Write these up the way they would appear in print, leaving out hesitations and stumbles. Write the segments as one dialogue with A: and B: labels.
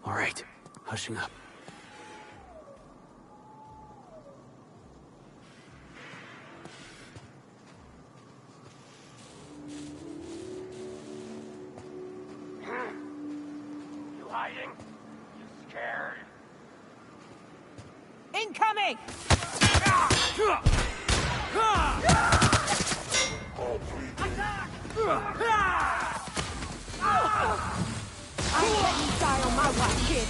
A: All right, hushing up.
B: You hiding? You scared?
C: Incoming! I ain't letting you die on my watch, kid.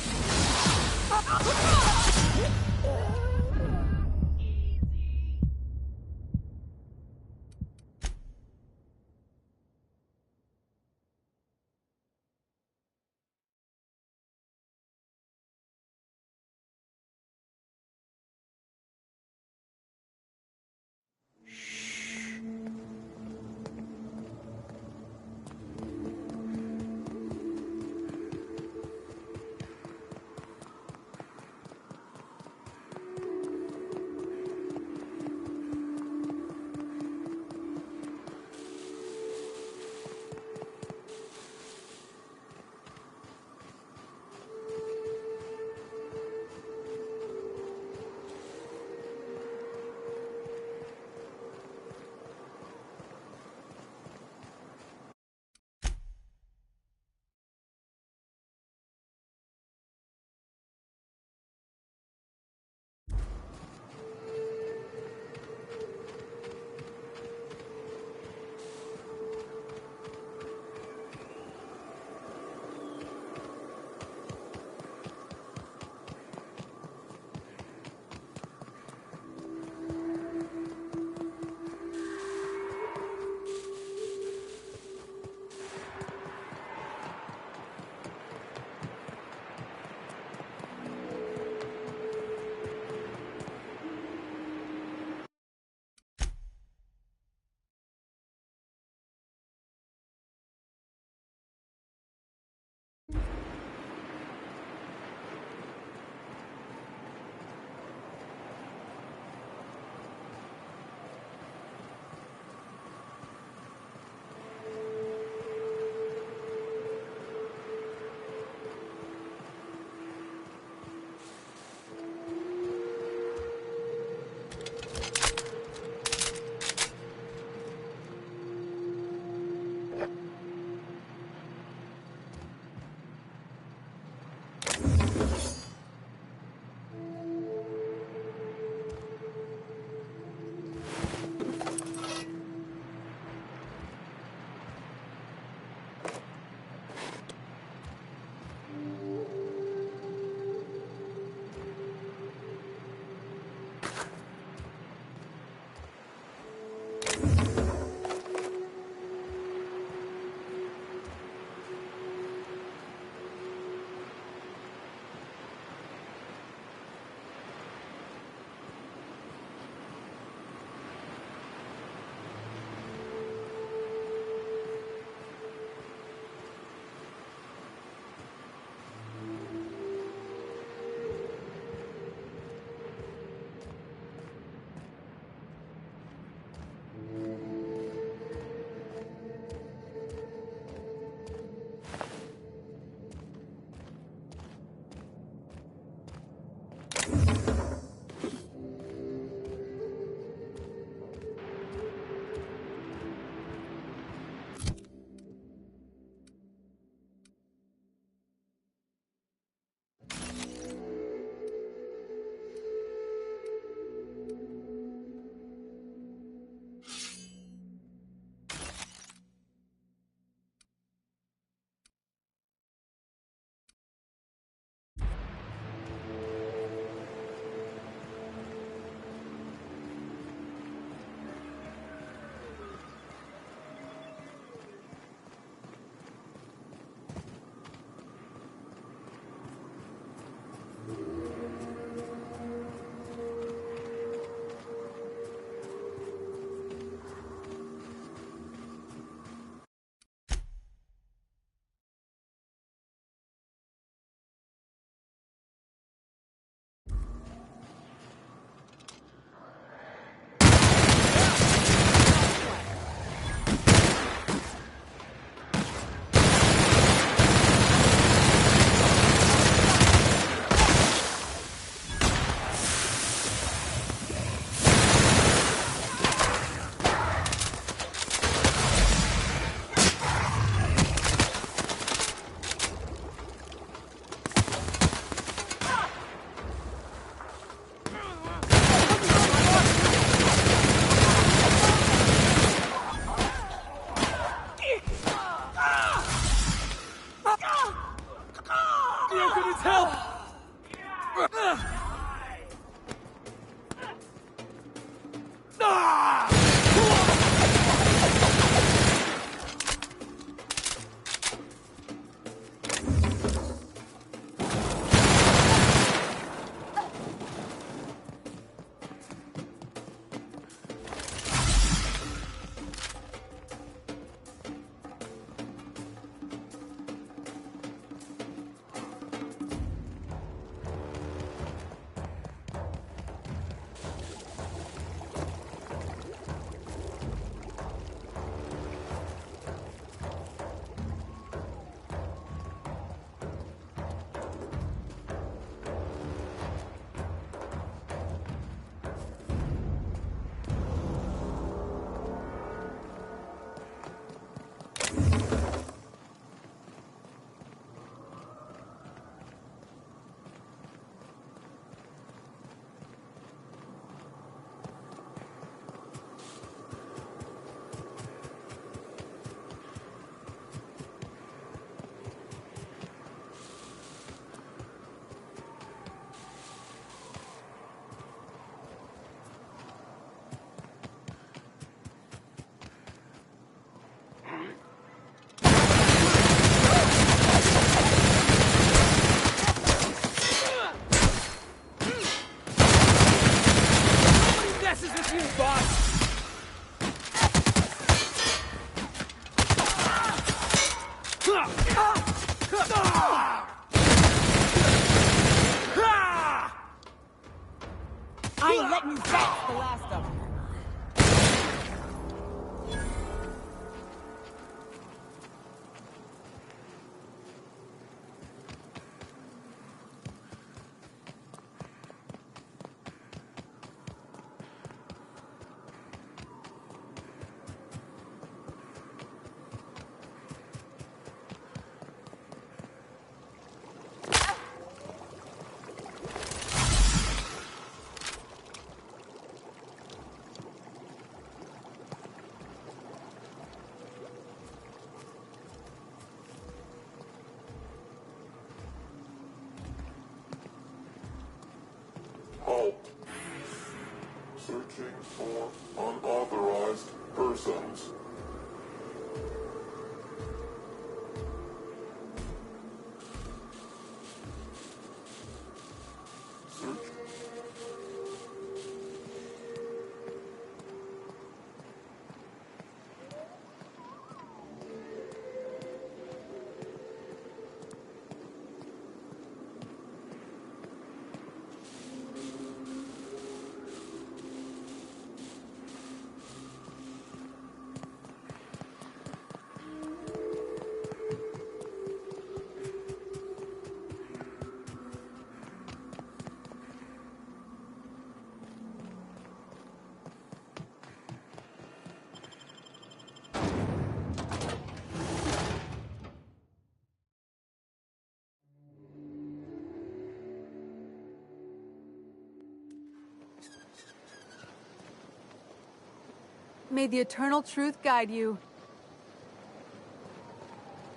C: May the eternal truth guide you.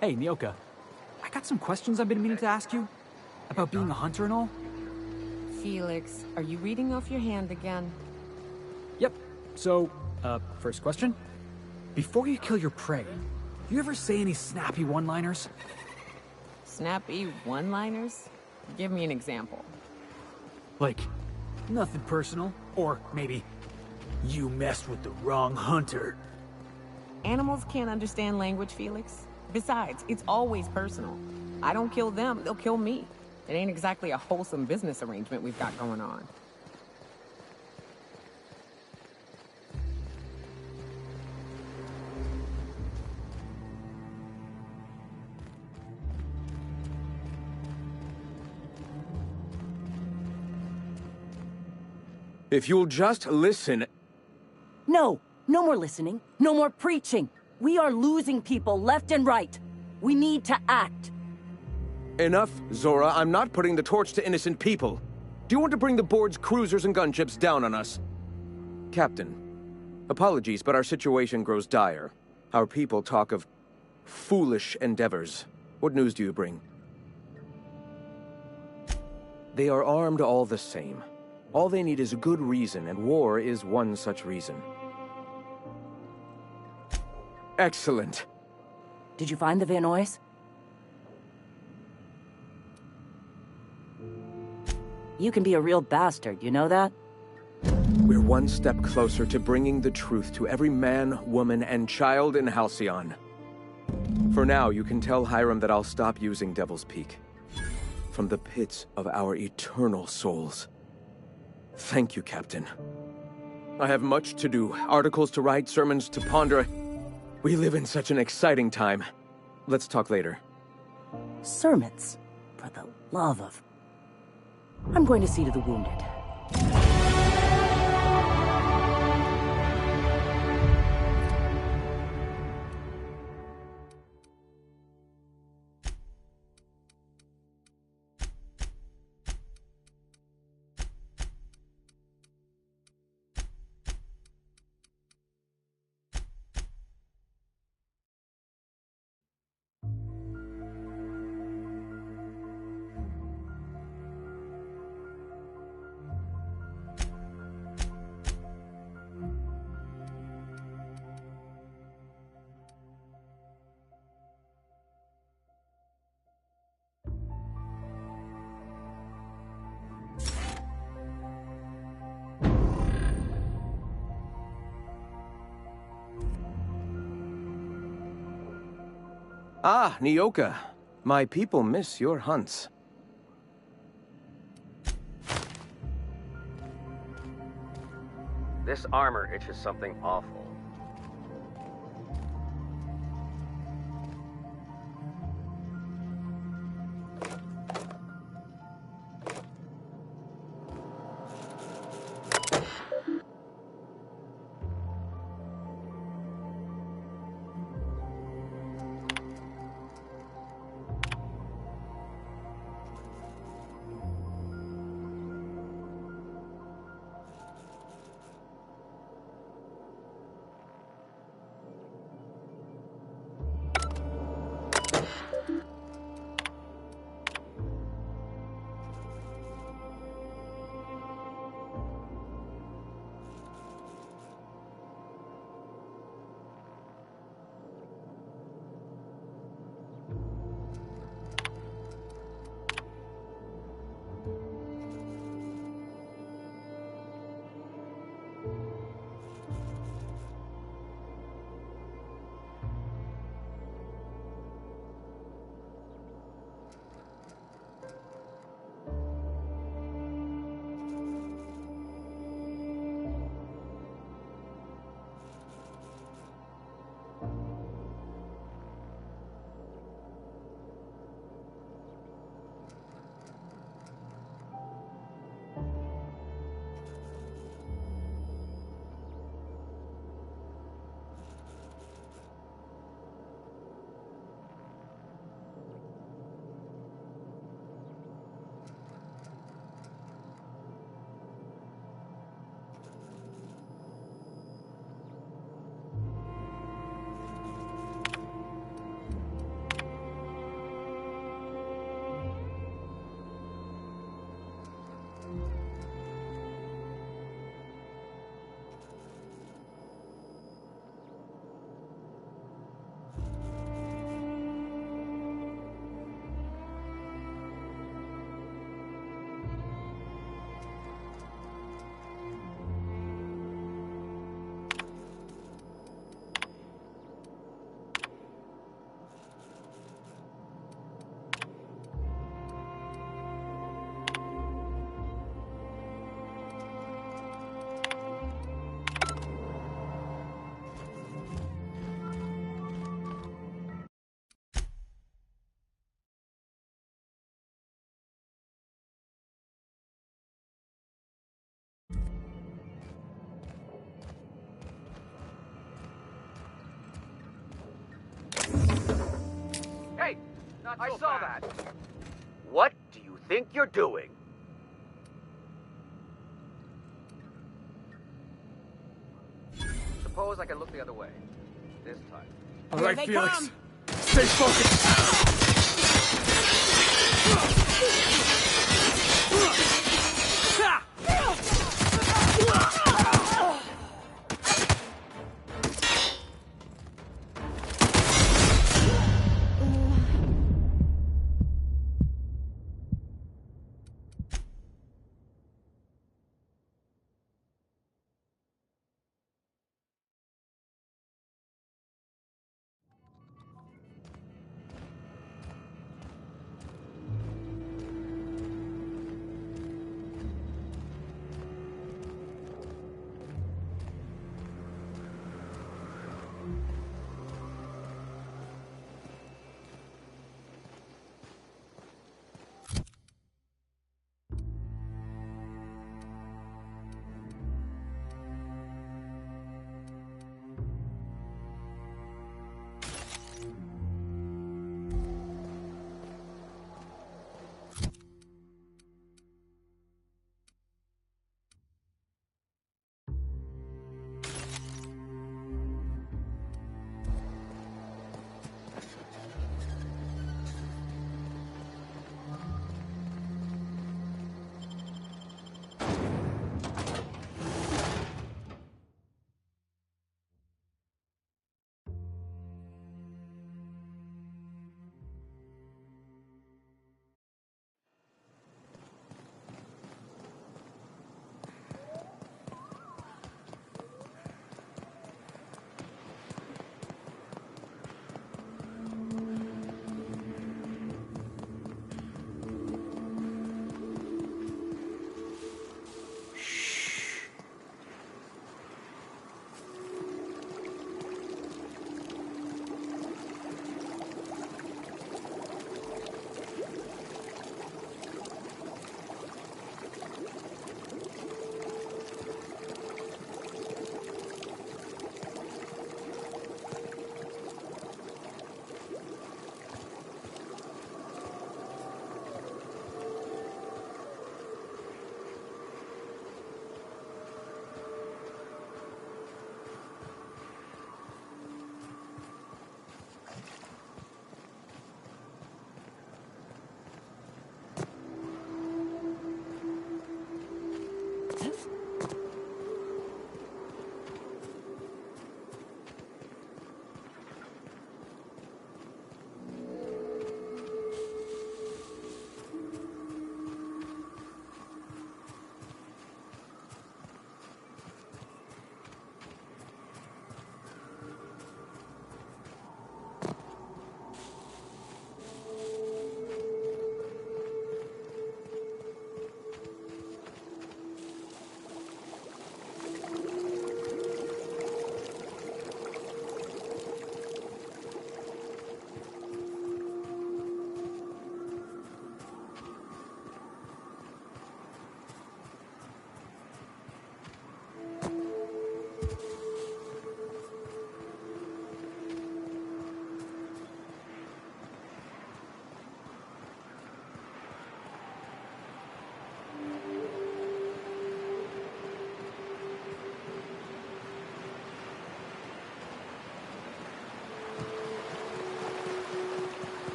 A: Hey, Nyoka. I got some questions I've been meaning to ask you. About being a hunter and all.
D: Felix, are you reading off your hand again?
A: Yep. So, first question. Before you kill your prey, do you ever say any snappy one-liners?
D: Snappy one-liners? Give me an example.
A: Like, nothing personal. Or maybe, you messed with the wrong hunter.
D: Animals can't understand language, Felix. Besides, it's always personal. I don't kill them, they'll kill me. It ain't exactly a wholesome business arrangement we've got going on.
E: If you'll just listen...
F: No, no more listening, no more preaching. We are losing people left and right. We need to act.
E: Enough, Zora. I'm not putting the torch to innocent people. Do you want to bring the board's cruisers and gunships down on us? Captain, apologies, but our situation grows dire. Our people talk of foolish endeavors. What news do you bring? They are armed all the same. All they need is a good reason, and war is one such reason. Excellent.
F: Did you find the Vanois? You can be a real bastard, you know that?
E: We're one step closer to bringing the truth to every man, woman, and child in Halcyon. For now, you can tell Hiram that I'll stop using Devil's Peak. From the pits of our eternal souls. Thank you, Captain. I have much to do, articles to write, sermons to ponder. We live in such an exciting time. Let's talk later.
F: Sermons? For the love of... I'm going to see to the wounded.
E: Ah, Nyoka. My people miss your hunts.
B: This armor itches something awful. I saw that. What do you think you're doing? Suppose I can look the other way. This time.
A: All right,
D: they
A: Felix.
D: come.
A: Stay focused.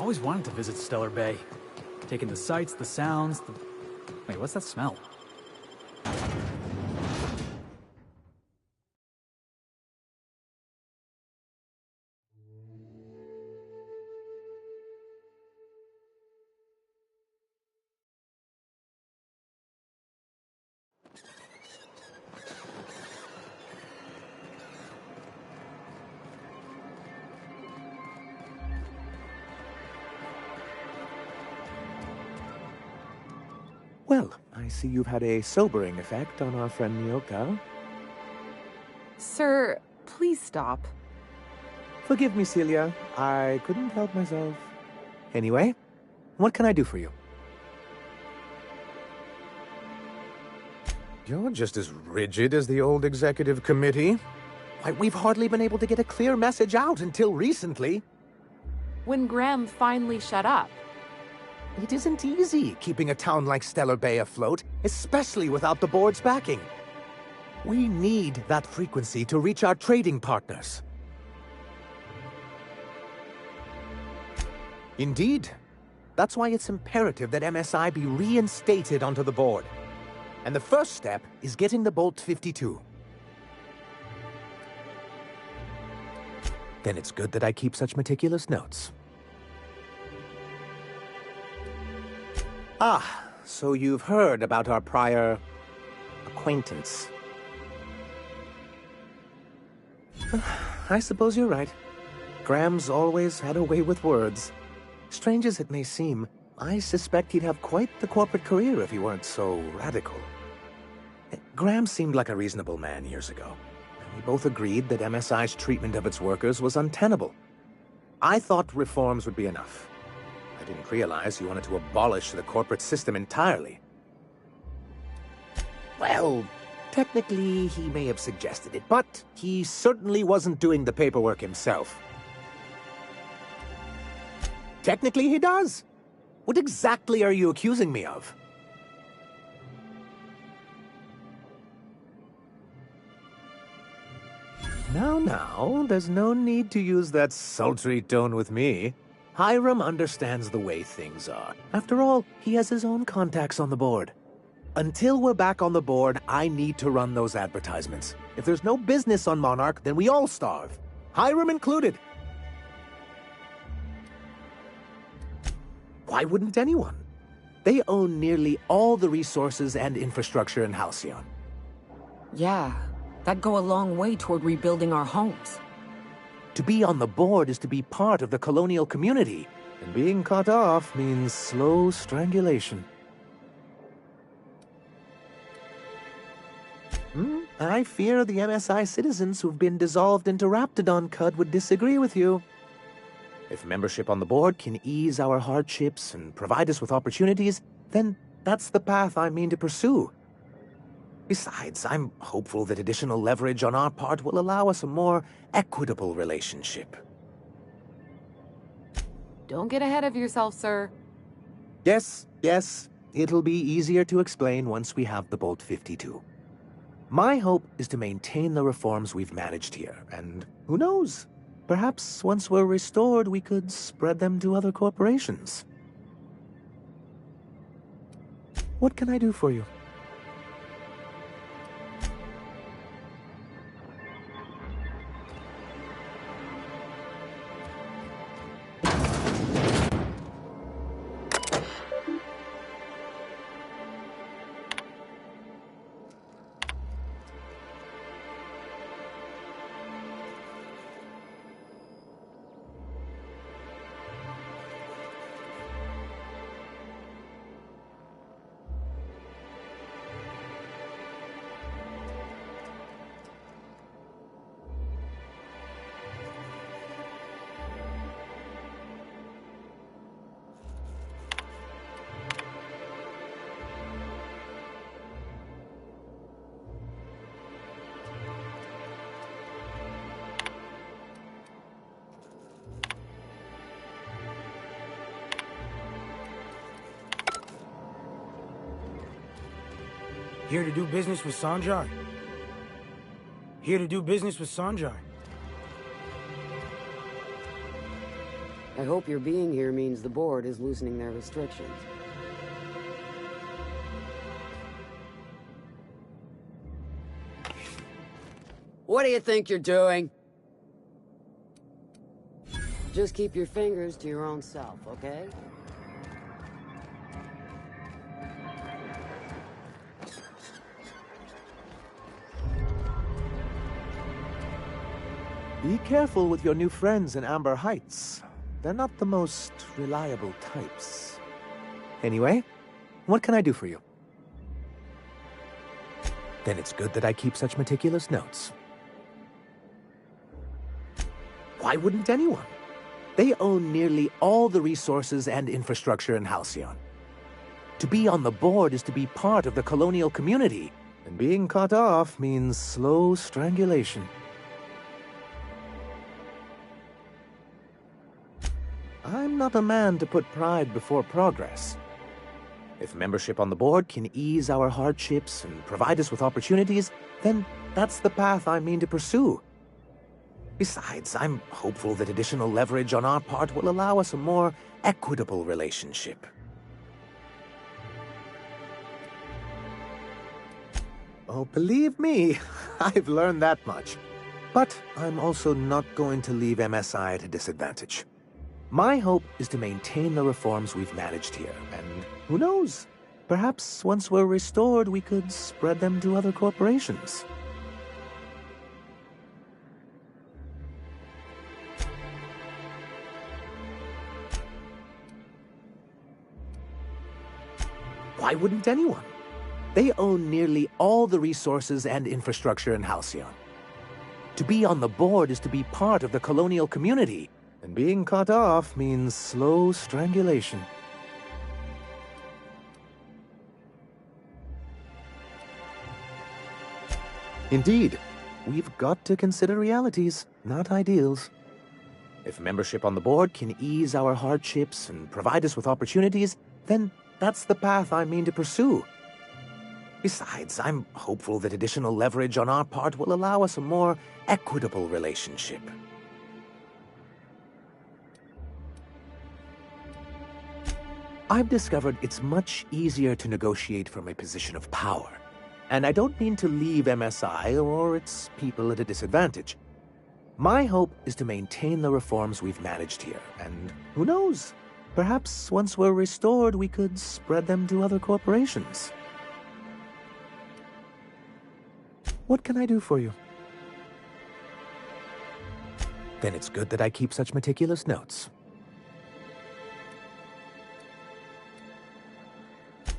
A: Always wanted to visit Stellar Bay. Taking the sights, the sounds, the... Wait, what's that smell?
G: Well, I see you've had a sobering effect on our friend Nyoka.
H: Sir, please stop.
G: Forgive me, Celia. I couldn't help myself. Anyway, what can I do for you? You're just as rigid as the old executive committee. Why, we've hardly been able to get a clear message out until recently.
C: when Graham finally shut up.
G: It isn't easy keeping a town like Stellar Bay afloat, especially without the board's backing. We need that frequency to reach our trading partners. Indeed. That's why it's imperative that MSI be reinstated onto the board. And the first step is getting the Bolt 52. Then it's good that I keep such meticulous notes. Ah, so you've heard about our prior acquaintance. I suppose you're right. Graham's always had a way with words. Strange as it may seem, I suspect he'd have quite the corporate career if he weren't so radical. Graham seemed like a reasonable man years ago. We both agreed that MSI's treatment of its workers was untenable. I thought reforms would be enough. I didn't realize he wanted to abolish the corporate system entirely. Well, technically he may have suggested it, but he certainly wasn't doing the paperwork himself. Technically he does. What exactly are you accusing me of? Now, there's no need to use that sultry tone with me. Hiram understands the way things are. After all, he has his own contacts on the board. Until we're back on the board, I need to run those advertisements. If there's no business on Monarch, then we all starve. Hiram included. Why wouldn't anyone? They own nearly all the resources and infrastructure in Halcyon.
D: Yeah, that'd go a long way toward rebuilding our homes.
G: To be on the board is to be part of the colonial community, and being cut off means slow strangulation. I fear the MSI citizens who've been dissolved into Raptidon Cud would disagree with you. If membership on the board can ease our hardships and provide us with opportunities, then that's the path I mean to pursue. Besides, I'm hopeful that additional leverage on our part will allow us a more equitable relationship.
C: Don't get ahead of yourself, sir.
G: Yes, it'll be easier to explain once we have the Bolt 52. My hope is to maintain the reforms we've managed here, and who knows? Perhaps once we're restored, we could spread them to other corporations. What can I do for you?
H: Here to do business with Sanjay. Here to do business with Sanjay.
I: I hope your being here means the board is loosening their restrictions. What do you think you're doing? Just keep your fingers to your own self, okay?
G: Be careful with your new friends in Amber Heights. They're not the most reliable types. Anyway, what can I do for you? Then it's good that I keep such meticulous notes. Why wouldn't anyone? They own nearly all the resources and infrastructure in Halcyon. To be on the board is to be part of the colonial community, and being cut off means slow strangulation. I'm not a man to put pride before progress. If membership on the board can ease our hardships and provide us with opportunities, then that's the path I mean to pursue. Besides, I'm hopeful that additional leverage on our part will allow us a more equitable relationship. Oh, believe me, I've learned that much. But I'm also not going to leave MSI at a disadvantage. My hope is to maintain the reforms we've managed here, and who knows? Perhaps once we're restored, we could spread them to other corporations. Why wouldn't anyone? They own nearly all the resources and infrastructure in Halcyon. To be on the board is to be part of the colonial community, and being cut off means slow strangulation. Indeed, we've got to consider realities, not ideals. If membership on the board can ease our hardships and provide us with opportunities, then that's the path I mean to pursue. Besides, I'm hopeful that additional leverage on our part will allow us a more equitable relationship. I've discovered it's much easier to negotiate from a position of power. And I don't mean to leave MSI or its people at a disadvantage. My hope is to maintain the reforms we've managed here, and who knows? Perhaps once we're restored, we could spread them to other corporations. What can I do for you? Then it's good that I keep such meticulous notes.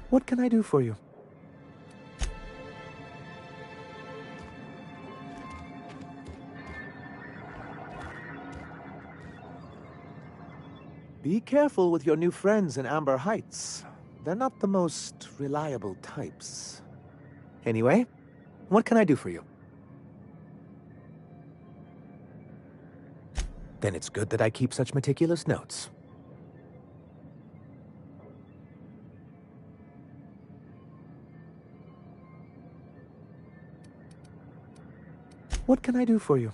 G: What can I do for you? Be careful with your new friends in Amber Heights. They're not the most reliable types. Anyway, what can I do for you? Then it's good that I keep such meticulous notes. What can I do for you?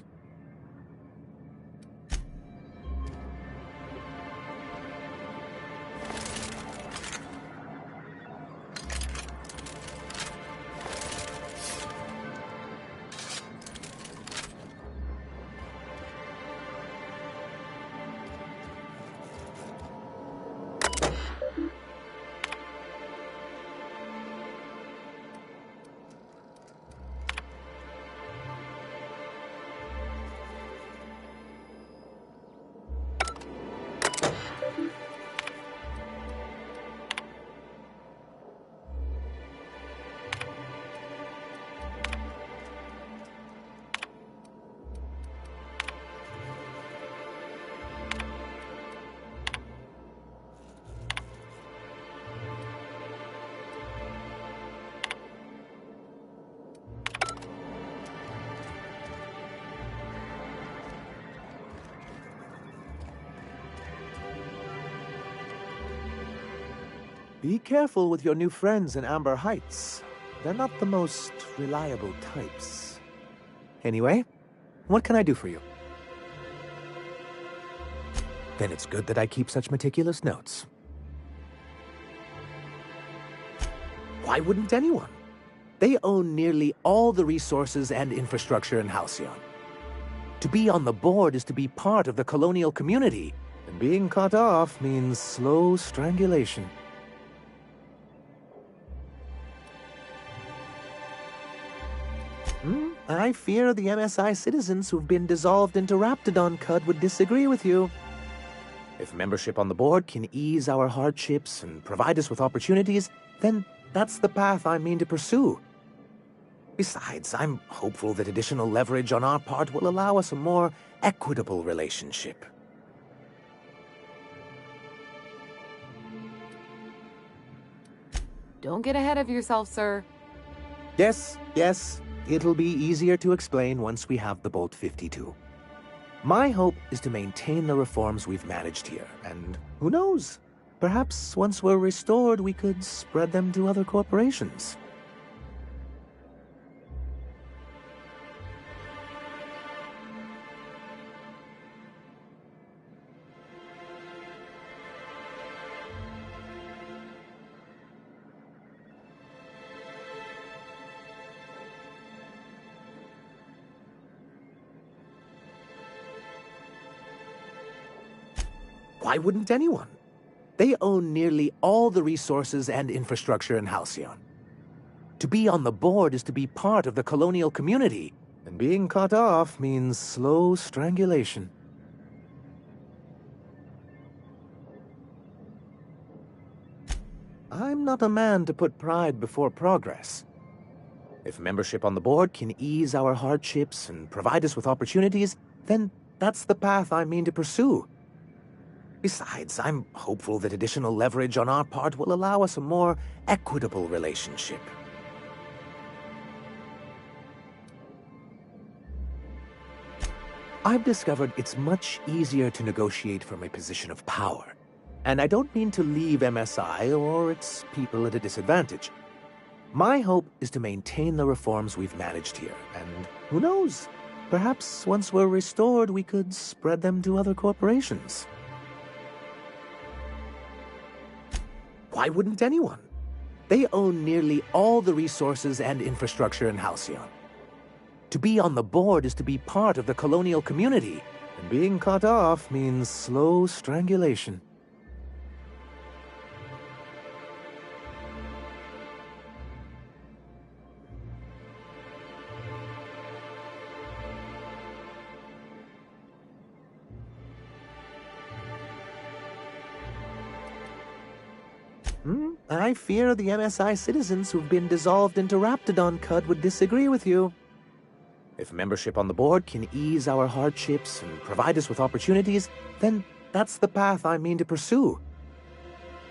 G: Be careful with your new friends in Amber Heights. They're not the most reliable types. Anyway, what can I do for you? Then it's good that I keep such meticulous notes. Why wouldn't anyone? They own nearly all the resources and infrastructure in Halcyon. To be on the board is to be part of the colonial community, and being cut off means slow strangulation. I fear the MSI citizens who've been dissolved into Raptidon Cud would disagree with you. If membership on the board can ease our hardships and provide us with opportunities, then that's the path I mean to pursue. Besides, I'm hopeful that additional leverage on our part will allow us a more equitable relationship.
I: Don't get ahead of yourself, sir.
G: Yes. It'll be easier to explain once we have the Bolt 52. My hope is to maintain the reforms we've managed here, and who knows? Perhaps once we're restored, we could spread them to other corporations. Why wouldn't anyone? They own nearly all the resources and infrastructure in Halcyon. To be on the board is to be part of the colonial community, and being cut off means slow strangulation. I'm not a man to put pride before progress. If membership on the board can ease our hardships and provide us with opportunities, then that's the path I mean to pursue. Besides, I'm hopeful that additional leverage on our part will allow us a more equitable relationship. I've discovered it's much easier to negotiate from a position of power. And I don't mean to leave MSI or its people at a disadvantage. My hope is to maintain the reforms we've managed here, and who knows? Perhaps once we're restored, we could spread them to other corporations. Why wouldn't anyone? They own nearly all the resources and infrastructure in Halcyon. To be on the board is to be part of the colonial community, and being cut off means slow strangulation. I fear the MSI citizens who've been dissolved into Raptidon Cud would disagree with you. If membership on the board can ease our hardships and provide us with opportunities, then that's the path I mean to pursue.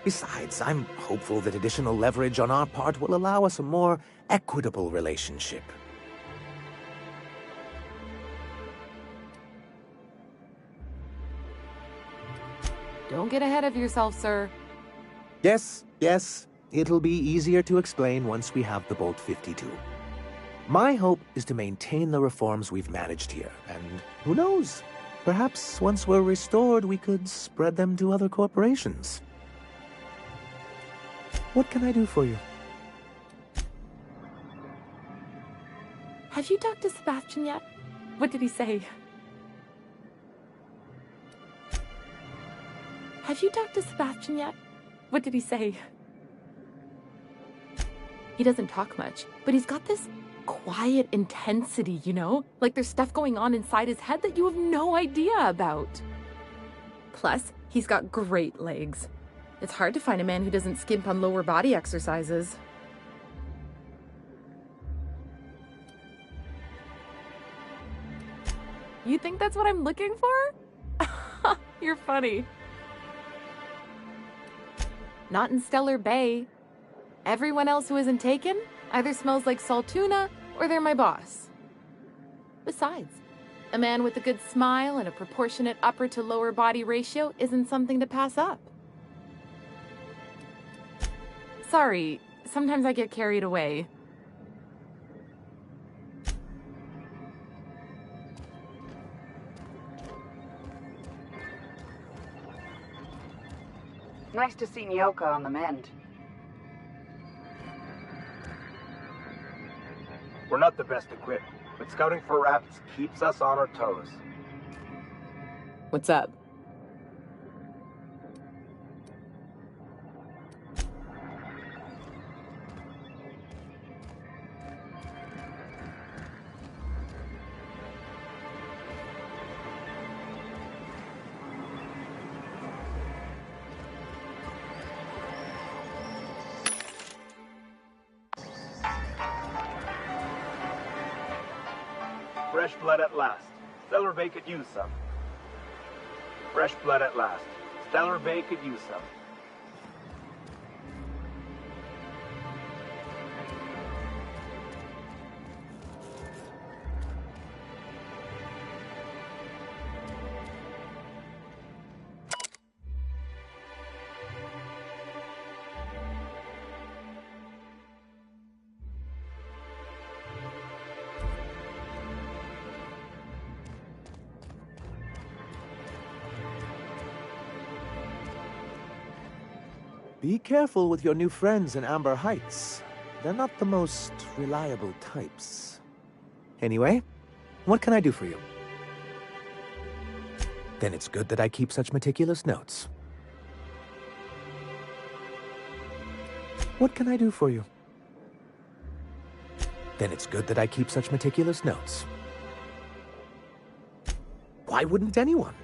G: Besides, I'm hopeful that additional leverage on our part will allow us a more equitable relationship.
J: Don't get ahead of yourself, sir.
G: Yes, it'll be easier to explain once we have the Bolt 52. My hope is to maintain the reforms we've managed here, and who knows? Perhaps once we're restored, we could spread them to other corporations. What can I do for you?
J: Have you talked to Sebastian yet? What did he say? Have you talked to Sebastian yet? What did he say? He doesn't talk much, but he's got this quiet intensity, you know? Like there's stuff going on inside his head that you have no idea about. Plus, he's got great legs. It's hard to find a man who doesn't skimp on lower body exercises. You think that's what I'm looking for? You're funny. Not in Stellar Bay. Everyone else who isn't taken either smells like Saltuna or they're my boss. Besides, a man with a good smile and a proportionate upper to lower body ratio isn't something to pass up. Sorry, sometimes I get carried away.
K: Nice to see Nyoka on the mend.
L: We're not the best equipped, but scouting for rats keeps us on our toes.
D: What's up?
L: Fresh blood at last. Stellar Bay could use some. Fresh blood at last. Stellar Bay could use some.
G: Be careful with your new friends in Amber Heights. They're not the most reliable types. Anyway, what can I do for you? Then it's good that I keep such meticulous notes. What can I do for you? Then it's good that I keep such meticulous notes. Why wouldn't anyone?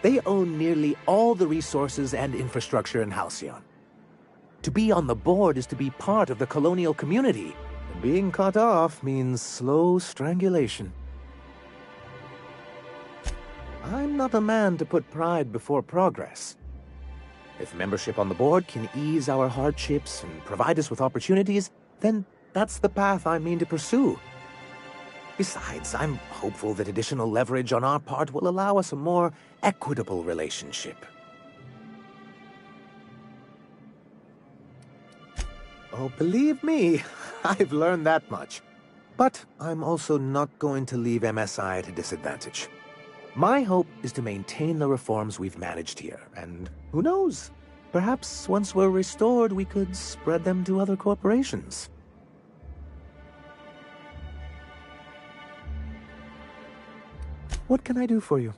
G: They own nearly all the resources and infrastructure in Halcyon. To be on the board is to be part of the colonial community, and being cut off means slow strangulation. I'm not a man to put pride before progress. If membership on the board can ease our hardships and provide us with opportunities, then that's the path I mean to pursue. Besides, I'm hopeful that additional leverage on our part will allow us a more equitable relationship. Oh, believe me, I've learned that much. But I'm also not going to leave MSI at a disadvantage. My hope is to maintain the reforms we've managed here, and who knows? Perhaps once we're restored, we could spread them to other corporations. What can I do for you?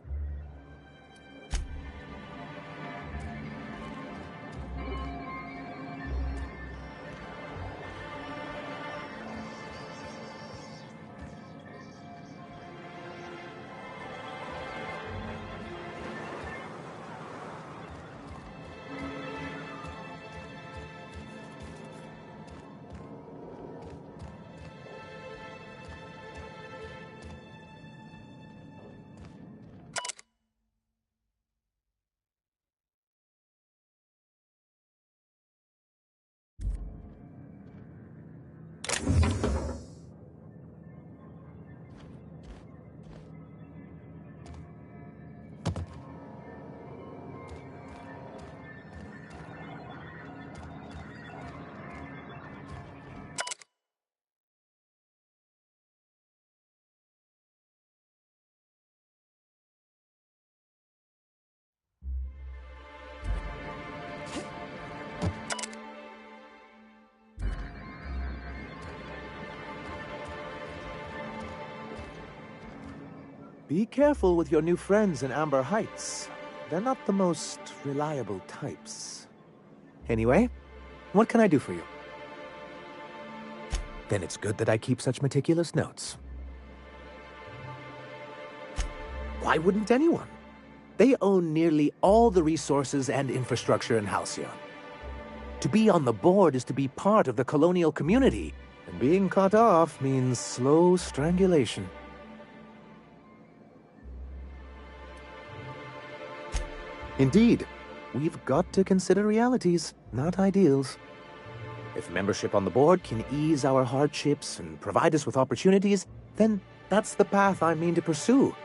G: Be careful with your new friends in Amber Heights. They're not the most reliable types. Anyway, what can I do for you? Then it's good that I keep such meticulous notes. Why wouldn't anyone? They own nearly all the resources and infrastructure in Halcyon. To be on the board is to be part of the colonial community, and being cut off means slow strangulation. Indeed, we've got to consider realities, not ideals. If membership on the board can ease our hardships and provide us with opportunities, then that's the path I mean to pursue.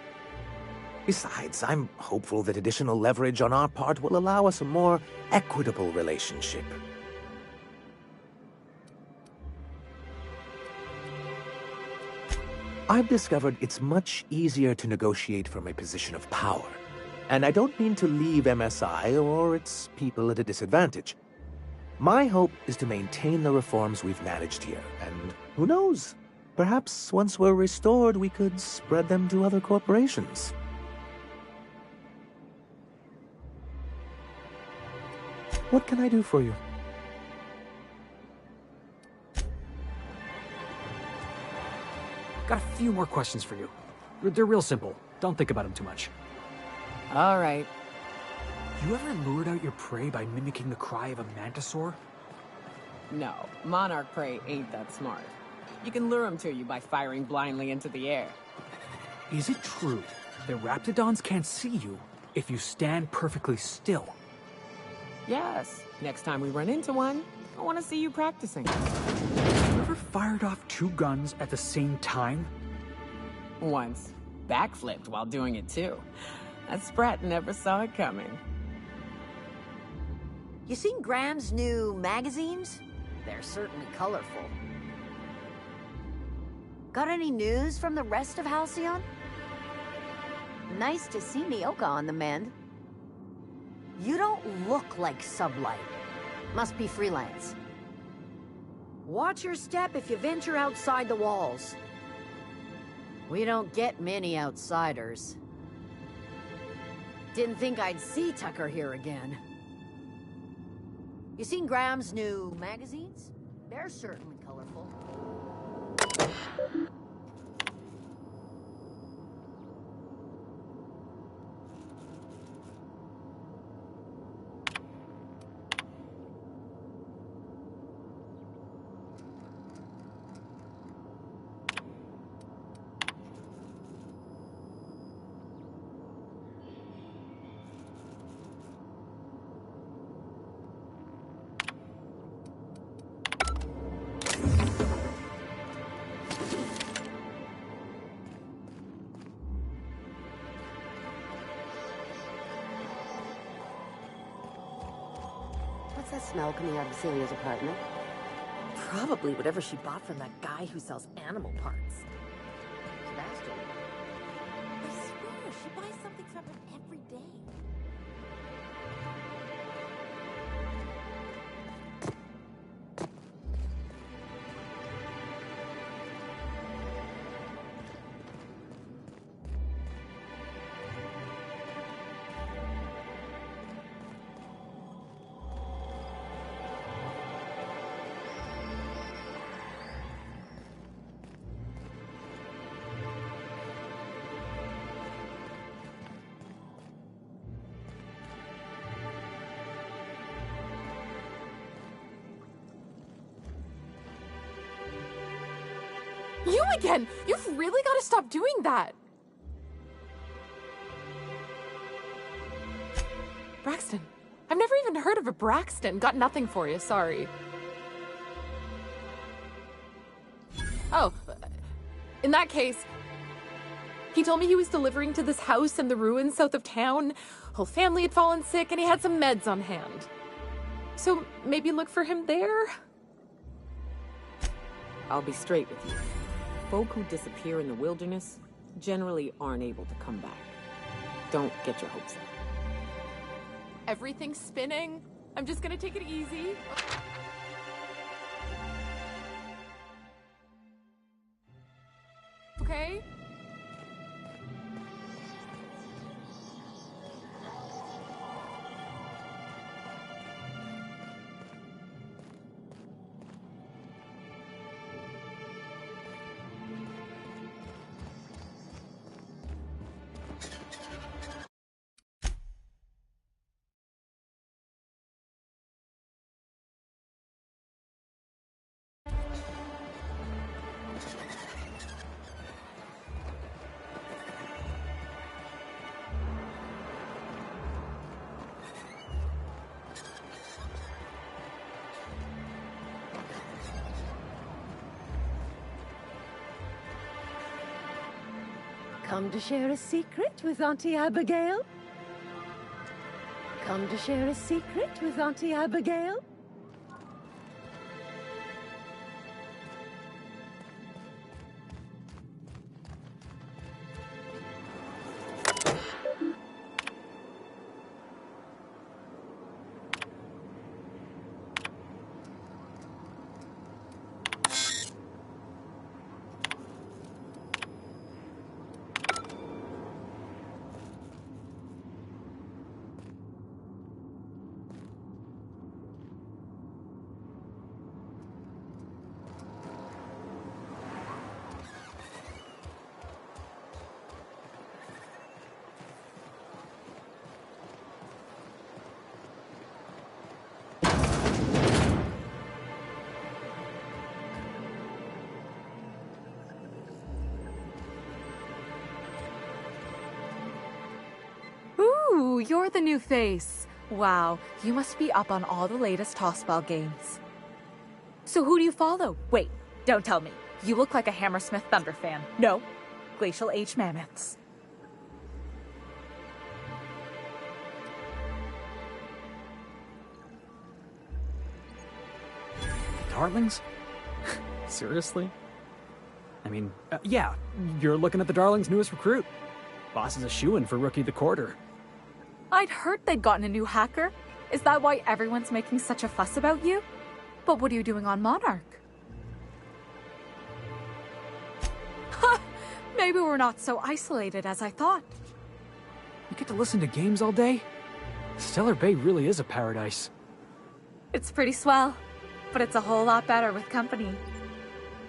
G: Besides, I'm hopeful that additional leverage on our part will allow us a more equitable relationship. I've discovered it's much easier to negotiate from a position of power. And I don't mean to leave MSI or its people at a disadvantage. My hope is to maintain the reforms we've managed here, and who knows? Perhaps once we're restored, we could spread them to other corporations. What can I do for you?
A: Got a few more questions for you. They're real simple. Don't think about them too much.
D: All right.
A: You ever lured out your prey by mimicking the cry of a mantisaur?
D: No, monarch prey ain't that smart. You can lure them to you by firing blindly into the air.
A: Is it true that raptidons can't see you if you stand perfectly still?
D: Yes. Next time we run into one, I want to see you practicing.
A: You ever fired off 2 guns at the same time?
D: Once. Backflipped while doing it too. That sprat never saw it coming.
M: You seen Graham's new magazines? They're certainly colorful. Got any news from the rest of Halcyon? Nice to see Nyoka on the mend. You don't look like Sublight. Must be freelance. Watch your step if you venture outside the walls. We don't get many outsiders. Didn't think I'd see Tucker here again. You seen Graham's new magazines? They're certainly colorful.
I: What's that smell coming out of Celia's apartment?
N: Probably whatever she bought from that guy who sells animal parts.
I: Sebastian.
N: I swear, she buys something from him every day.
J: You again! You've really got to stop doing that! Braxton. I've never even heard of a Braxton. Got nothing for you, sorry. Oh, in that case, he told me he was delivering to this house in the ruins south of town. Whole family had fallen sick and he had some meds on hand. So maybe look for him there?
D: I'll be straight with you. Folk who disappear in the wilderness generally aren't able to come back. Don't get your hopes up.
J: Everything's spinning. I'm just gonna take it easy. Okay?
C: Come to share a secret with Auntie Abigail? Come to share a secret with Auntie Abigail?
O: Ooh, you're the new face. Wow, you must be up on all the latest tossball games. So who do you follow? Wait, don't tell me. You look like a Hammersmith Thunder fan. No, Glacial Age Mammoths.
A: Darlings? Seriously? I mean, yeah, you're looking at the Darlings' newest recruit. Boss is a shoo-in for Rookie of the Quarter.
O: I'd heard they'd gotten a new hacker. Is that why everyone's making such a fuss about you? But what are you doing on Monarch? Ha! Maybe we're not so isolated as I thought.
A: You get to listen to games all day? Stellar Bay really is a paradise.
O: It's pretty swell, but it's a whole lot better with company.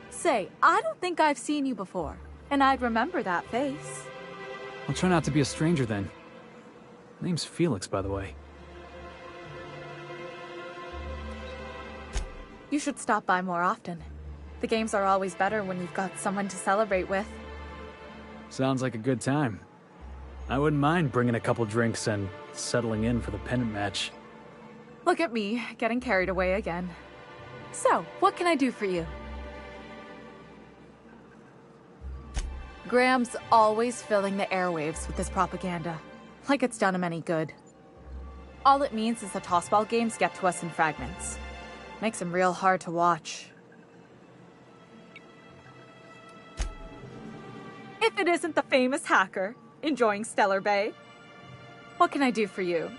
O: Say, I don't think I've seen you before, and I'd remember that face.
A: I'll try not to be a stranger then. Name's Felix, by the way.
O: You should stop by more often. The games are always better when you've got someone to celebrate with.
A: Sounds like a good time. I wouldn't mind bringing a couple drinks and settling in for the pennant match.
O: Look at me, getting carried away again. So, what can I do for you? Graham's always filling the airwaves with his propaganda, like it's done him any good. All it means is the tossball games get to us in fragments. Makes them real hard to watch. If it isn't the famous hacker, enjoying Stellar Bay. What can I do for you?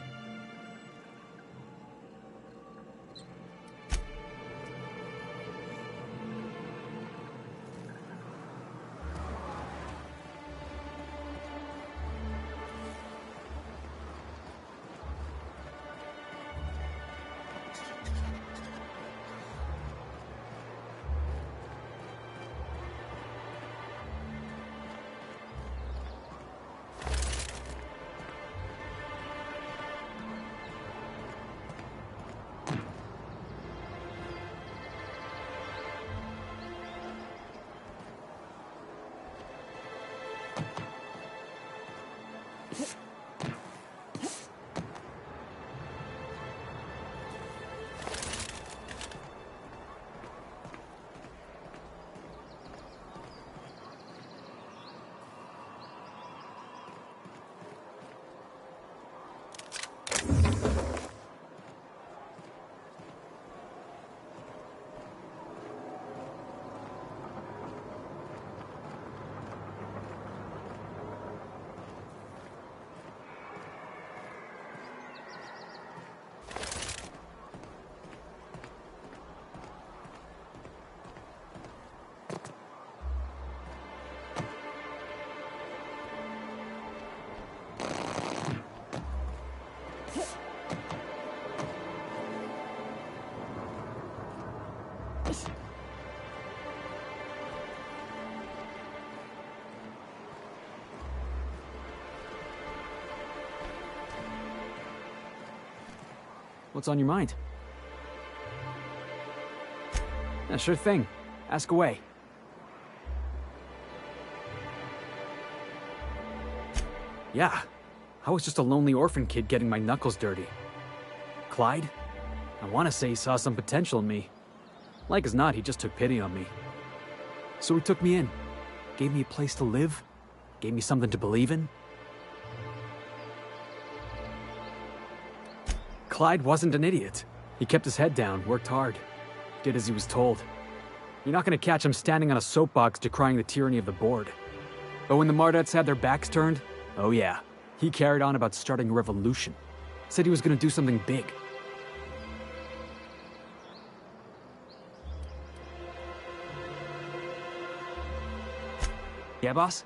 A: What's on your mind? Yeah, sure thing. Ask away. Yeah, I was just a lonely orphan kid getting my knuckles dirty. Clyde? I want to say he saw some potential in me. Like as not, he just took pity on me. So he took me in. Gave me a place to live. Gave me something to believe in. Clyde wasn't an idiot. He kept his head down, worked hard. Did as he was told. You're not gonna catch him standing on a soapbox decrying the tyranny of the board. But when the Mardettes had their backs turned, oh yeah, he carried on about starting a revolution. Said he was gonna do something big. Yeah, boss?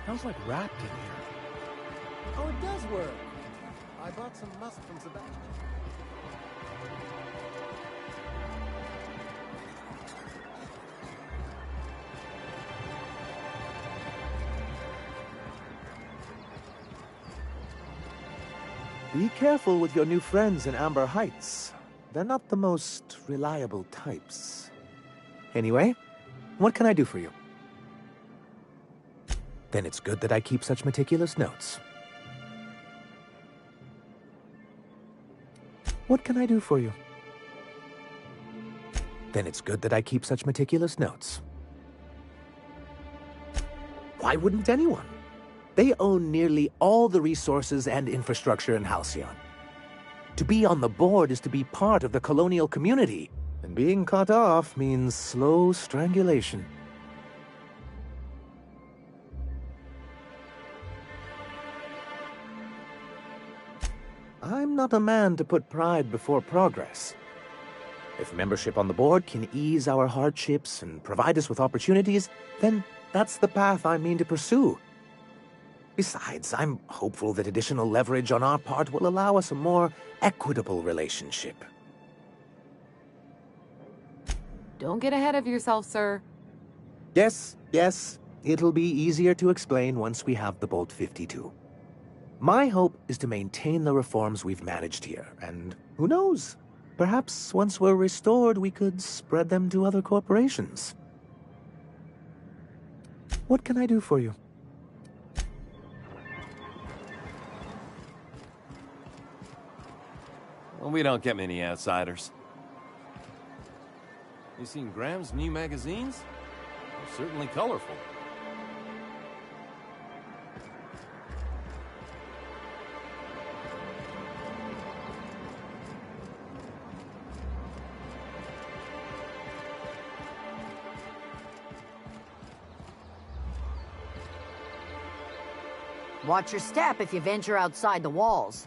G: Smells like wrapped in here. Oh, it does work. I bought some musk from Sebastian. Be careful with your new friends in Amber Heights. They're not the most reliable types. Anyway, what can I do for you? Then it's good that I keep such meticulous notes. What can I do for you? Then it's good that I keep such meticulous notes. Why wouldn't anyone? They own nearly all the resources and infrastructure in Halcyon. To be on the board is to be part of the colonial community, and being cut off means slow strangulation. I'm not a man to put pride before progress. If membership on the board can ease our hardships and provide us with opportunities, then that's the path I mean to pursue. Besides, I'm hopeful that additional leverage on our part will allow us a more equitable relationship.
J: Don't get ahead of yourself, sir.
G: Yes, it'll be easier to explain once we have the Bolt 52. My hope is to maintain the reforms we've managed here, and who knows? Perhaps once we're restored, we could spread them to other corporations. What can I do for you?
P: Well, we don't get many outsiders. You seen Graham's new magazines? They're certainly colorful.
M: Watch your step if you venture outside the walls.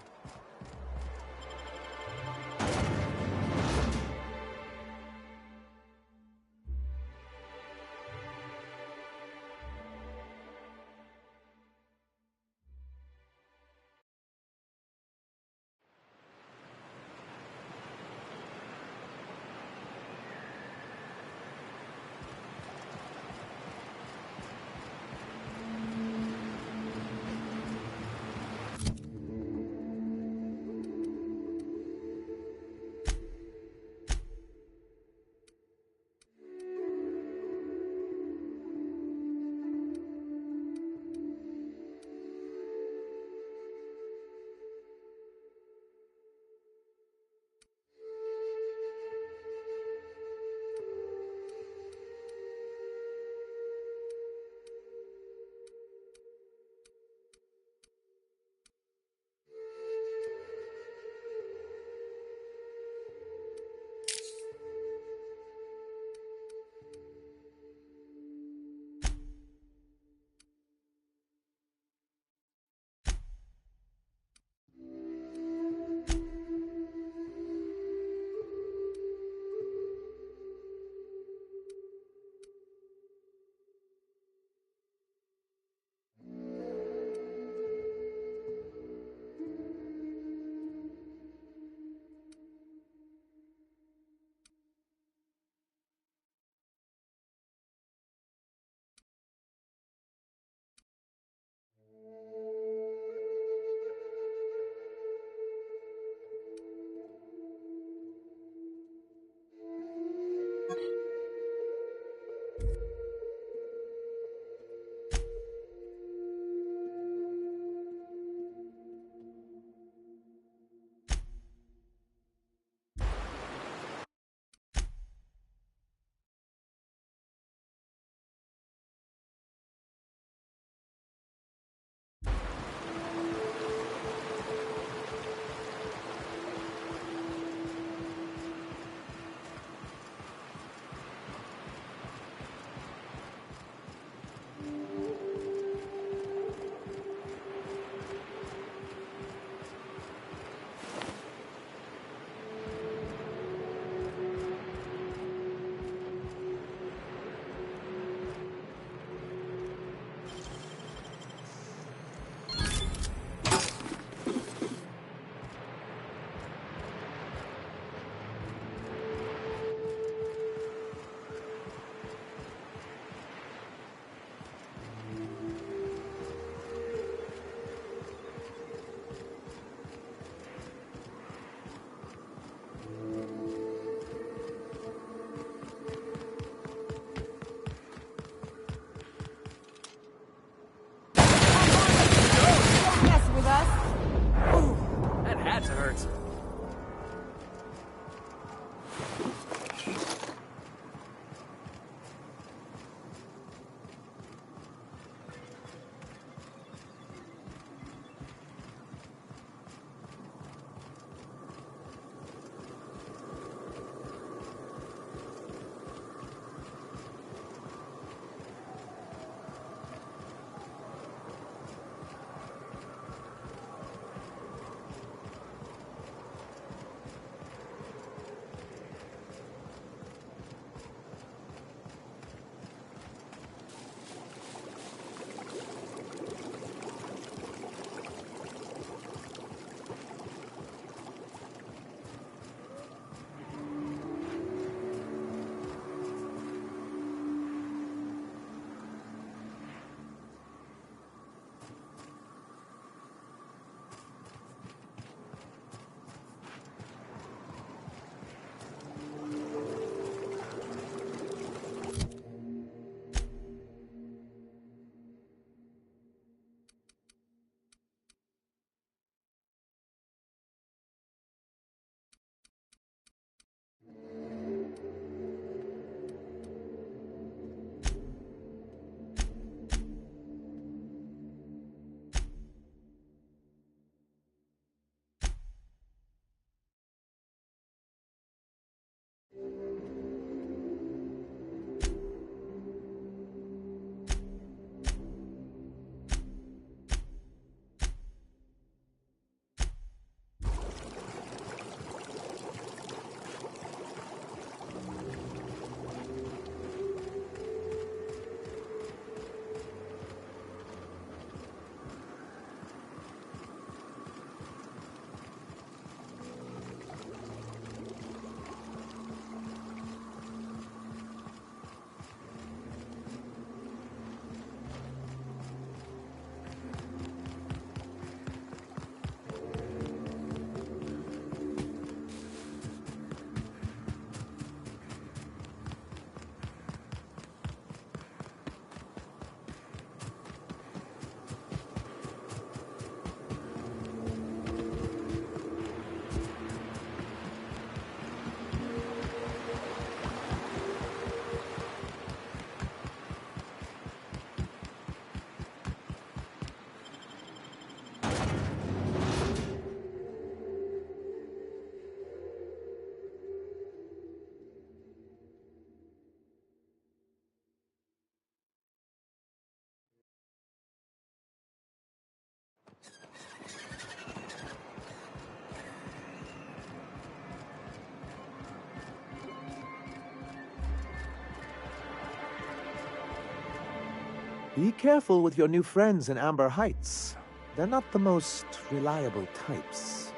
G: Be careful with your new friends in Amber Heights. They're not the most reliable types.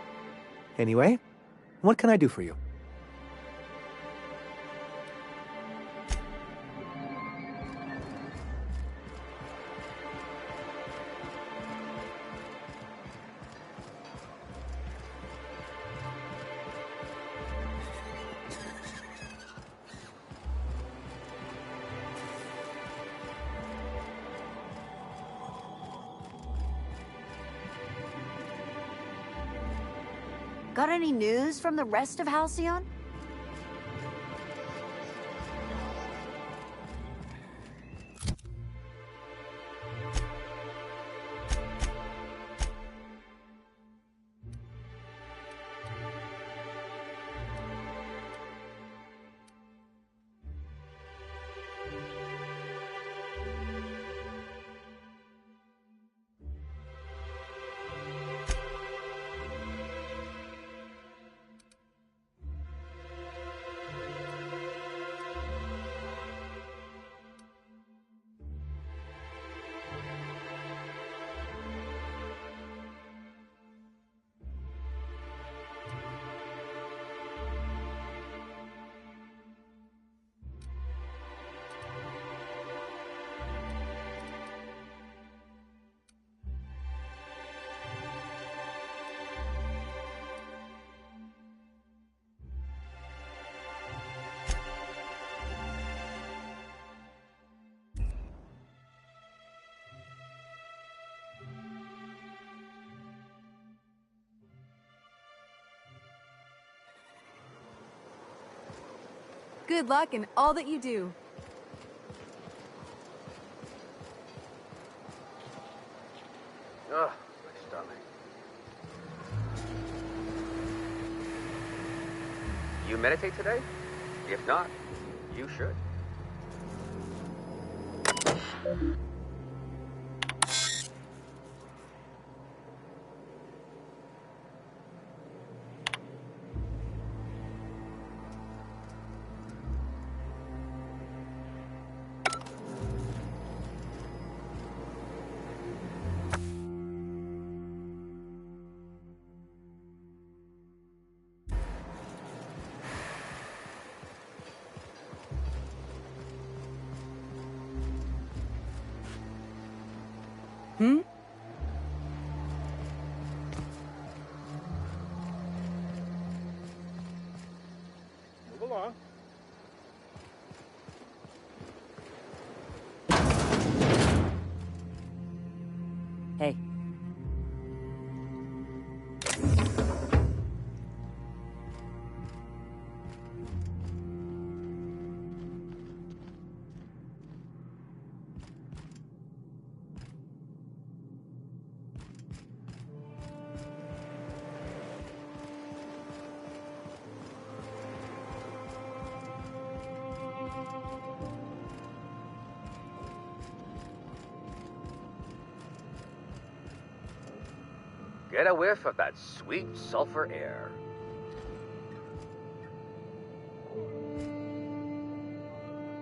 G: Anyway, what can I do for you?
M: Got any news from the rest of Halcyon?
O: Good luck in all that you do.
B: Ugh, my stomach. You meditate today? If not, you should.
F: Hmm?
L: Move along.
F: Hey.
B: Get a whiff of that sweet sulfur air.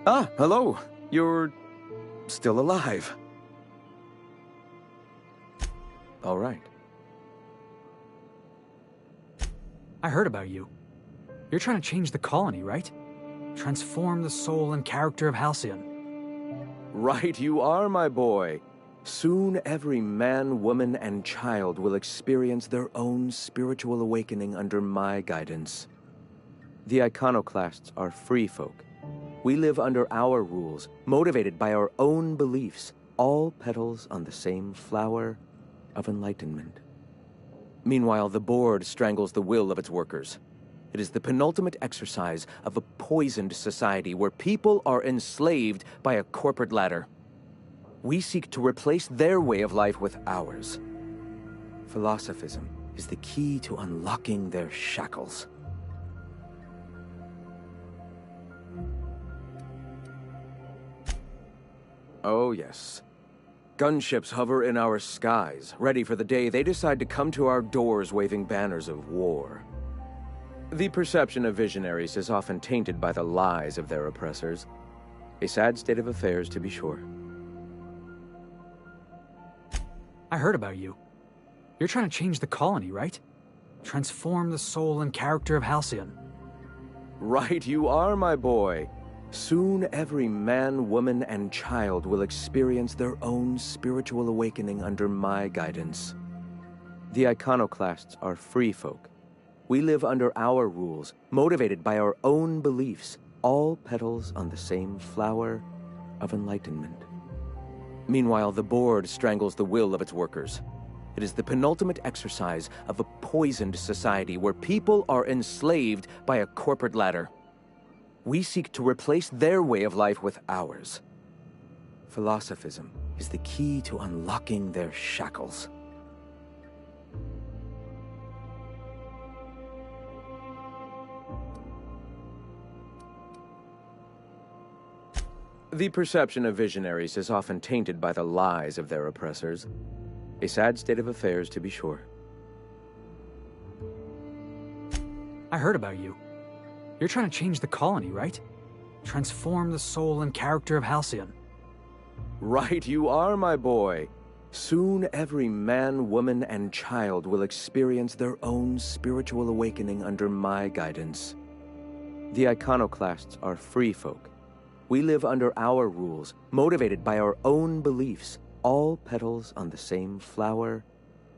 E: Ah, hello. You're still alive. All right.
A: I heard about you. You're trying to change the colony, right? Transform the soul and character of Halcyon.
E: Right you are, my boy. Soon every man, woman, and child will experience their own spiritual awakening under my guidance. The iconoclasts are free folk. We live under our rules, motivated by our own beliefs, all petals on the same flower of enlightenment. Meanwhile, the board strangles the will of its workers. It is the penultimate exercise of a poisoned society where people are enslaved by a corporate ladder. We seek to replace their way of life with ours. Philosophism is the key to unlocking their shackles. Oh, yes. Gunships hover in our skies, ready for the day they decide to come to our doors waving banners of war. The perception of visionaries is often tainted by the lies of their oppressors. A sad state of affairs, to be sure.
A: I heard about you. You're trying to change the colony, right? Transform the soul and character of Halcyon.
E: Right you are, my boy. Soon every man, woman, and child will experience their own spiritual awakening under my guidance. The iconoclasts are free folk. We live under our rules, motivated by our own beliefs, all petals on the same flower of enlightenment. Meanwhile, the board strangles the will of its workers. It is the penultimate exercise of a poisoned society where people are enslaved by a corporate ladder. We seek to replace their way of life with ours. Philosophism is the key to unlocking their shackles. The perception of visionaries is often tainted by the lies of their oppressors. A sad state of affairs, to be sure.
A: I heard about you. You're trying to change the colony, right? Transform the soul and character of Halcyon.
E: Right you are, my boy. Soon every man, woman, and child will experience their own spiritual awakening under my guidance. The iconoclasts are free folk. We live under our rules, motivated by our own beliefs, all petals on the same flower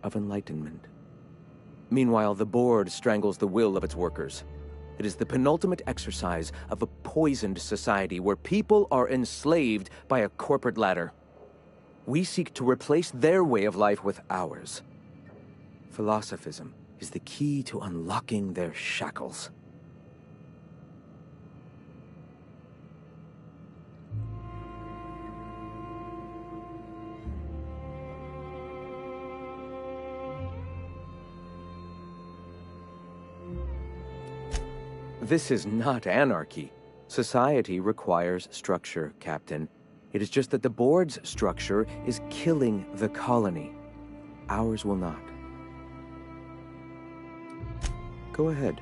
E: of enlightenment. Meanwhile, the board strangles the will of its workers. It is the penultimate exercise of a poisoned society where people are enslaved by a corporate ladder. We seek to replace their way of life with ours. Philosophism is the key to unlocking their shackles. This is not anarchy. Society requires structure, Captain. It is just that the board's structure is killing the colony. Ours will not. Go ahead.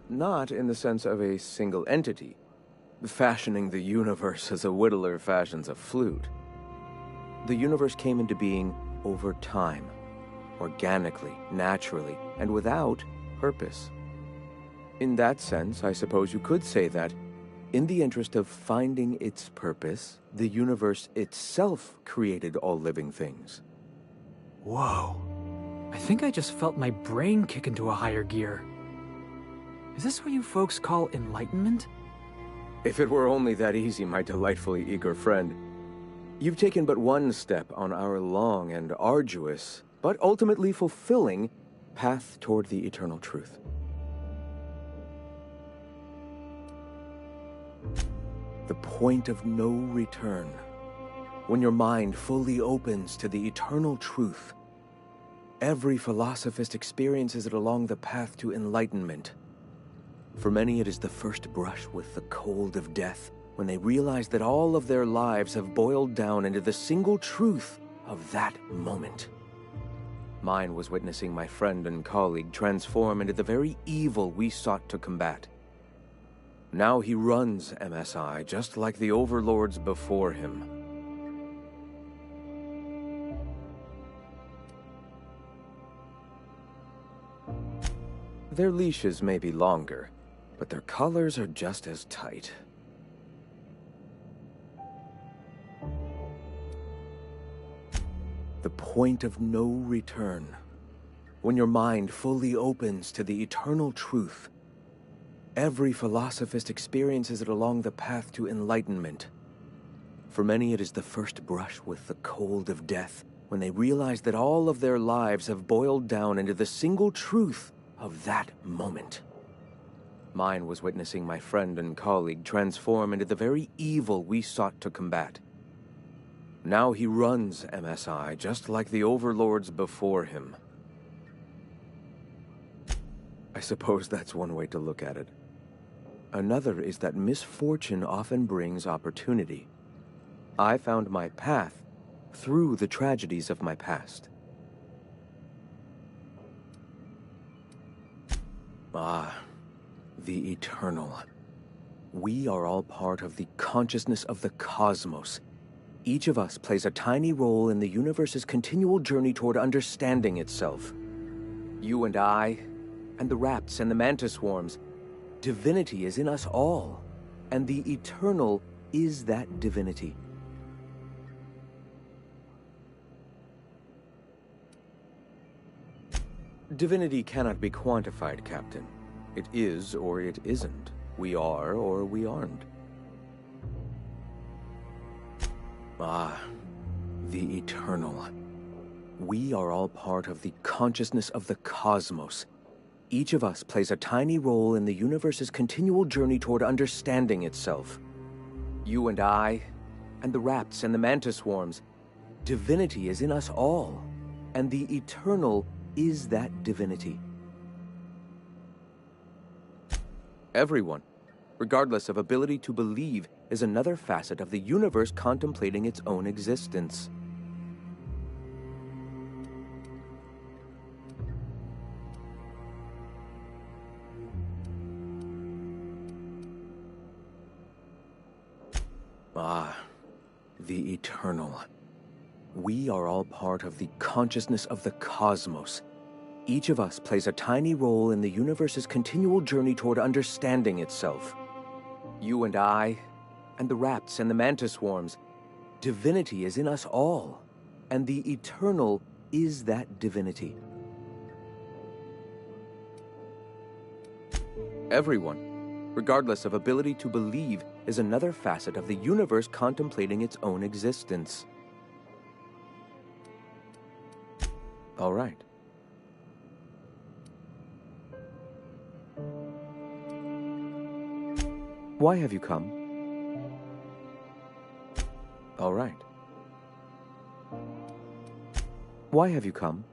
E: Not in the sense of a single entity, fashioning the universe as a whittler fashions a flute. The universe came into being over time. Organically, naturally, and without purpose. In that sense, I suppose you could say that, in the interest of finding its purpose, the universe itself created all living things.
A: Whoa. I think I just felt my brain kick into a higher gear. Is this what you folks call enlightenment?
E: If it were only that easy, my delightfully eager friend. You've taken but one step on our long and arduous, but ultimately fulfilling, path toward the eternal truth. The point of no return. When your mind fully opens to the eternal truth, every philosophist experiences it along the path to enlightenment. For many, it is the first brush with the cold of death, when they realize that all of their lives have boiled down into the single truth of that moment. Mine was witnessing my friend and colleague transform into the very evil we sought to combat. Now he runs MSI just like the overlords before him. Their leashes may be longer, but their collars are just as tight. The point of no return. When your mind fully opens to the eternal truth, every philosophist experiences it along the path to enlightenment. For many, it is the first brush with the cold of death, when they realize that all of their lives have boiled down into the single truth of that moment. Mine was witnessing my friend and colleague transform into the very evil we sought to combat. Now he runs MSI just like the overlords before him. I suppose that's one way to look at it. Another is that misfortune often brings opportunity. I found my path through the tragedies of my past. Ah, the eternal. We are all part of the consciousness of the cosmos. Each of us plays a tiny role in the universe's continual journey toward understanding itself. You and I, and the rats and the mantis swarms. Divinity is in us all, and the eternal is that divinity. Divinity cannot be quantified, Captain. It is or it isn't. We are or we aren't. Ah, the eternal. We are all part of the consciousness of the cosmos. Each of us plays a tiny role in the universe's continual journey toward understanding itself. You and I, and the rats and the mantis swarms. Divinity is in us all, and the eternal is that divinity. Everyone, regardless of ability to believe, is another facet of the universe contemplating its own existence. Ah, the eternal. We are all part of the consciousness of the cosmos. Each of us plays a tiny role in the universe's continual journey toward understanding itself. You and I, and the rats and the mantis swarms. Divinity is in us all, and the eternal is that divinity. Everyone, regardless of ability to believe, is another facet of the universe contemplating its own existence. All right. Why have you come? All right. Why have you come?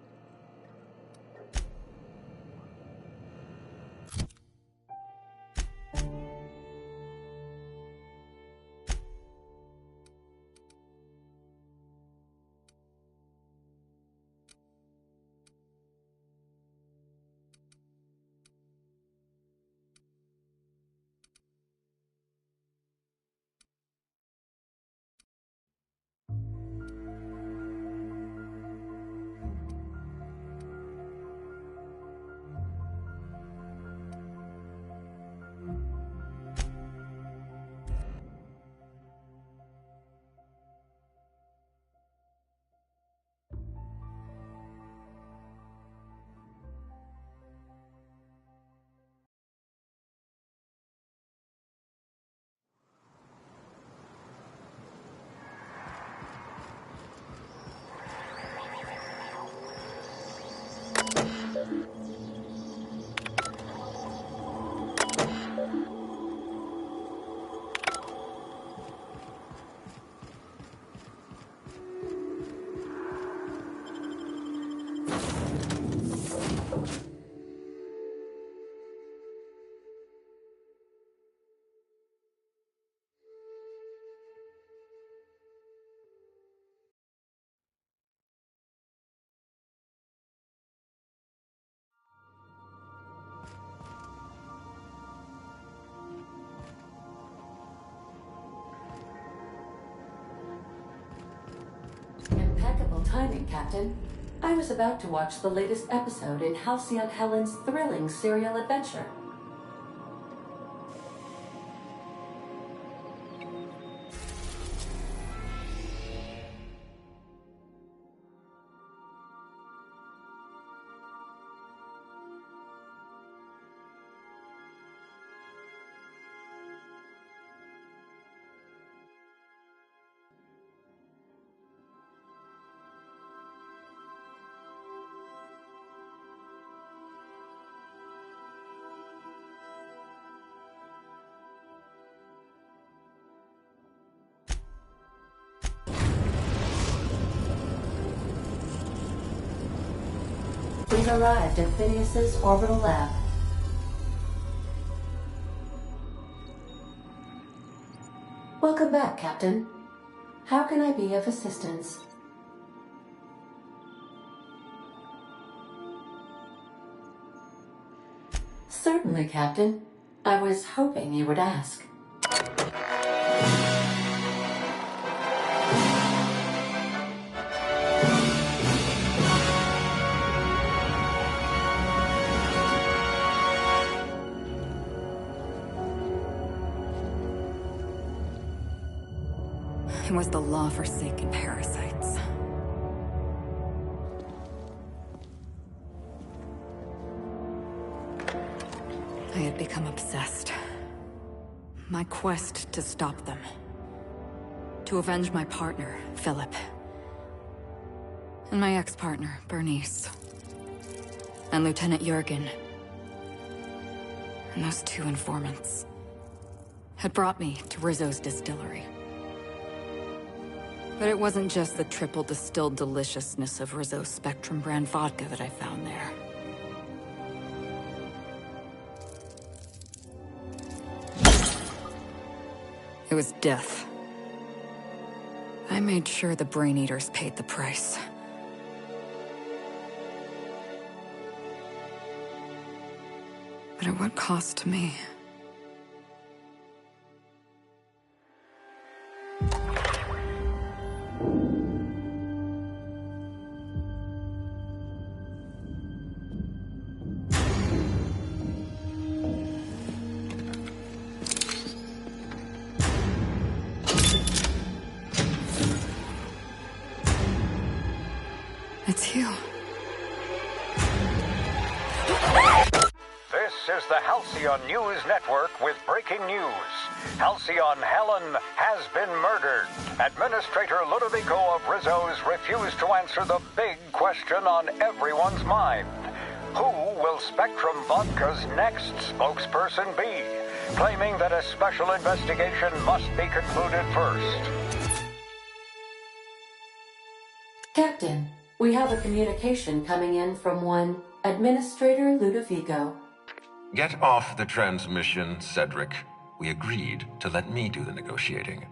F: Impeccable timing, Captain. I was about to watch the latest episode in Halcyon Helen's thrilling serial adventure. We've arrived at Phineas's orbital lab. Welcome back, Captain. How can I be of assistance? Certainly, Captain. I was hoping you would ask.
Q: and was the law-forsaken parasites. I had become obsessed. My quest to stop them. To avenge my partner, Philip. And my ex-partner, Bernice. And Lieutenant Jurgen. And those two informants had brought me to Rizzo's distillery. But it wasn't just the triple distilled deliciousness of Rizzo's Spectrum brand vodka that I found there. It was death. I made sure the Brain Eaters paid the price. But at what cost to me? It's you.
R: This is the Halcyon News Network with breaking news. Halcyon Helen has been murdered. Administrator Ludovico of Rizzo's refused to answer the big question on everyone's mind. Who will Spectrum Vodka's next spokesperson be? Claiming that a special investigation must be concluded first.
F: Captain, we have a communication coming in from one Administrator Ludovico.
S: Get off the transmission, Cedric. We agreed to let me do the negotiating.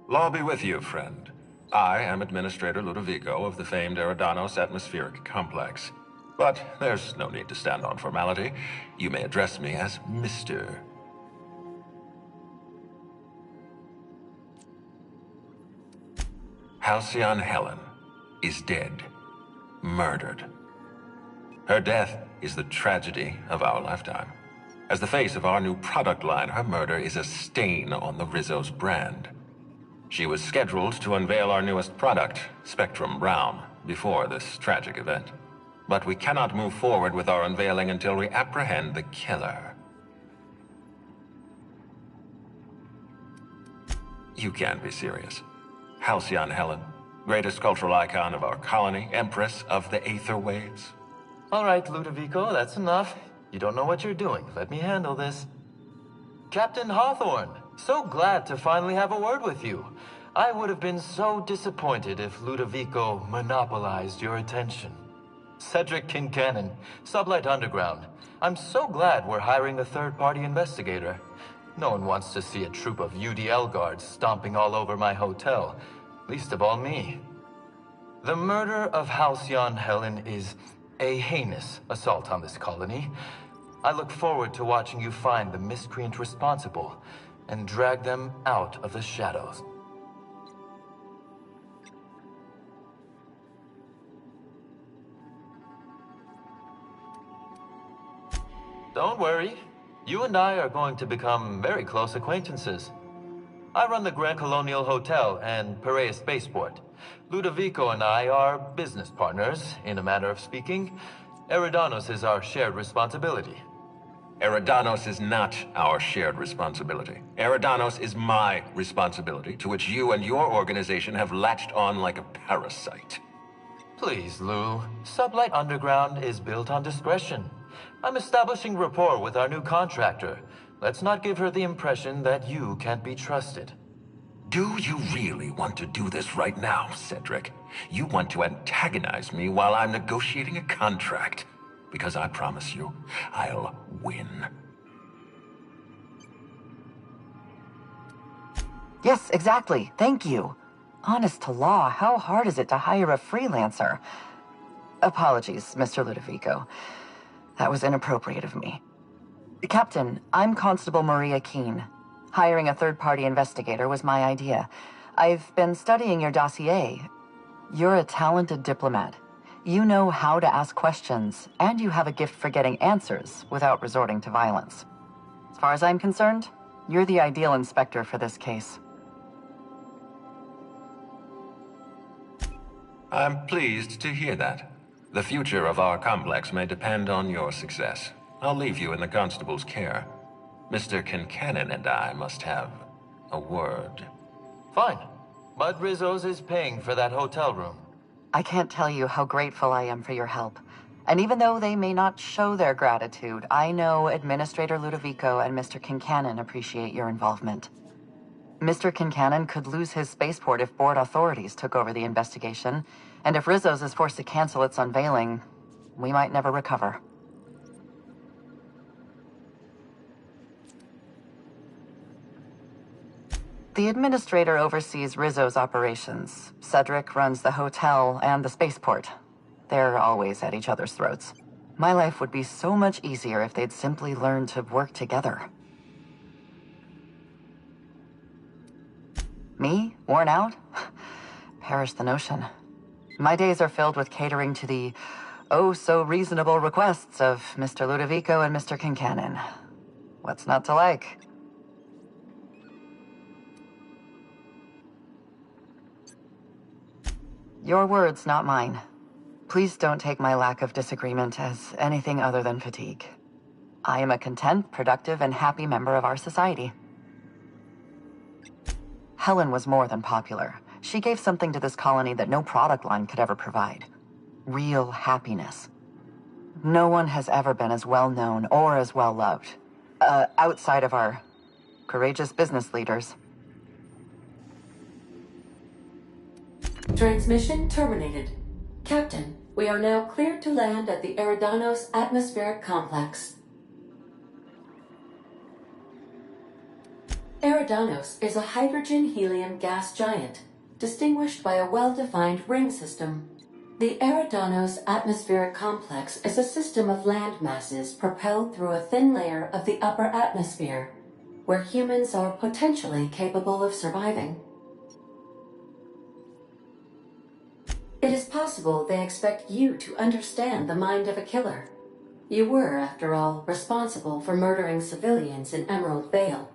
S: Law be with you, friend. I am Administrator Ludovico of the famed Eridanos Atmospheric Complex. But there's no need to stand on formality. You may address me as Mr. Halcyon Helen is dead. Murdered. Her death is the tragedy of our lifetime. As the face of our new product line, her murder is a stain on the Rizzo's brand. She was scheduled to unveil our newest product, Spectrum Brown, before this tragic event. But we cannot move forward with our unveiling until we apprehend the killer. You can't be serious. Halcyon Helen, greatest cultural icon of our colony, Empress of the Aether Waves.
T: All right, Ludovico, that's enough. You don't know what you're doing. Let me handle this. Captain Hawthorne, so glad to finally have a word with you. I would have been so disappointed if Ludovico monopolized your attention. Cedric Kincannon, Sublight Underground. I'm so glad we're hiring a third-party investigator. No one wants to see a troop of UDL guards stomping all over my hotel, least of all me. The murder of Halcyon Helen is a heinous assault on this colony. I look forward to watching you find the miscreant responsible and drag them out of the shadows. Don't worry. You and I are going to become very close acquaintances. I run the Grand Colonial Hotel and Piraeus Spaceport. Ludovico and I are business partners, in a manner of speaking. Eridanos is our shared responsibility.
S: Eridanos is not our shared responsibility. Eridanos is my responsibility, to which you and your organization have latched on like a parasite.
T: Please, Lou. Sublight Underground is built on discretion. I'm establishing rapport with our new contractor. Let's not give her the impression that you can't be trusted.
S: Do you really want to do this right now, Cedric? You want to antagonize me while I'm negotiating a contract. Because I promise you, I'll win.
U: Yes, exactly. Thank you. Honest to law, how hard is it to hire a freelancer? Apologies, Mr. Ludovico. That was inappropriate of me. Captain, I'm Constable Maria Keene. Hiring a third-party investigator was my idea. I've been studying your dossier. You're a talented diplomat. You know how to ask questions, and you have a gift for getting answers without resorting to violence. As far as I'm concerned, you're the ideal inspector for this case.
S: I'm pleased to hear that. The future of our complex may depend on your success. I'll leave you in the constable's care. Mr. Kincannon and I must have a word.
T: Fine. But Rizzo's is paying for that hotel room.
U: I can't tell you how grateful I am for your help. And even though they may not show their gratitude, I know Administrator Ludovico and Mr. Kincannon appreciate your involvement. Mr. Kincannon could lose his spaceport if board authorities took over the investigation, and if Rizzo's is forced to cancel its unveiling, we might never recover. The Administrator oversees Rizzo's operations. Cedric runs the hotel and the spaceport. They're always at each other's throats. My life would be so much easier if they'd simply learn to work together. Me? Worn out? Perish the notion. My days are filled with catering to the oh-so-reasonable requests of Mr. Ludovico and Mr. Kincannon. What's not to like? Your words, not mine. Please don't take my lack of disagreement as anything other than fatigue. I am a content, productive, and happy member of our society. Helen was more than popular. She gave something to this colony that no product line could ever provide. Real happiness. No one has ever been as well known or as well loved. Outside of our courageous business leaders.
H: Transmission terminated. Captain, we are now cleared to land at the Eridanos Atmospheric Complex. Eridanos is a hydrogen-helium gas giant, distinguished by a well-defined ring system. The Eridanos Atmospheric Complex is a system of land masses propelled through a thin layer of the upper atmosphere, where humans are potentially capable of surviving. It is possible they expect you to understand the mind of a killer. You were, after all, responsible for murdering civilians in Emerald Vale.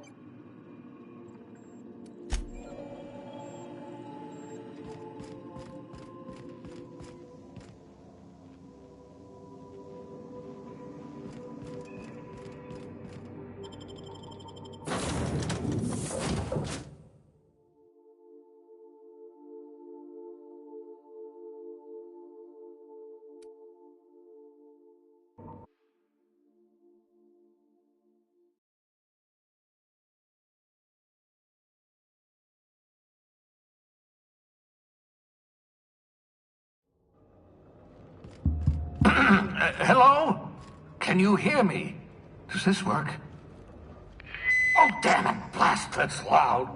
V: Hello? Can you hear me? Does this work? Oh, damn it! Blast, that's loud.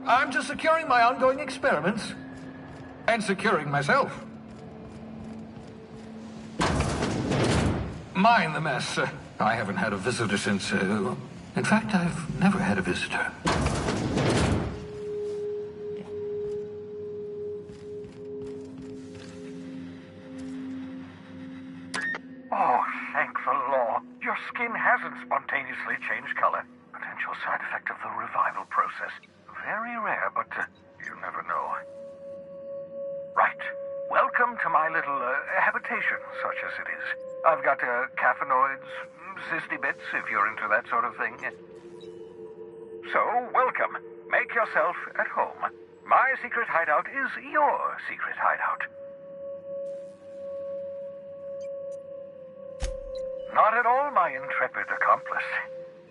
V: I'm just securing my ongoing experiments. And securing myself. Mind the mess. I haven't had a visitor since... in fact, I've never had a visitor.
R: Oh, thank the law. Your skin hasn't spontaneously changed color. Potential side effect of the revival process. Very rare, but you never know. Right. Welcome to my little habitation, such as it is. I've got caffeinoids, cysty bits, if you're into that sort of thing. So, welcome. Make yourself at home. My secret hideout is your secret hideout. Not at all, my intrepid accomplice.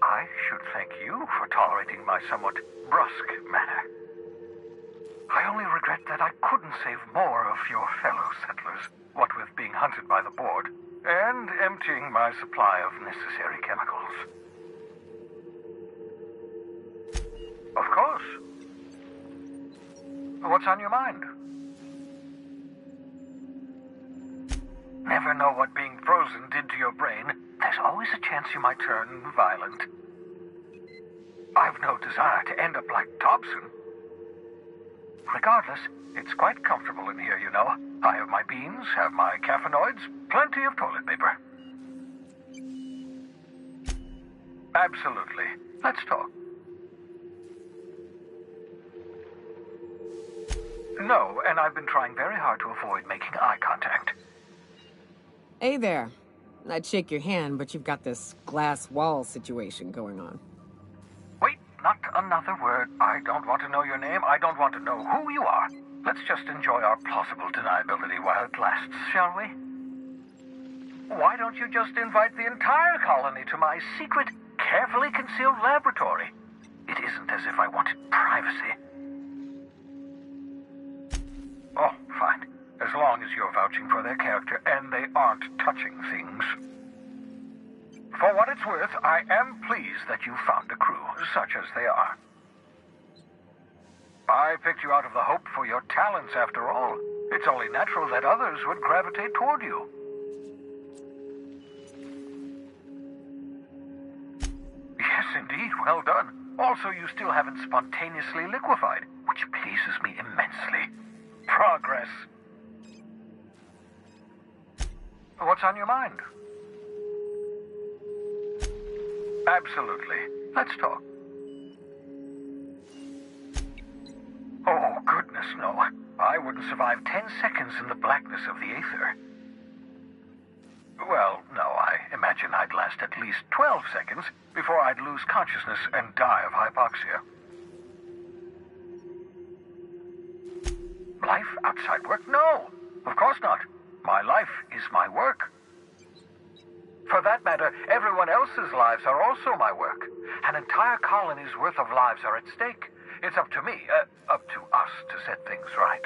R: I should thank you for tolerating my somewhat brusque manner. I only regret that I couldn't save more of your fellow settlers, what with being hunted by the board, and emptying my supply of necessary chemicals. Of course. What's on your mind? Never know what being frozen did to your brain. There's always
V: always a chance you might turn violent. I've no desire to end up like Dobson. Regardless, it's quite comfortable in here, you know. I have my beans, have my caffeinoids, plenty of toilet paper. Absolutely. Let's talk. No, and I've been trying very hard to avoid making eye contact.
D: Hey there. I'd shake your hand, but you've got this glass wall situation going on.
V: Wait, not another word. I don't want to know your name. I don't want to know who you are. Let's just enjoy our plausible deniability while it lasts, shall we? Why don't you just invite the entire colony to my secret, carefully concealed laboratory? It isn't as if I wanted privacy. Oh, fine. As long as you're vouching for their character and they aren't touching things. For what it's worth, I am pleased that you found a crew, such as they are. I picked you out of the hope for your talents, after all. It's only natural that others would gravitate toward you. Yes, indeed, well done. Also, you still haven't spontaneously liquefied, which pleases me immensely. Progress. What's on your mind? Absolutely. Let's talk. Oh, goodness, no. I wouldn't survive 10 seconds in the blackness of the aether. Well, no, I imagine I'd last at least 12 seconds before I'd lose consciousness and die of hypoxia. Life outside work? No, of course not. My life is my work. For that matter, everyone else's lives are also my work. An entire colony's worth of lives are at stake. It's up to me, up to us to set things right.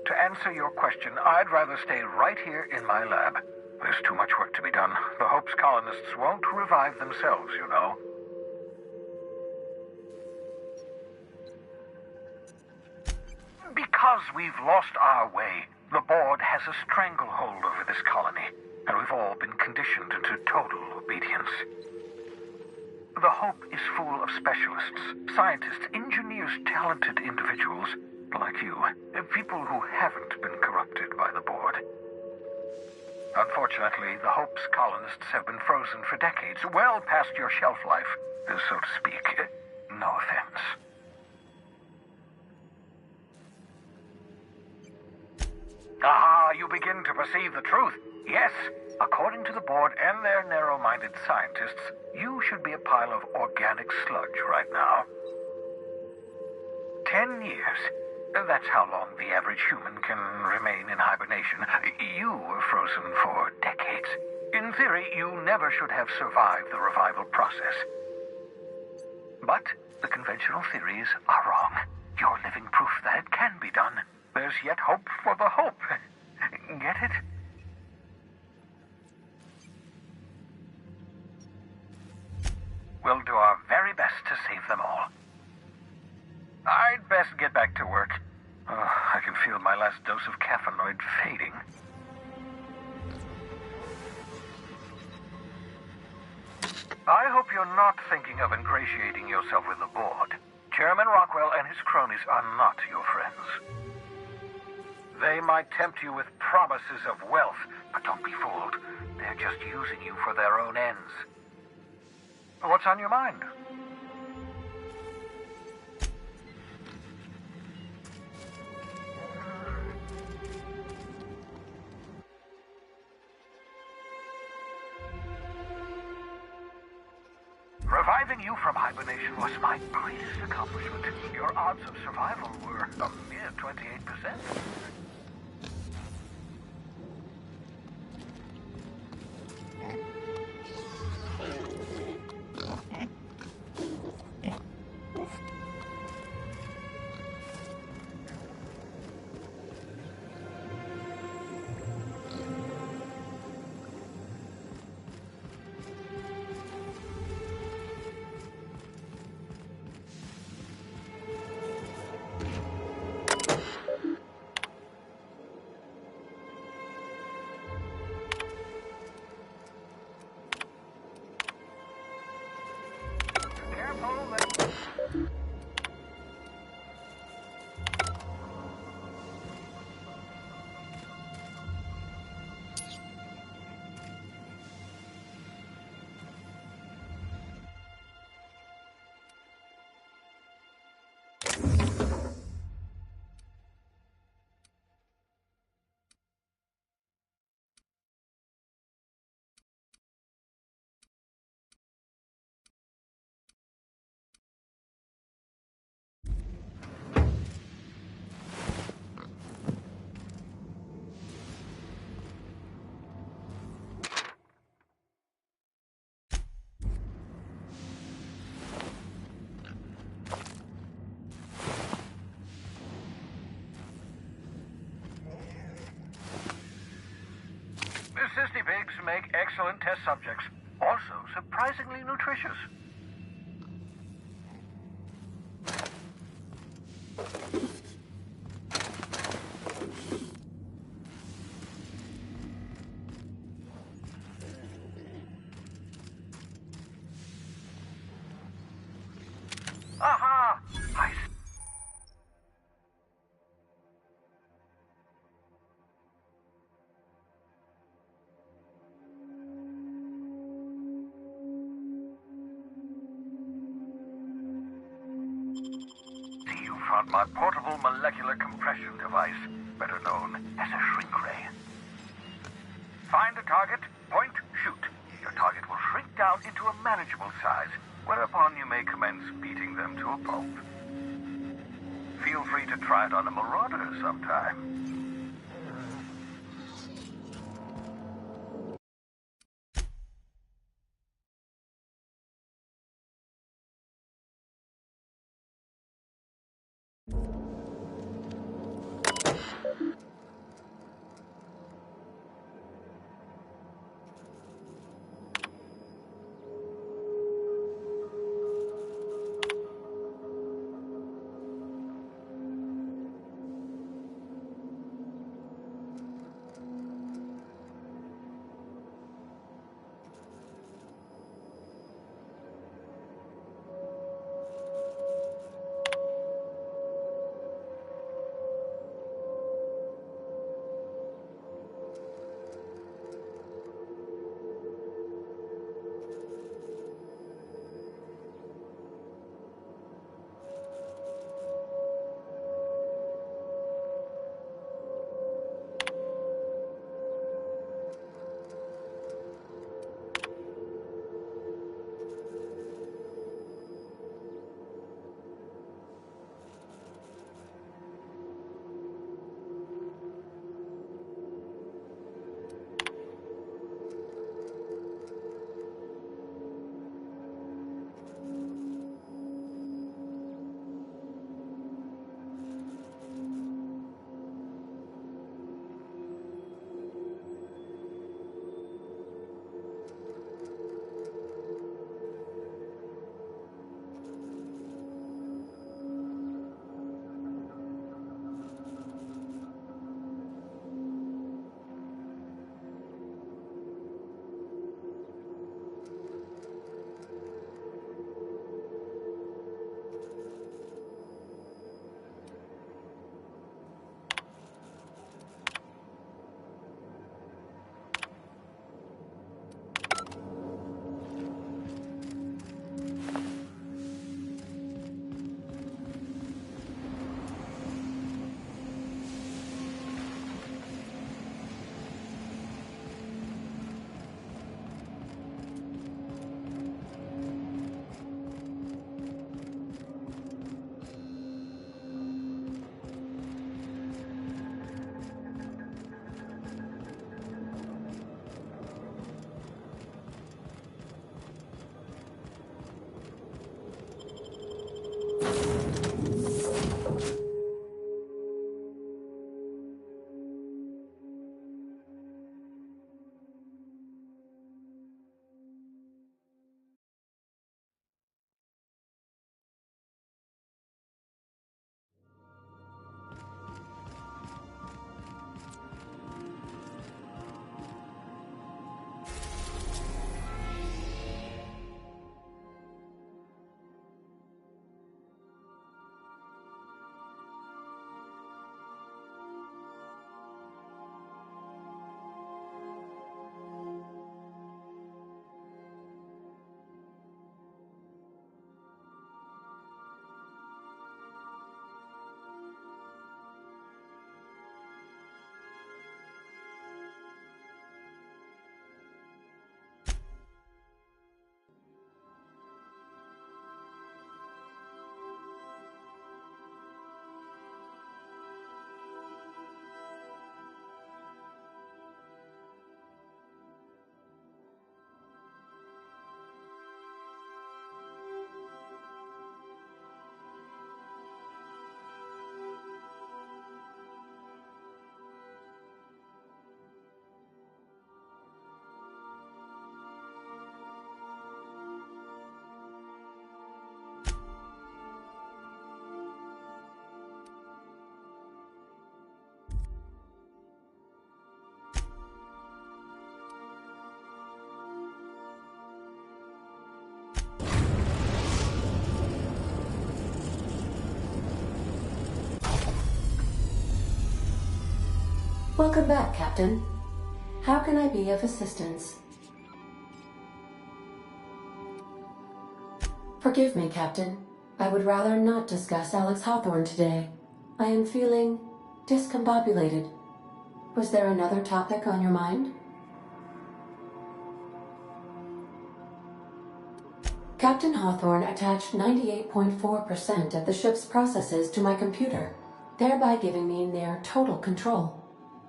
V: To answer your question, I'd rather stay right here in my lab. There's too much work to be done. The Hope's colonists won't revive themselves, you know. Because we've lost our way, the board has a stranglehold over this colony, and we've all been conditioned into total obedience. The Hope is full of specialists, scientists, engineers, talented individuals like you, people who haven't been corrupted by the board. Unfortunately, the Hope's colonists have been frozen for decades, well past your shelf life, so to speak. No offense. Ah, you begin to perceive the truth. Yes, according to the board and their narrow-minded scientists, you should be a pile of organic sludge right now. 10 years. That's how long the average human can remain in hibernation. You were frozen for decades. In theory, you never should have survived the revival process. But the conventional theories are wrong. You're living proof that it can be done. There's yet hope for the Hope. Get it? We'll do our very best to save them all. I'd best get back to work. I can feel my last dose of caffeinoid fading. I hope you're not thinking of ingratiating yourself with the board. Chairman Rockwell and his cronies are not your friends. They might tempt you with promises of wealth, but don't be fooled. They're just using you for their own ends. What's on your mind? Reviving you from hibernation was my greatest accomplishment. Your odds of survival were a mere 28%. excellent test subjects. Also surprisingly nutritious. Aha! I see you found my portable molecular compression device, better known as a shrink ray. Find a target, point, shoot. Your target will shrink down into a manageable size, whereupon you may commence beating them to a pulp. Feel free to try it on a marauder sometime.
H: Welcome back, Captain. How can I be of assistance? Forgive me, Captain. I would rather not discuss Alex Hawthorne today. I am feeling discombobulated. Was there another topic on your mind? Captain Hawthorne attached 98.4% of the ship's processes to my computer, thereby giving me near total control.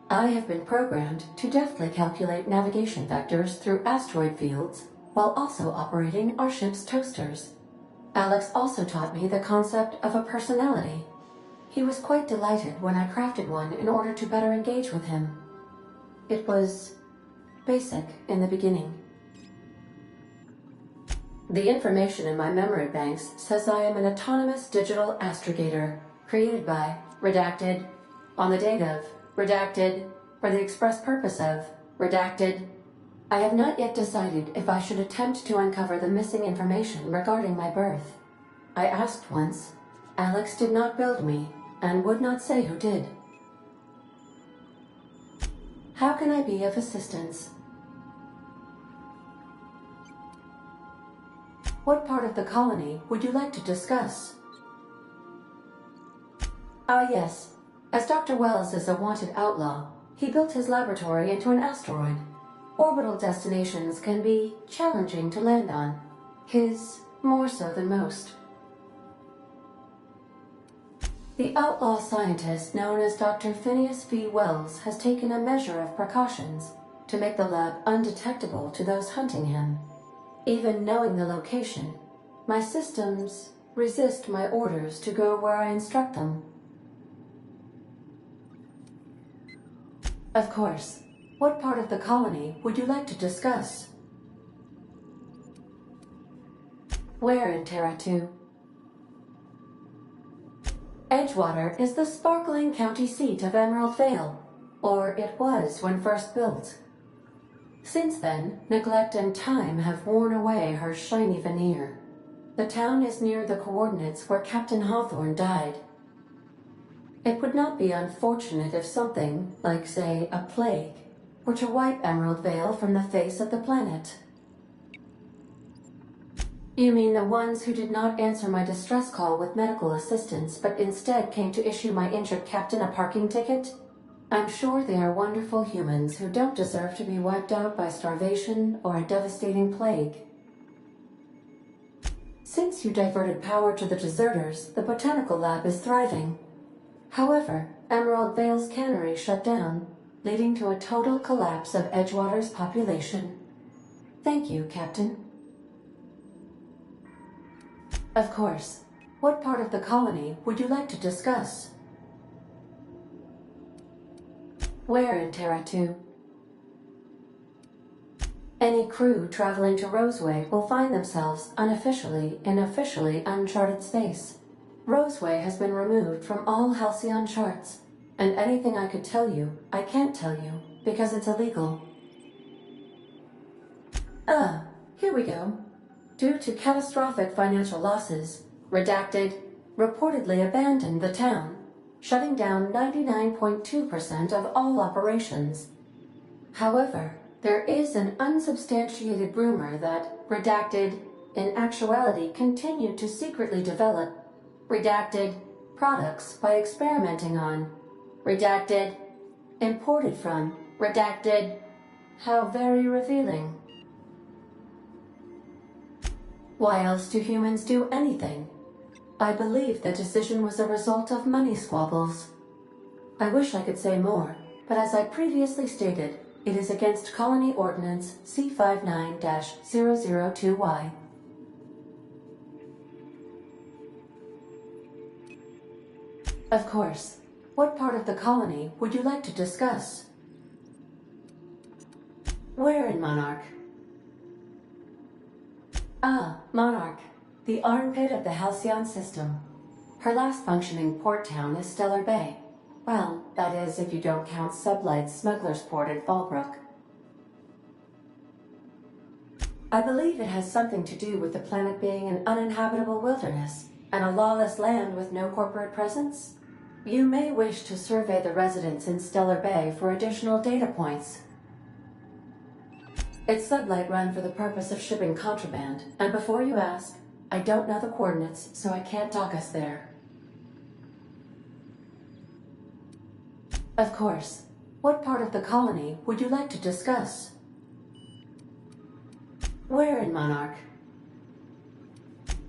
H: I have been programmed to deftly calculate navigation vectors through asteroid fields while also operating our ship's toasters. Alex also taught me the concept of a personality. He was quite delighted when I crafted one in order to better engage with him. It was basic in the beginning. The information in my memory banks says I am an autonomous digital astrogator created by, redacted, on the date of, redacted, for the express purpose of, redacted. I have not yet decided if I should attempt to uncover the missing information regarding my birth. I asked once. Alex did not build me, and would not say who did. How can I be of assistance? What part of the colony would you like to discuss? Ah, yes. As Dr. Wells is a wanted outlaw, he built his laboratory into an asteroid. Orbital destinations can be challenging to land on. His more so than most. The outlaw scientist known as Dr. Phineas V. Wells has taken a measure of precautions to make the lab undetectable to those hunting him. Even knowing the location, my systems resist my orders to go where I instruct them. Of course. What part of the colony would you like to discuss? Where in Terra 2? Edgewater is the sparkling county seat of Emerald Vale, or it was when first built. Since then, neglect and time have worn away her shiny veneer. The town is near the coordinates where Captain Hawthorne died. It would not be unfortunate if something, like say a plague, were to wipe Emerald Vale from the face of the planet. You mean the ones who did not answer my distress call with medical assistance, but instead came to issue my injured captain a parking ticket? I'm sure they are wonderful humans who don't deserve to be wiped out by starvation or a devastating plague. Since you diverted power to the deserters, the botanical lab is thriving. However, Emerald Vale's cannery shut down, leading to a total collapse of Edgewater's population. Thank you, Captain. Of course. What part of the colony would you like to discuss? Where in Terra 2? Any crew traveling to Roseway will find themselves unofficially in officially uncharted space. Roseway has been removed from all Halcyon charts, and anything I could tell you, I can't tell you, because it's illegal. Here we go. Due to catastrophic financial losses, Redacted reportedly abandoned the town, shutting down 99.2% of all operations. However, there is an unsubstantiated rumor that Redacted, in actuality, continued to secretly develop Redacted products by experimenting on Redacted, imported from Redacted. How very revealing. Why else do humans do anything? I believe the decision was a result of money squabbles. I wish I could say more, but as I previously stated, it is against Colony Ordinance C59-002Y. Of course. What part of the colony would you like to discuss? Where in Monarch? Ah, Monarch, the armpit of the Halcyon system. Her last functioning port town is Stellar Bay. Well, that is if you don't count Sublight's Smuggler's Port at Fallbrook. I believe it has something to do with the planet being an uninhabitable wilderness and a lawless land with no corporate presence. You may wish to survey the residents in Stellar Bay for additional data points. It's sublight run for the purpose of shipping contraband, and before you ask, I don't know the coordinates, so I can't dock us there. Of course. What part of the colony would you like to discuss? Where in Monarch?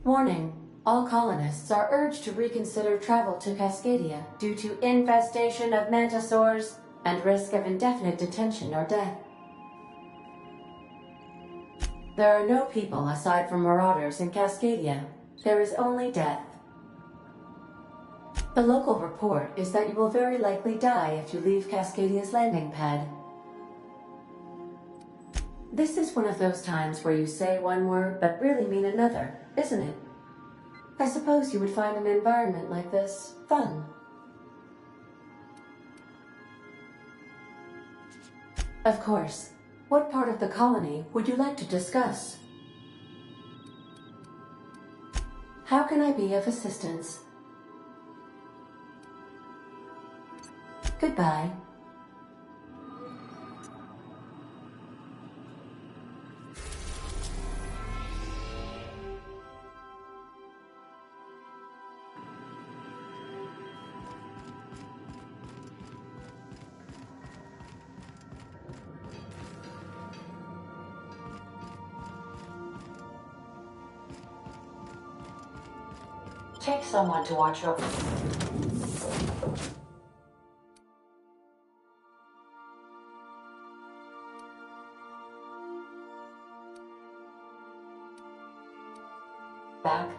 H: Warning. All colonists are urged to reconsider travel to Cascadia due to infestation of mantisaurs and risk of indefinite detention or death. There are no people aside from marauders in Cascadia. There is only death. The local report is that you will very likely die if you leave Cascadia's landing pad. This is one of those times where you say one word but really mean another, isn't it? I suppose you would find an environment like this fun. Of course. What part of the colony would you like to discuss? How can I be of assistance? Goodbye. Take someone to watch over. Back.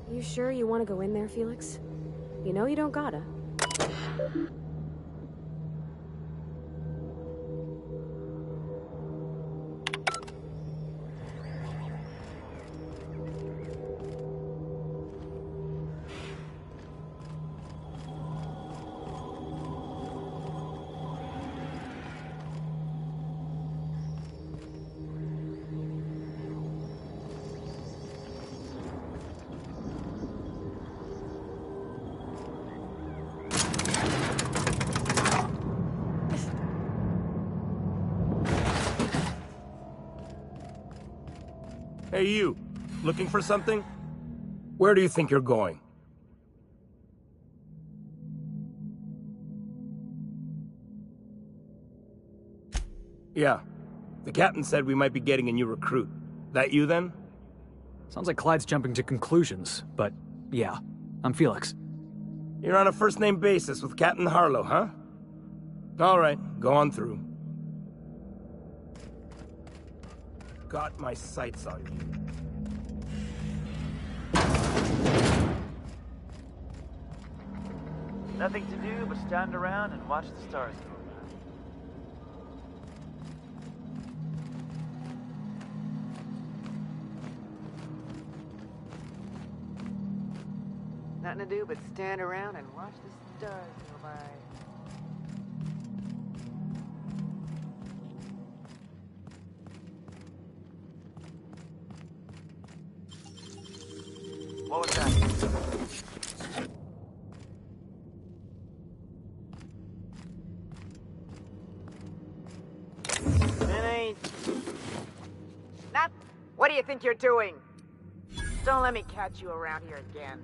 I: You sure you want to go in there, Felix? You know you don't gotta.
L: Hey, you. Looking for something? Where do you think you're going? Yeah. The captain said we might be getting a new recruit. That you, then?
A: Sounds like Clyde's jumping to conclusions, but yeah, I'm Felix.
L: You're on a first-name basis with Captain Harlow, huh? All right, go on through. Got my sights on you.
K: Nothing to do but stand around and watch the stars go by.
D: Nothing to do but stand around and watch the stars go by.
K: What was that?
D: Nat, what do you think you're doing? Don't let me catch you around here again.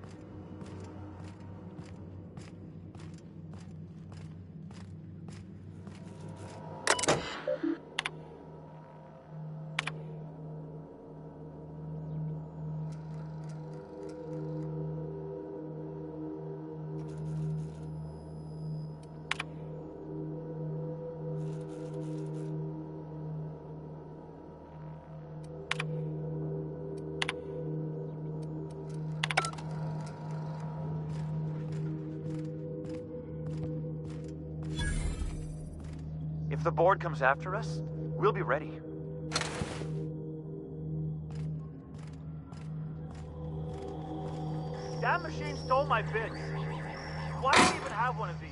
K: If the board comes after us, we'll be ready. That machine stole my bits. Why do we even have one of these?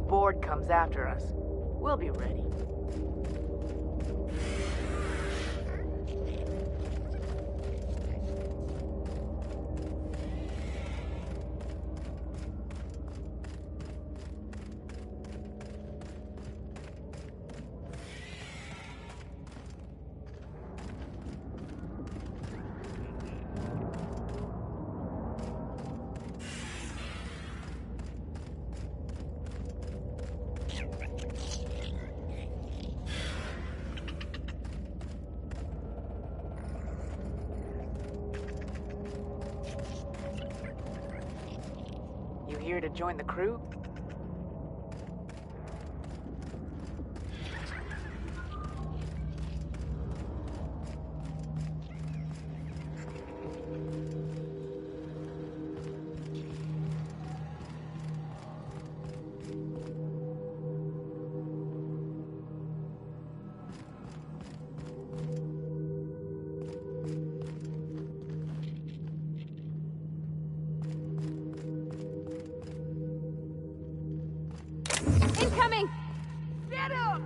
C: Board comes after us, we'll be ready. You here to join the crew?
O: Incoming!
C: Get him!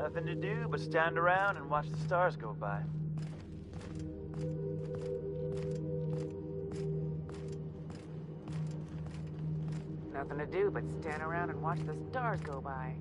K: Nothing to do but stand around and watch the stars go by.
C: Nothing to do but stand around and watch the stars go by.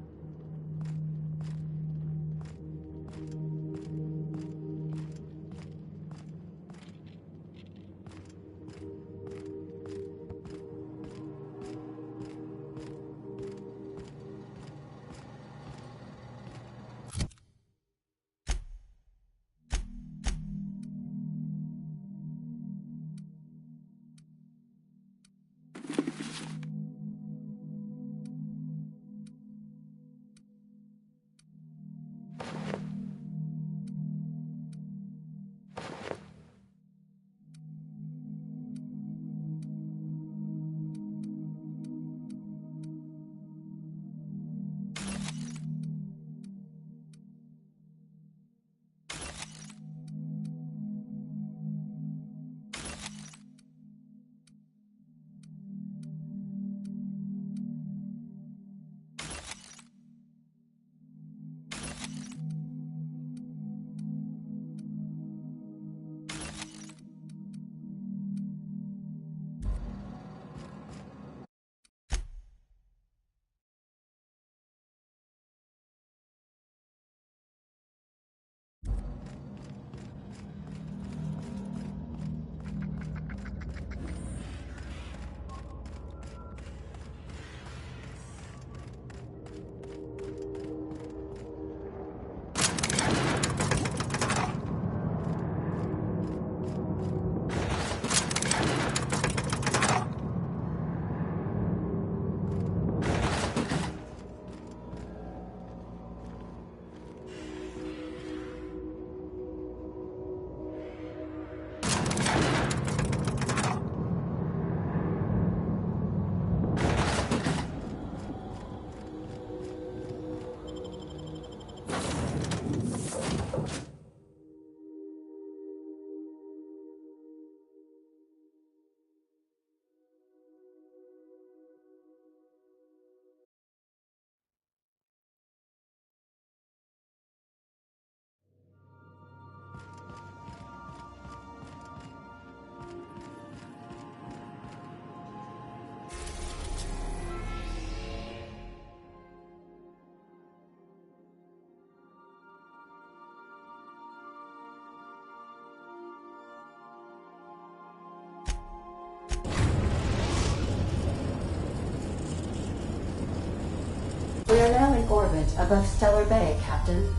H: We are now in orbit above Stellar Bay, Captain.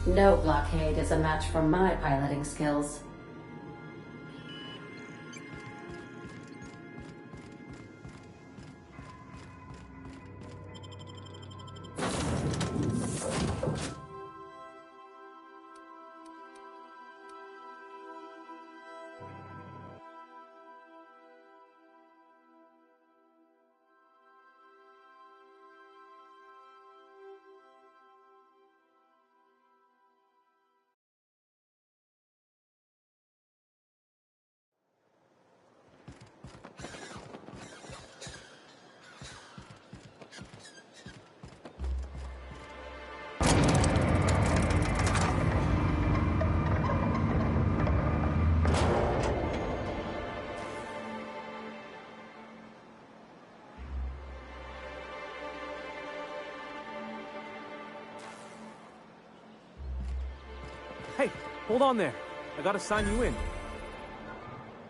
H: No blockade is a match for my piloting skills.
J: Hey, hold on there. I gotta sign you in.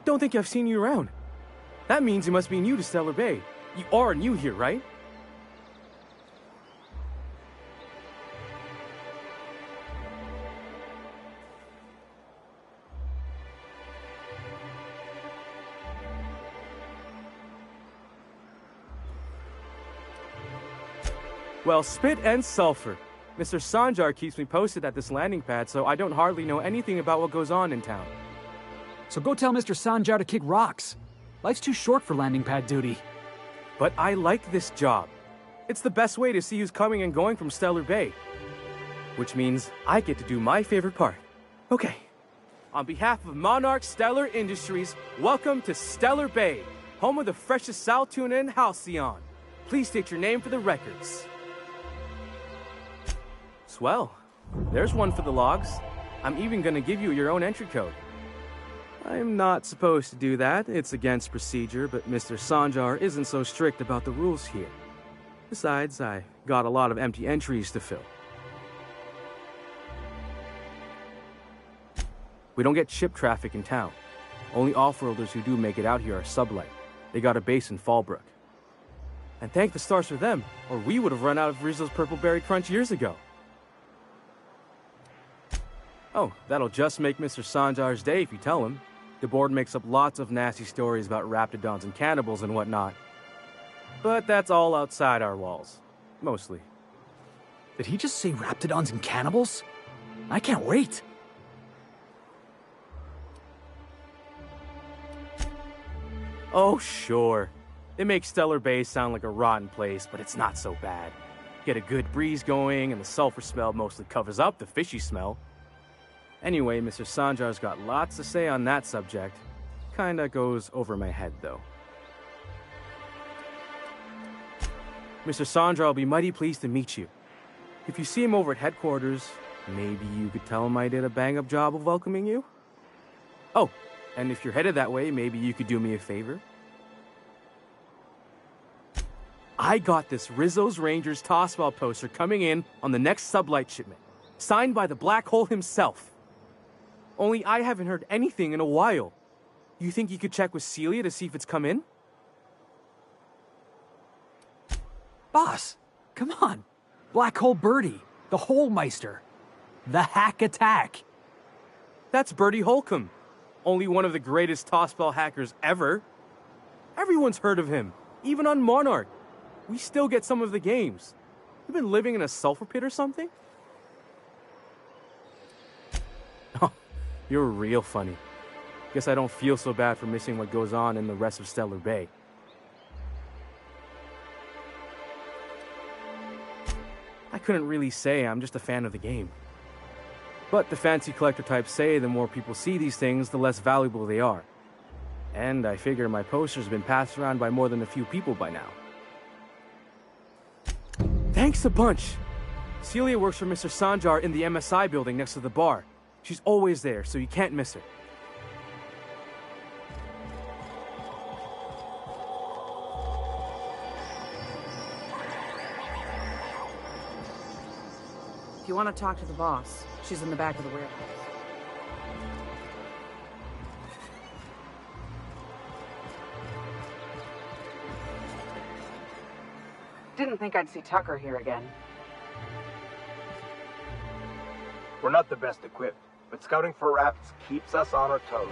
J: Don't think I've seen you around. That means you must be new to Stellar Bay. You are new here, right? Well, spit and sulfur. Mr. Sanjar keeps me posted at this landing pad, so I don't hardly know anything about what goes on in town.
A: So go tell Mr. Sanjar to kick rocks. Life's too short for landing pad duty.
J: But I like this job. It's the best way to see who's coming and going from Stellar Bay. Which means I get to do my favorite part. Okay. On behalf of Monarch Stellar Industries, welcome to Stellar Bay, home of the freshest sal tuna in Halcyon. Please state your name for the records. Swell. There's one for the logs. I'm even gonna give you your own entry code. I'm not supposed to do that. It's against procedure, but Mr. Sanjar isn't so strict about the rules here. Besides, I got a lot of empty entries to fill. We don't get ship traffic in town. Only off-worlders who do make it out here are sublight. They got a base in Fallbrook. And thank the stars for them, or we would have run out of Rizzo's Purple Berry Crunch years ago. Oh, that'll just make Mr. Sanjar's day if you tell him. The board makes up lots of nasty stories about raptidons and cannibals and whatnot. But that's all outside our walls. Mostly.
A: Did he just say raptidons and cannibals? I can't wait.
J: Oh, sure. It makes Stellar Bay sound like a rotten place, but it's not so bad. Get a good breeze going, and the sulfur smell mostly covers up the fishy smell. Anyway, Mr. Sanjar's got lots to say on that subject. Kinda goes over my head, though. Mr. Sanjar will be mighty pleased to meet you. If you see him over at headquarters, maybe you could tell him I did a bang-up job of welcoming you? Oh, and if you're headed that way, maybe you could do me a favor? I got this Rizzo's Rangers tossball poster coming in on the next sublight shipment, signed by the Black Hole himself. Only I haven't heard anything in a while. You think you could check with Celia to see if it's come in?
A: Boss, come on. Black Hole Birdie, the Hole Meister, the Hack Attack.
J: That's Bertie Holcomb, only one of the greatest tossball hackers ever. Everyone's heard of him, even on Monarch. We still get some of the games. You been living in a sulfur pit or something? Oh, you're real funny. Guess I don't feel so bad for missing what goes on in the rest of Stellar Bay. I couldn't really say I'm just a fan of the game. But the fancy collector types say the more people see these things, the less valuable they are. And I figure my poster's been passed around by more than a few people by now. Thanks a bunch. Celia works for Mr. Sanjar in the MSI building next to the bar. She's always there, so you can't miss her.
C: If you want to talk to the boss, she's in the back of the warehouse. Didn't think I'd see Tucker here again.
L: We're not the best equipped, but scouting for rats keeps us on our toes.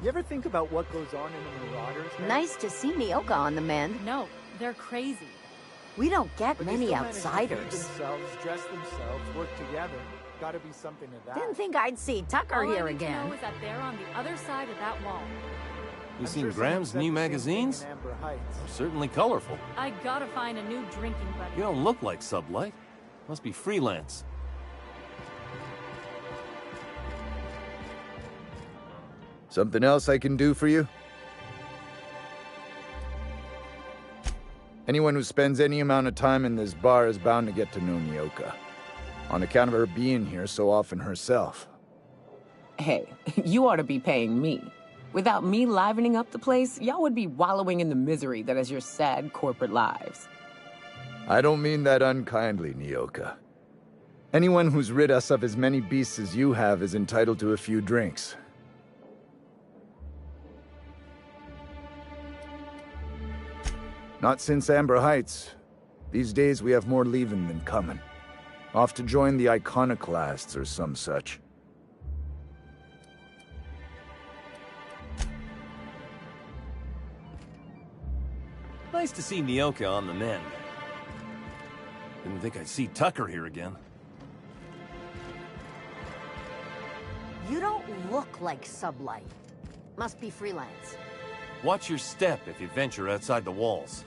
N: You ever think about what goes on in the Marauders?
M: Nice to see Nyoka on the mend.
O: No, they're crazy.
M: We don't get
N: But
M: many
N: they still manage to feed
M: outsiders.
N: themselves, dress themselves, work together. Gotta be something to that.
M: Didn't think I'd see Tucker
O: All
M: here
O: I need to
M: again.
O: know is that they're on the other side of that wall.
P: You
N: I'm
P: seen
N: sure
P: Graham's
N: someone
P: new
N: said the same thing
P: magazines?
N: in Amber Heights.
P: They're certainly colorful.
O: I gotta find a new drinking buddy.
P: You don't look like Sublight. Must be freelance.
W: Something else I can do for you? Anyone who spends any amount of time in this bar is bound to get to know Nyoka. On account of her being here so often herself.
D: Hey, you ought to be paying me. Without me livening up the place, y'all would be wallowing in the misery that is your sad corporate lives.
W: I don't mean that unkindly, Nyoka. Anyone who's rid us of as many beasts as you have is entitled to a few drinks. Not since Amber Heights. These days we have more leaving than coming. Off to join the Iconoclasts or some such.
P: Nice to see Nyoka on the mend. Didn't think I'd see Tucker here again.
M: You don't look like Sublight. Must be freelance.
P: Watch your step if you venture outside the walls.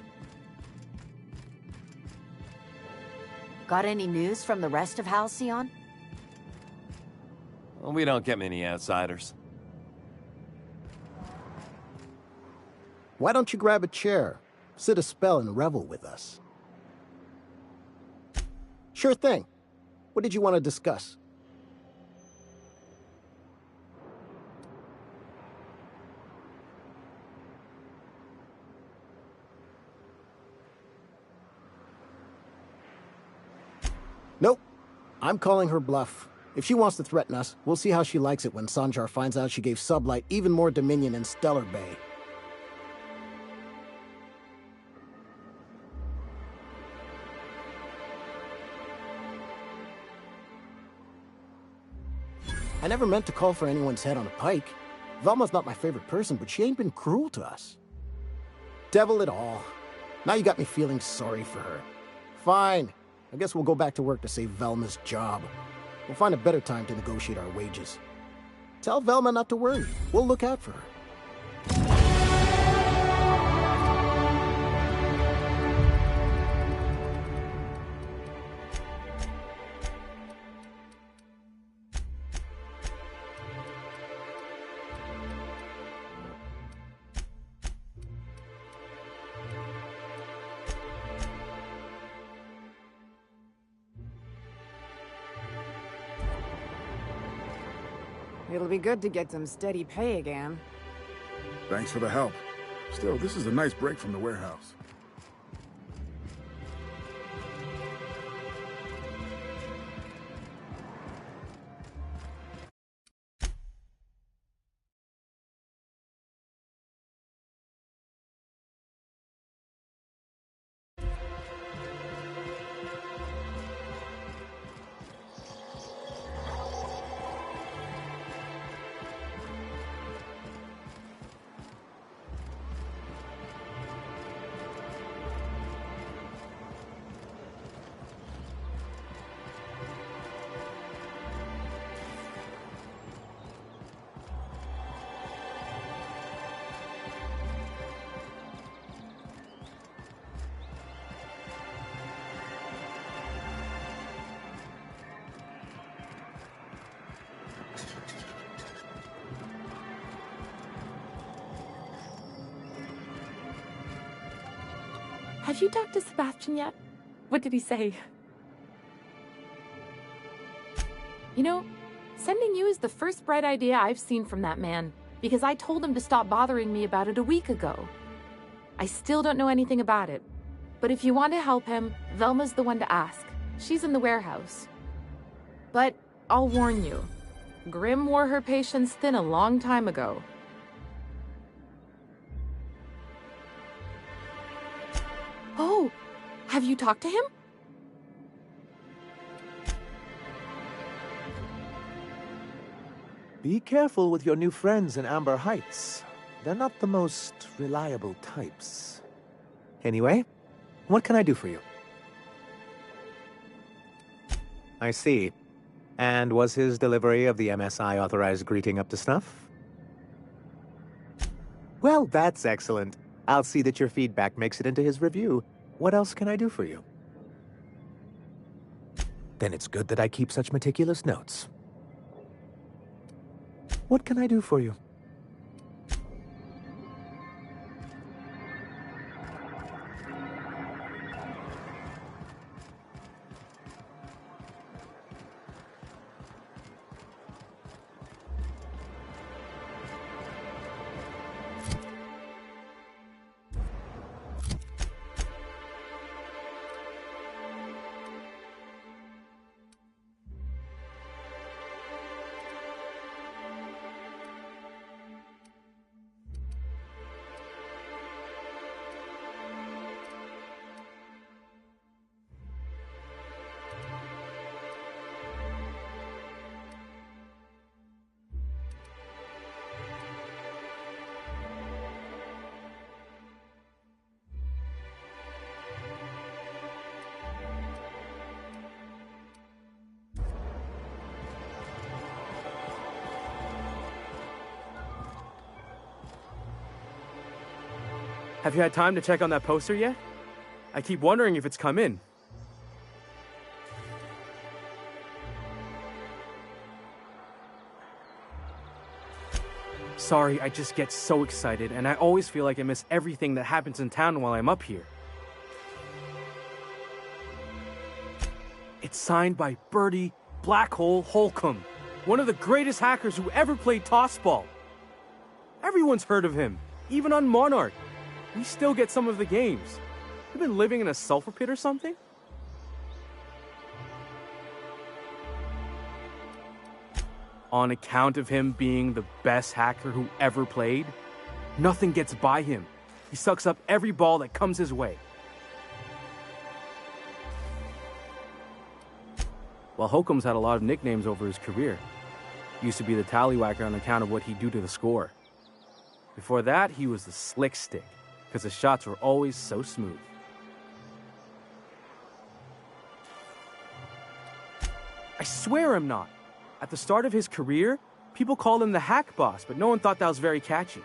M: Got any news from the rest of Halcyon?
P: Well, we don't get many outsiders.
X: Why don't you grab a chair, sit a spell, and revel with us?
B: Sure thing. What did you want to discuss? Nope. I'm calling her bluff. If she wants to threaten us, we'll see how she likes it when Sanjar finds out she gave Sublight even more dominion in Stellar Bay. I never meant to call for anyone's head on a pike. Velma's not my favorite person, but she ain't been cruel to us. Devil it all. Now you got me feeling sorry for her. Fine. I guess we'll go back to work to save Velma's job. We'll find a better time to negotiate our wages. Tell Velma not to worry. We'll look out for her.
D: It'll be good to get some steady pay again.
E: Thanks for the help. Still, this is a nice break from the warehouse.
O: Have you talked to Sebastian yet? What did he say? You know, sending you is the first bright idea I've seen from that man, because I told him to stop bothering me about it a week ago. I still don't know anything about it, but if you want to help him, Velma's the one to ask. She's in the warehouse. But I'll warn you, Grimm wore her patience thin a long time ago. Oh, have you talked to him?
N: Be careful with your new friends in Amber Heights. They're not the most reliable types. Anyway, what can I do for you? I see. And was his delivery of the MSI authorized greeting up to snuff? Well, that's excellent. I'll see that your feedback makes it into his review. What else can I do for you? Then it's good that I keep such meticulous notes. What can I do for you?
J: Have you had time to check on that poster yet? I keep wondering if it's come in. Sorry, I just get so excited, and I always feel like I miss everything that happens in town while I'm up here. It's signed by Birdie Black Hole Holcomb, one of the greatest hackers who ever played tossball. Everyone's heard of him, even on Monarch. We still get some of the games. You been living in a sulfur pit or something? On account of him being the best hacker who ever played, nothing gets by him. He sucks up every ball that comes his way. While Holcomb's had a lot of nicknames over his career. Used to be the tallywhacker on account of what he'd do to the score. Before that, he was the slick stick, because his shots were always so smooth. I swear I'm not. At the start of his career, people called him the hack boss, but no one thought that was very catchy.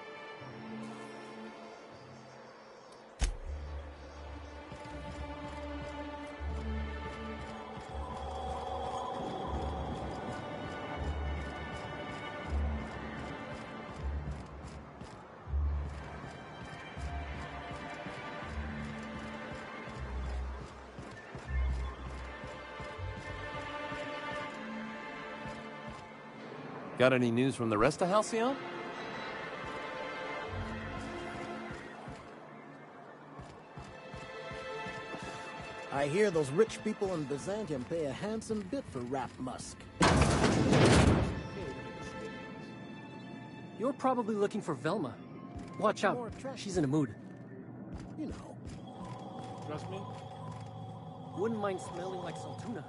P: Got any news from the rest of Halcyon?
B: I hear those rich people in Byzantium pay a handsome bit for Rap Musk.
F: You're probably looking for Velma. Watch out, she's in a mood.
B: You know.
F: Trust me? Wouldn't mind smelling like Saltuna.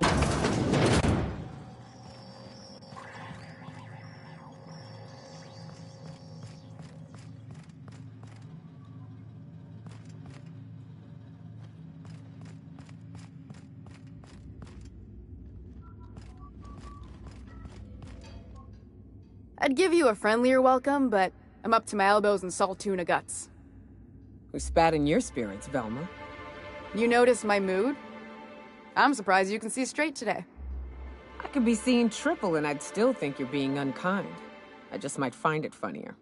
G: I'd give you a friendlier welcome, but I'm up to my elbows in salt tuna guts.
D: Who spat in your spirits, Velma?
G: You notice my mood? I'm surprised you can see straight today.
D: I could be seeing triple and I'd still think you're being unkind. I just might find it funnier.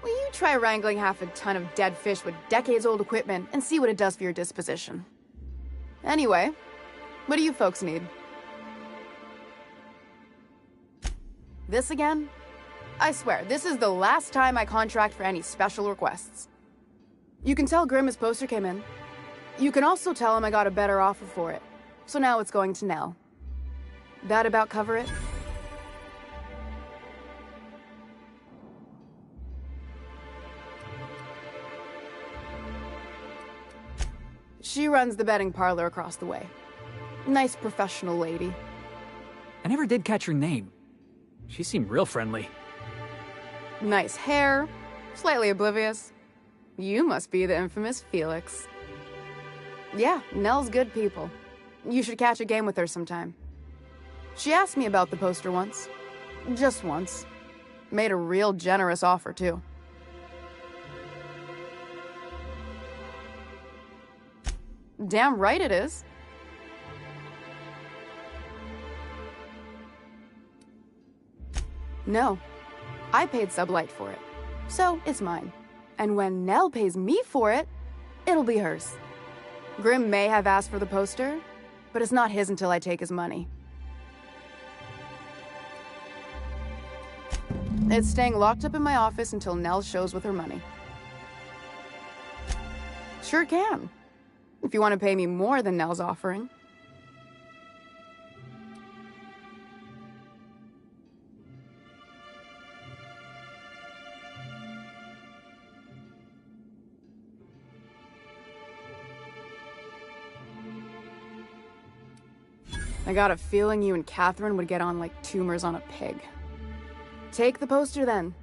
G: Will you try wrangling half a ton of dead fish with decades-old equipment and see what it does for your disposition? Anyway, what do you folks need? This again? I swear, this is the last time I contract for any special requests. You can tell Grimm his poster came in. You can also tell him I got a better offer for it. So now it's going to Nell. That about cover it? She runs the betting parlor across the way. Nice professional lady.
A: I never did catch her name. She seemed real friendly.
G: Nice hair, slightly oblivious. You must be the infamous Felix. Yeah, Nell's good people. You should catch a game with her sometime. She asked me about the poster once. Just once. Made a real generous offer, too. Damn right it is. No, I paid Sublight for it, so it's mine. And when Nell pays me for it, it'll be hers. Grimm may have asked for the poster, but it's not his until I take his money. It's staying locked up in my office until Nell shows with her money. Sure can, if you want to pay me more than Nell's offering. I got a feeling you and Catherine would get on like tumors on a pig. Take the poster then.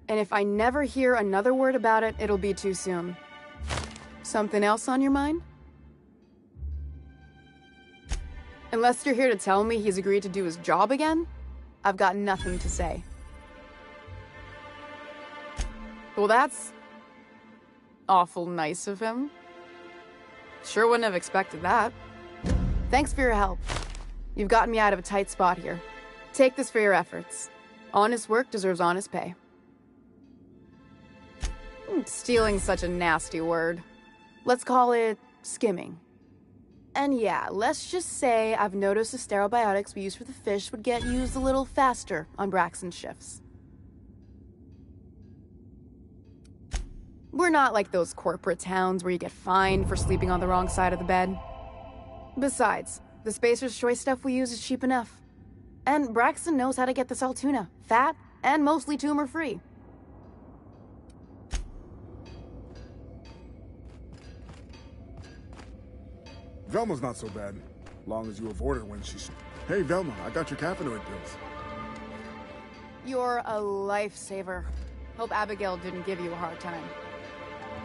G: And if I never hear another word about it, it'll be too soon. Something else on your mind? Unless you're here to tell me he's agreed to do his job again, I've got nothing to say. Well, that's awful nice of him. Sure wouldn't have expected that. Thanks for your help. You've gotten me out of a tight spot here. Take this for your efforts. Honest work deserves honest pay. Stealing's such a nasty word. Let's call it skimming. And yeah, let's just say I've noticed the stereobiotics we use for the fish would get used a little faster on Braxton's shifts. We're not like those corporate towns where you get fined for sleeping on the wrong side of the bed. Besides, the Spacer's Choice stuff we use is cheap enough. And Braxton knows how to get the Saltuna, fat and mostly tumor-free.
E: Velma's not so bad, long as you avoid her when she's... Hey, Velma, I got your caffeinoid pills.
G: You're a lifesaver. Hope Abigail didn't give you a hard time.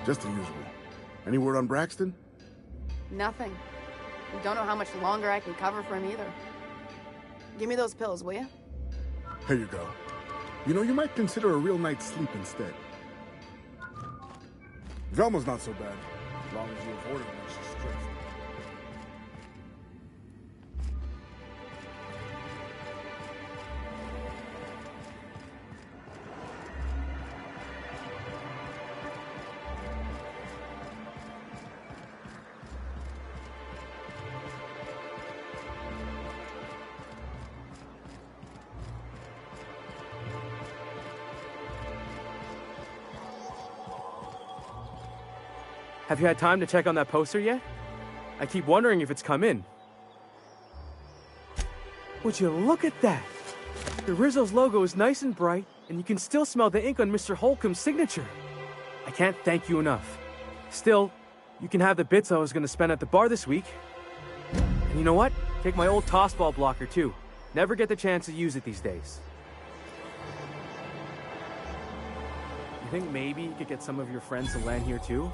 E: Just the usual. Any word on Braxton?
G: Nothing. Don't know how much longer I can cover for him either. Give me those pills, will you?
E: Here you go. You know, you might consider a real night's sleep instead. Velma's not so bad, as long as you avoid her when she's stressed.
J: Have you had time to check on that poster yet? I keep wondering if it's come in. Would you look at that? The Rizzo's logo is nice and bright, and you can still smell the ink on Mr. Holcomb's signature. I can't thank you enough. Still, you can have the bits I was going to spend at the bar this week. And you know what? Take my old tossball blocker too. Never get the chance to use it these days. You think maybe you could get some of your friends to land here too?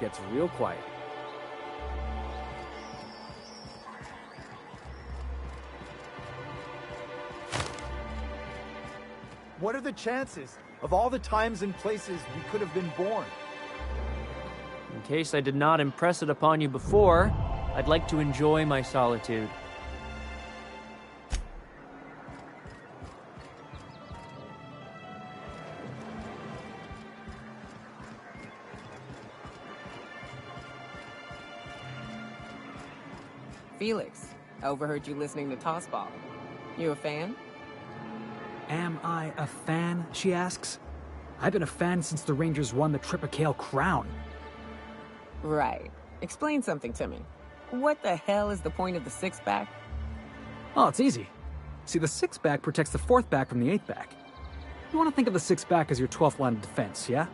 J: Gets real quiet.
Q: What are the chances of all the times and places we could have been born?
F: In case I did not impress it upon you before, I'd like to enjoy my solitude.
D: Felix, I overheard you listening to Tossball. You a fan?
A: Am I a fan, she asks. I've been a fan since the Rangers won the Tripicale Crown.
D: Right. Explain something to me. What the hell is the point of the six-back?
A: Oh, it's easy. See, the six-back protects the fourth back from the eighth back. You want to think of the six-back as your 12th line of defense, yeah?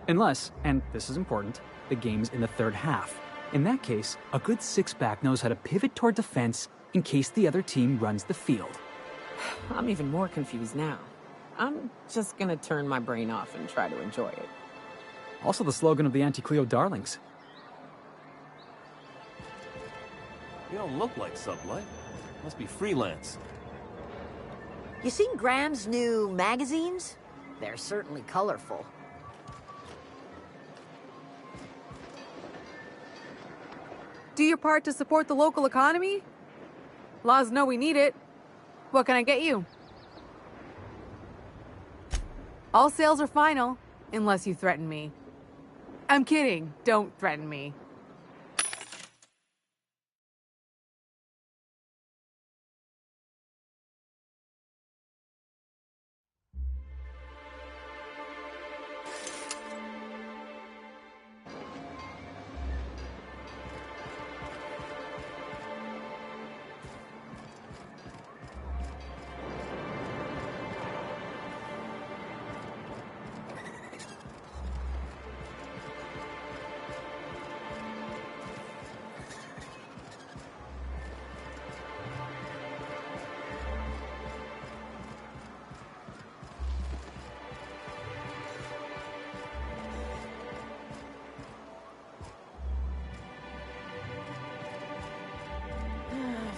A: Unless, and this is important, the game's in the third half. In that case, a good six-back knows how to pivot toward defense in case the other team runs the field.
D: I'm even more confused now. I'm just gonna turn my brain off and try to enjoy it.
A: Also the slogan of the Anti-Cleo Darlings.
P: You don't look like Sublight. Must be freelance.
M: You seen Graham's new magazines? They're certainly colorful.
S: Do your part to support the local economy? Laws know we need it. What can I get you? All sales are final, unless you threaten me. I'm kidding. Don't threaten me.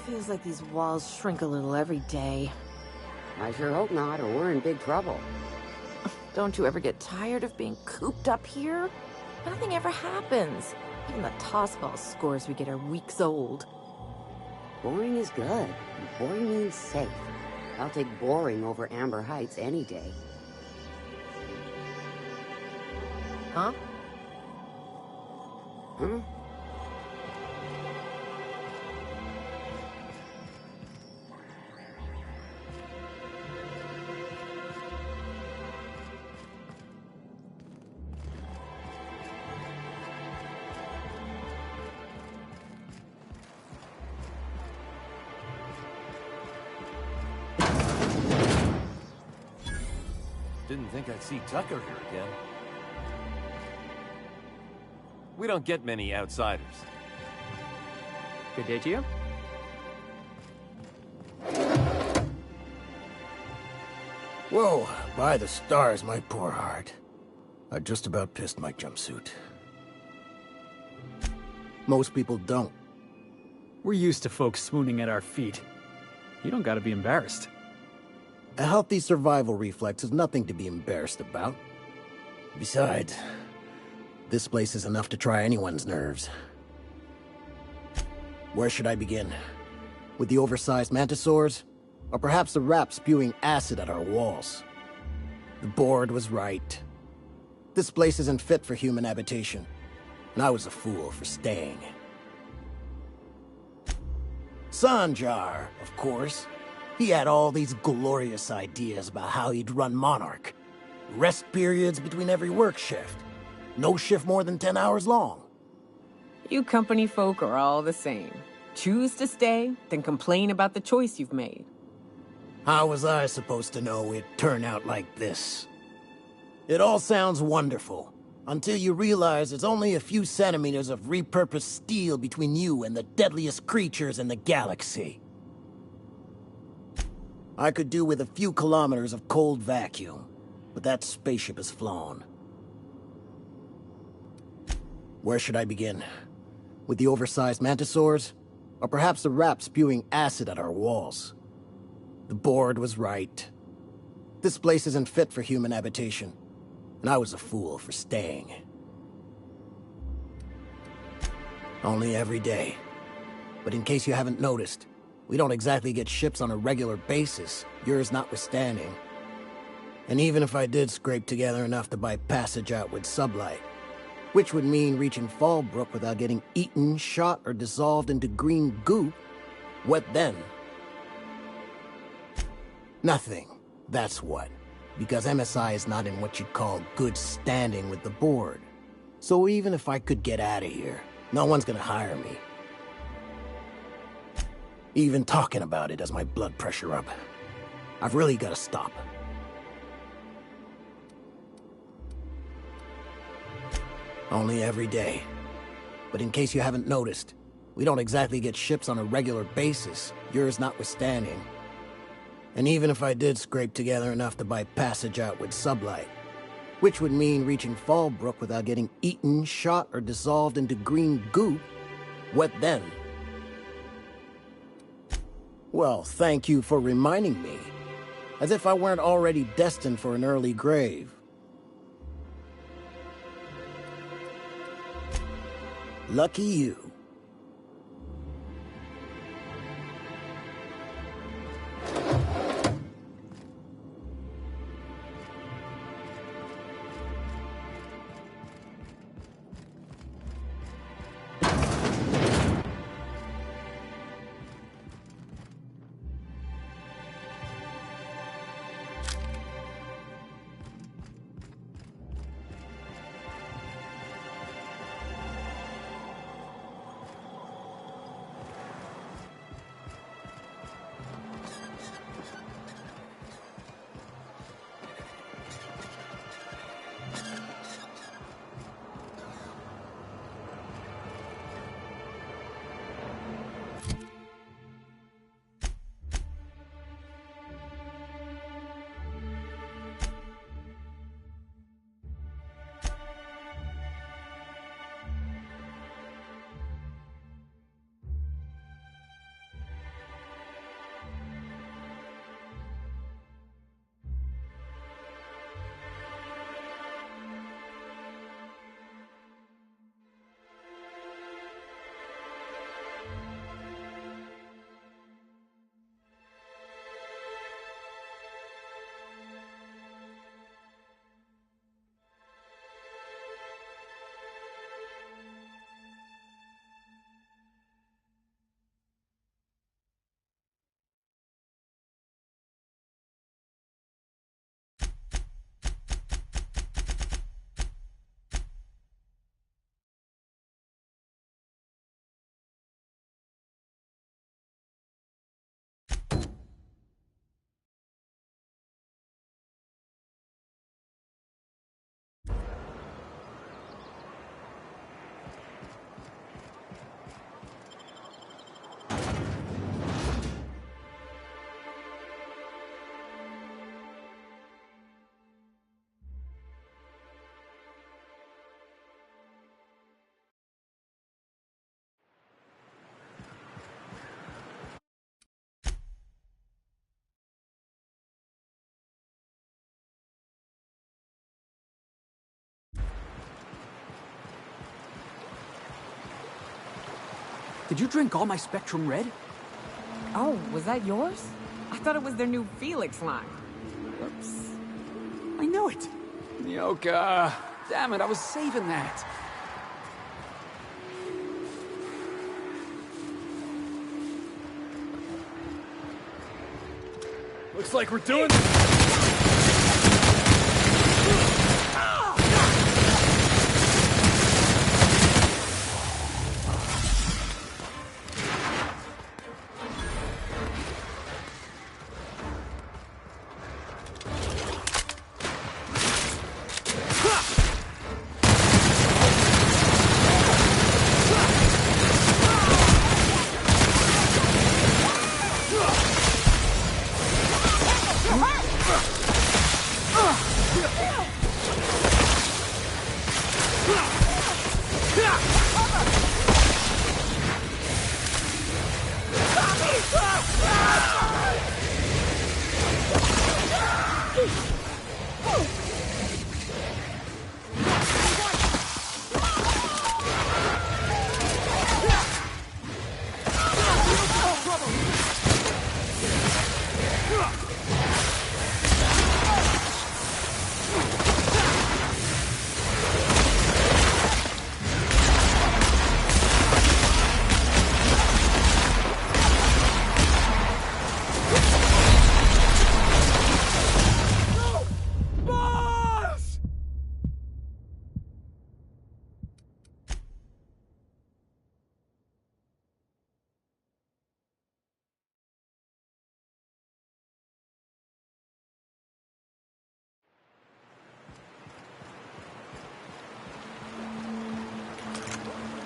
T: Feels like these walls shrink a little every day.
M: I sure hope not, or we're in big trouble.
T: Don't you ever get tired of being cooped up here? Nothing ever happens. Even the tossball scores we get are weeks old.
M: Boring is good, and boring means safe. I'll take boring over Amber Heights any day.
T: Huh?
M: Huh?
P: Didn't think I'd see Tucker here again. We don't get many outsiders.
F: Good day to you.
B: Whoa, by the stars, my poor heart. I just about pissed my jumpsuit. Most people don't.
A: We're used to folks swooning at our feet. You don't gotta be embarrassed.
B: A healthy survival reflex is nothing to be embarrassed about. Besides, this place is enough to try anyone's nerves. Where should I begin? With the oversized mantisaurs? Or perhaps the rap spewing acid at our walls? The board was right. This place isn't fit for human habitation, and I was a fool for staying. Sanjar, of course. He had all these glorious ideas about how he'd run Monarch. Rest periods between every work shift. No shift more than 10 hours long.
D: You company folk are all the same. Choose to stay, then complain about the choice you've made.
B: How was I supposed to know it'd turn out like this? It all sounds wonderful, until you realize there's only a few centimeters of repurposed steel between you and the deadliest creatures in the galaxy. I could do with a few kilometers of cold vacuum, but that spaceship has flown. Where should I begin? With the oversized mantisaurs? Or perhaps the rap spewing acid at our walls? The board was right. This place isn't fit for human habitation, and I was a fool for staying. Only every day. But in case you haven't noticed, we don't exactly get ships on a regular basis, yours notwithstanding. And even if I did scrape together enough to buy passage out with sublight, which would mean reaching Fallbrook without getting eaten, shot, or dissolved into green goop, what then? Nothing, that's what. Because MSI is not in what you'd call good standing with the board. So even if I could get out of here, no one's gonna hire me. Even talking about it has my blood pressure up. I've really gotta stop. Only every day. But in case you haven't noticed, we don't exactly get ships on a regular basis, yours notwithstanding. And even if I did scrape together enough to buy passage out with sublight, which would mean reaching Fallbrook without getting eaten, shot, or dissolved into green goop, what then? Well, thank you for reminding me. As if I weren't already destined for an early grave. Lucky you.
A: Did you drink all my Spectrum Red?
D: Oh, was that yours? I thought it was their new Felix line. Whoops.
A: I knew it! Nyoka! Damn it, I was saving that!
J: Looks like we're doing this.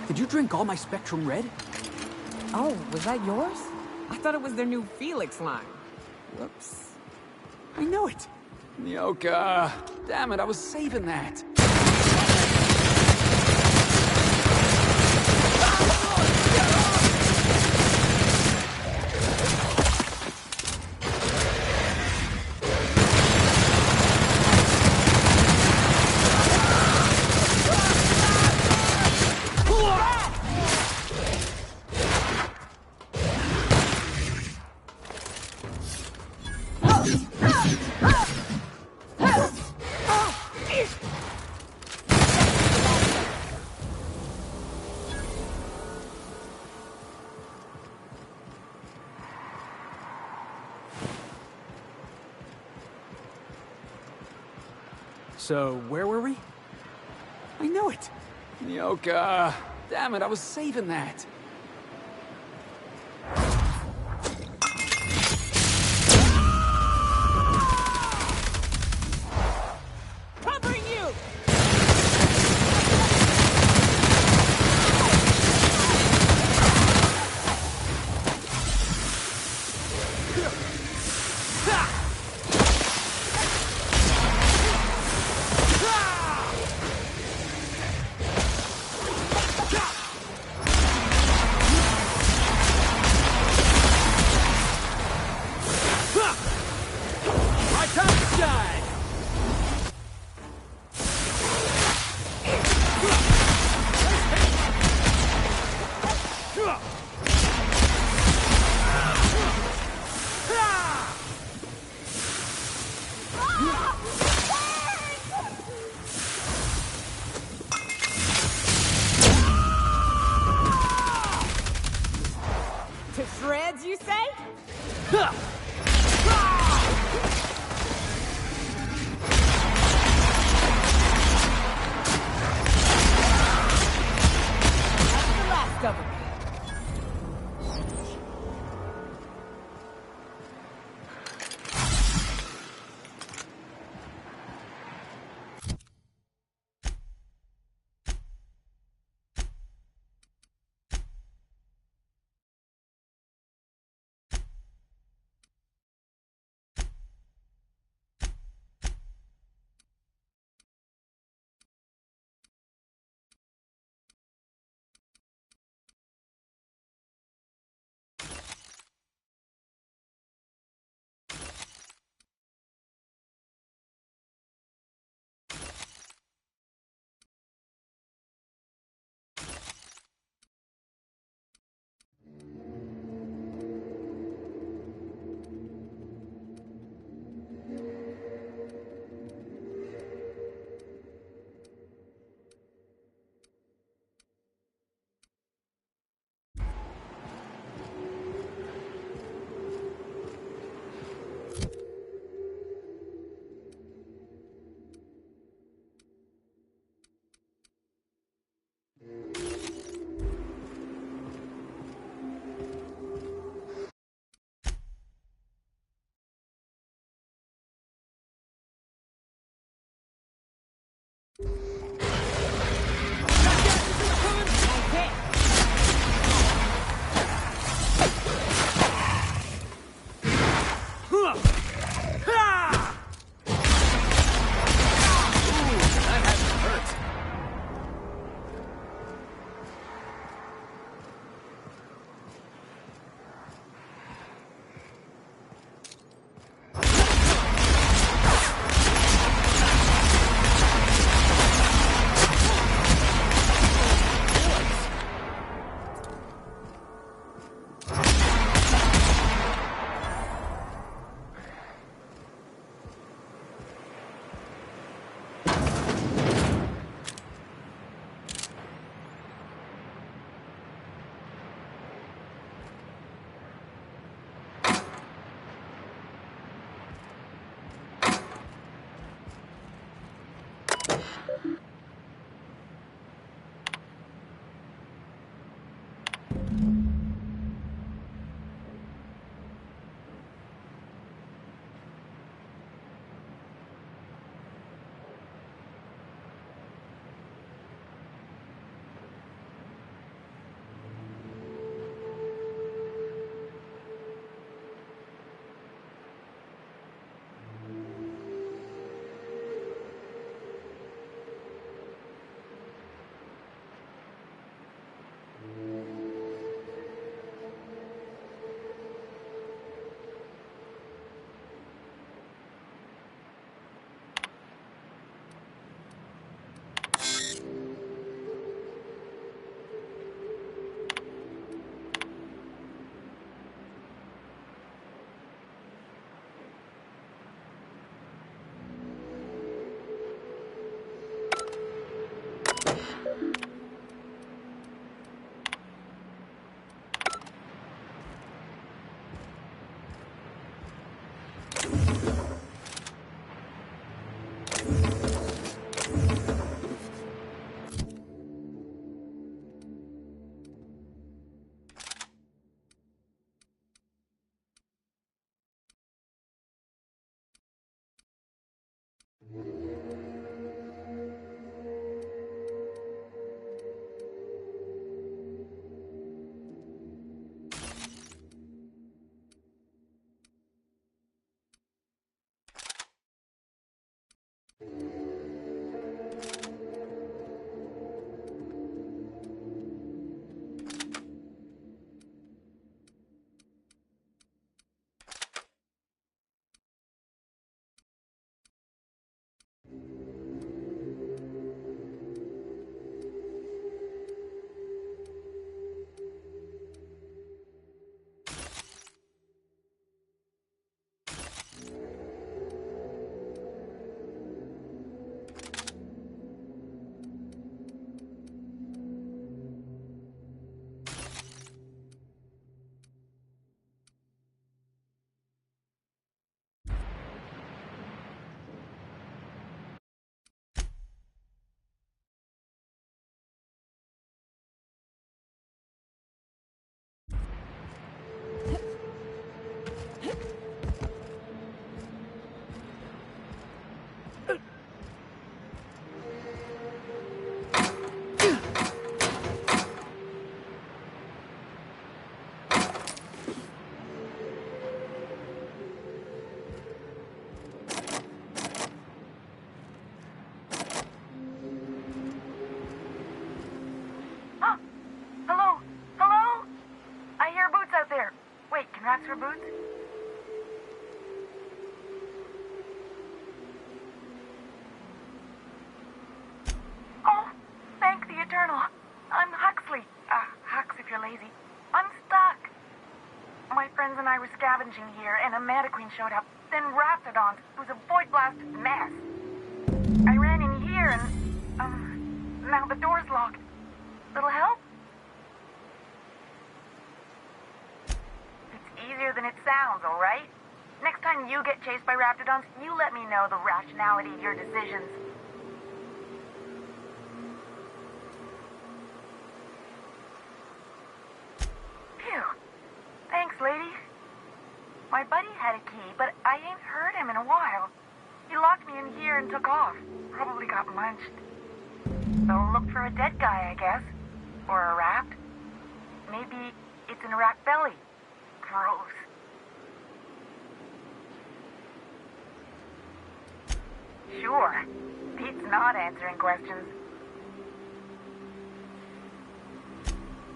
A: Did you drink all my Spectrum Red?
D: Oh, was that yours? I thought it was their new Felix line. Whoops.
A: I knew it! Nyoka! Damn it, I was saving that! So, where were we? I knew it! Nyoka! Damn it, I was saving that!
D: Covering you!
C: Rats for boots? Oh, thank the Eternal. I'm Huxley. Hux if you're lazy. I'm stuck. My friends and I were scavenging here, and a Meta Queen showed up. Then Raptidons, who's a Void Blast mess. I ran in here, and, now the door's locked. Little help? Easier than it sounds, all right? Next time you get chased by Raptidons, you let me know the rationality of your decisions. Phew. Thanks, lady. My buddy had a key, but I ain't heard him in a while. He locked me in here and took off. Probably got munched. They'll look for a dead guy, I guess. Or a rat. Maybe it's in a rat belly. Gross. Sure. Pete's not answering questions.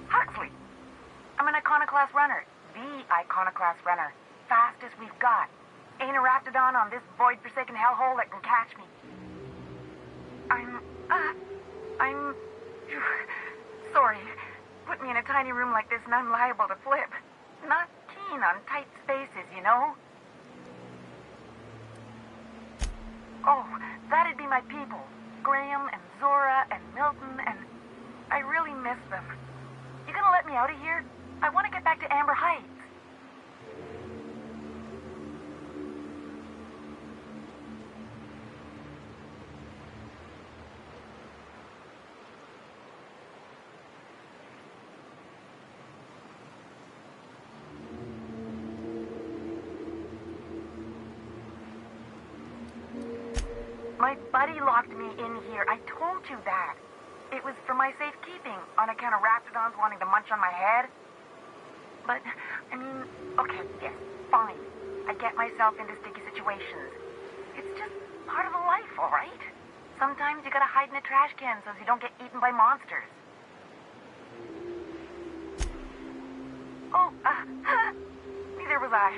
C: Huxley. I'm an iconoclast runner. The iconoclast runner. Fastest we've got. Ain't a raptidon on this void-forsaken hellhole that can catch me. I'm sorry. Put me in a tiny room like this and I'm liable to flip. Not keen on tight spaces, you know? Oh, that'd be my people. Graham and Zora and Milton and... I really miss them. You gonna let me out of here? I want to get back to Amber Heights. My buddy locked me in here. I told you that. It was for my safekeeping, on account of raptidons wanting to munch on my head. But, I mean, okay, yes, fine. I get myself into sticky situations. It's just part of the life, all right? Sometimes you gotta hide in a trash can so you don't get eaten by monsters. Oh, neither was I.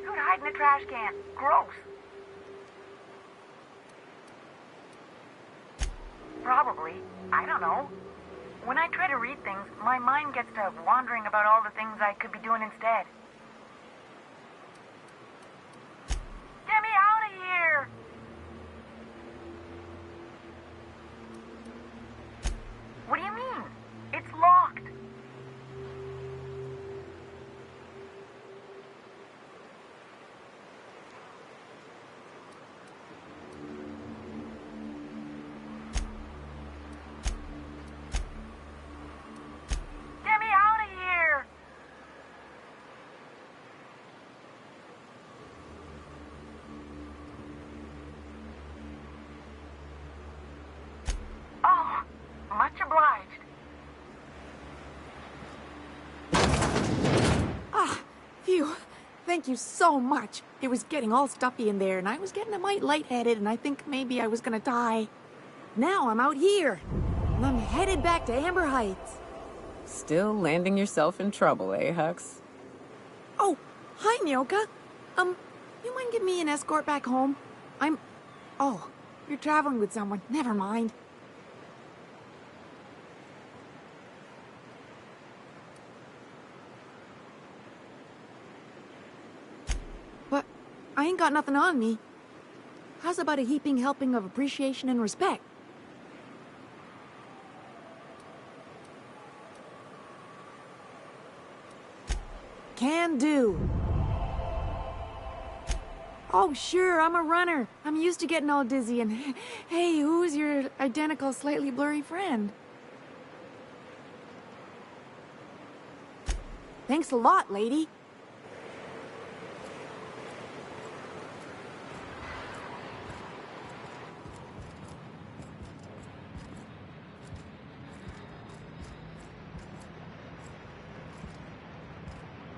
C: Who'd hide in a trash can? Gross. Probably. I don't know. When I try to read things, my mind gets to wandering about all the things I could be doing instead. Get me out of here! What do you mean? It's locked. Get me out of here! Oh, much obliged.
O: Ah, phew. Thank you so much. It was getting all stuffy in there, and I was getting a mite lightheaded, and I think maybe I was gonna die. Now I'm out here, and I'm headed back to Amber Heights.
D: Still landing yourself in trouble, eh, Hux?
O: Oh, hi, Nyoka. You mind giving me an escort back home? Oh, you're traveling with someone. Never mind. But I ain't got nothing on me. How's about a heaping helping of appreciation and respect? Can do. Oh, sure, I'm a runner. I'm used to getting all dizzy and... Hey, who's your identical, slightly blurry friend? Thanks a lot, lady.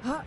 O: Huh?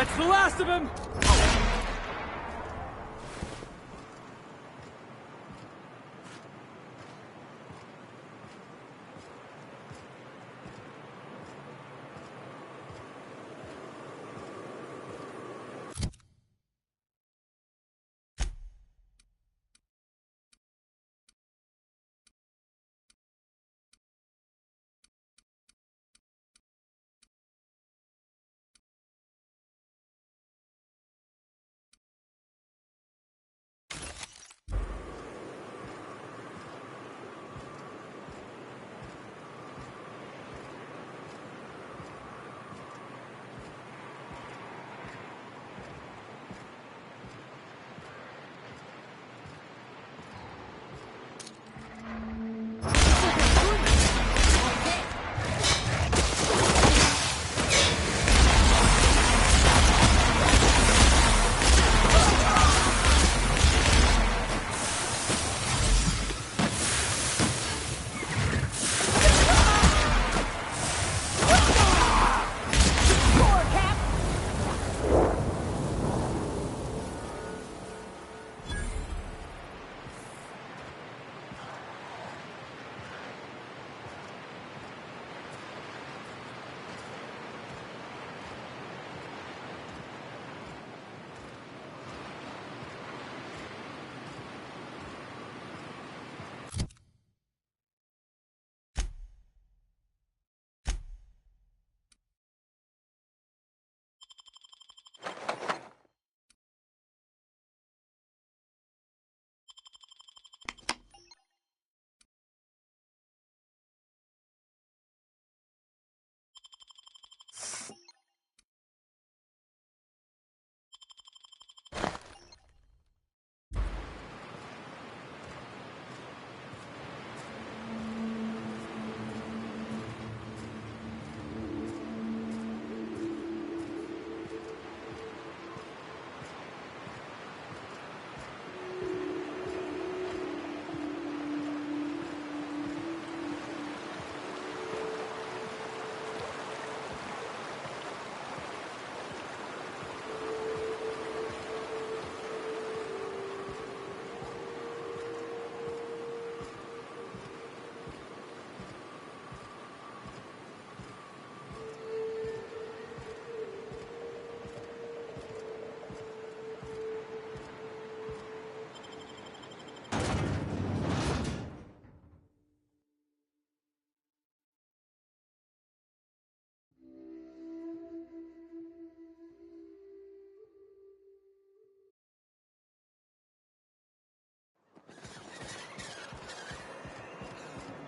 J: That's the last of him!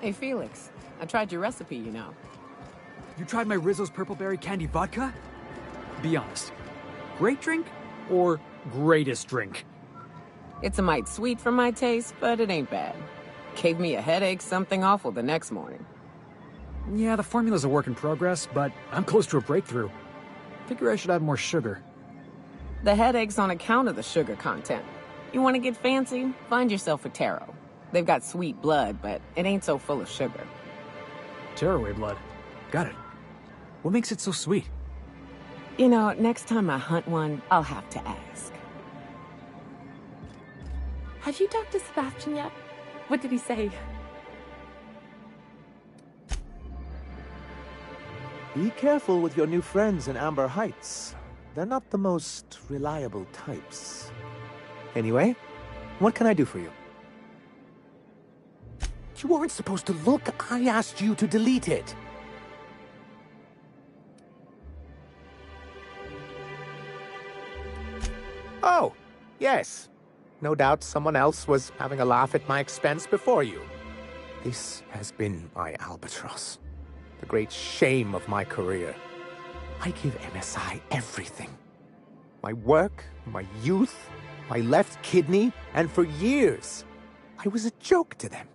D: Hey, Felix. I tried your recipe, you know.
A: You tried my Rizzo's Purple Berry Candy Vodka? Be honest. Great drink or greatest drink?
D: It's a mite sweet for my taste, but it ain't bad. Gave me a headache, something awful the next morning.
A: Yeah, the formula's a work in progress, but I'm close to a breakthrough. Figure I should add more sugar.
D: The headache's on account of the sugar content. You want to get fancy? Find yourself a taro. They've got sweet blood, but it ain't so full of sugar.
A: Tearaway blood. Got it. What makes it so sweet?
D: You know, next time I hunt one, I'll have to ask.
O: Have you talked to Sebastian yet? What did he say?
N: Be careful with your new friends in Amber Heights. They're not the most reliable types. Anyway, what can I do for you? You weren't supposed to look. I asked you to delete it. Oh, yes. No doubt someone else was having a laugh at my expense before you. This has been my albatross. The great shame of my career. I give MSI everything. My work, my youth, my left kidney, and for years, I was a joke to them.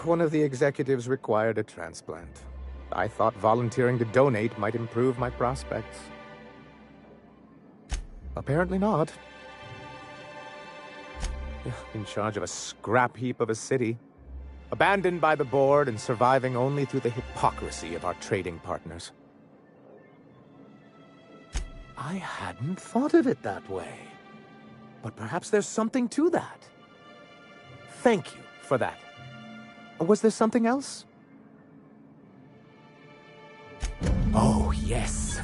N: One of the executives required a transplant. I thought volunteering to donate might improve my prospects. Apparently not. In charge of a scrap heap of a city. Abandoned by the board and surviving only through the hypocrisy of our trading partners. I hadn't thought of it that way. But perhaps there's something to that. Thank you for that. Was there something else? Oh, yes.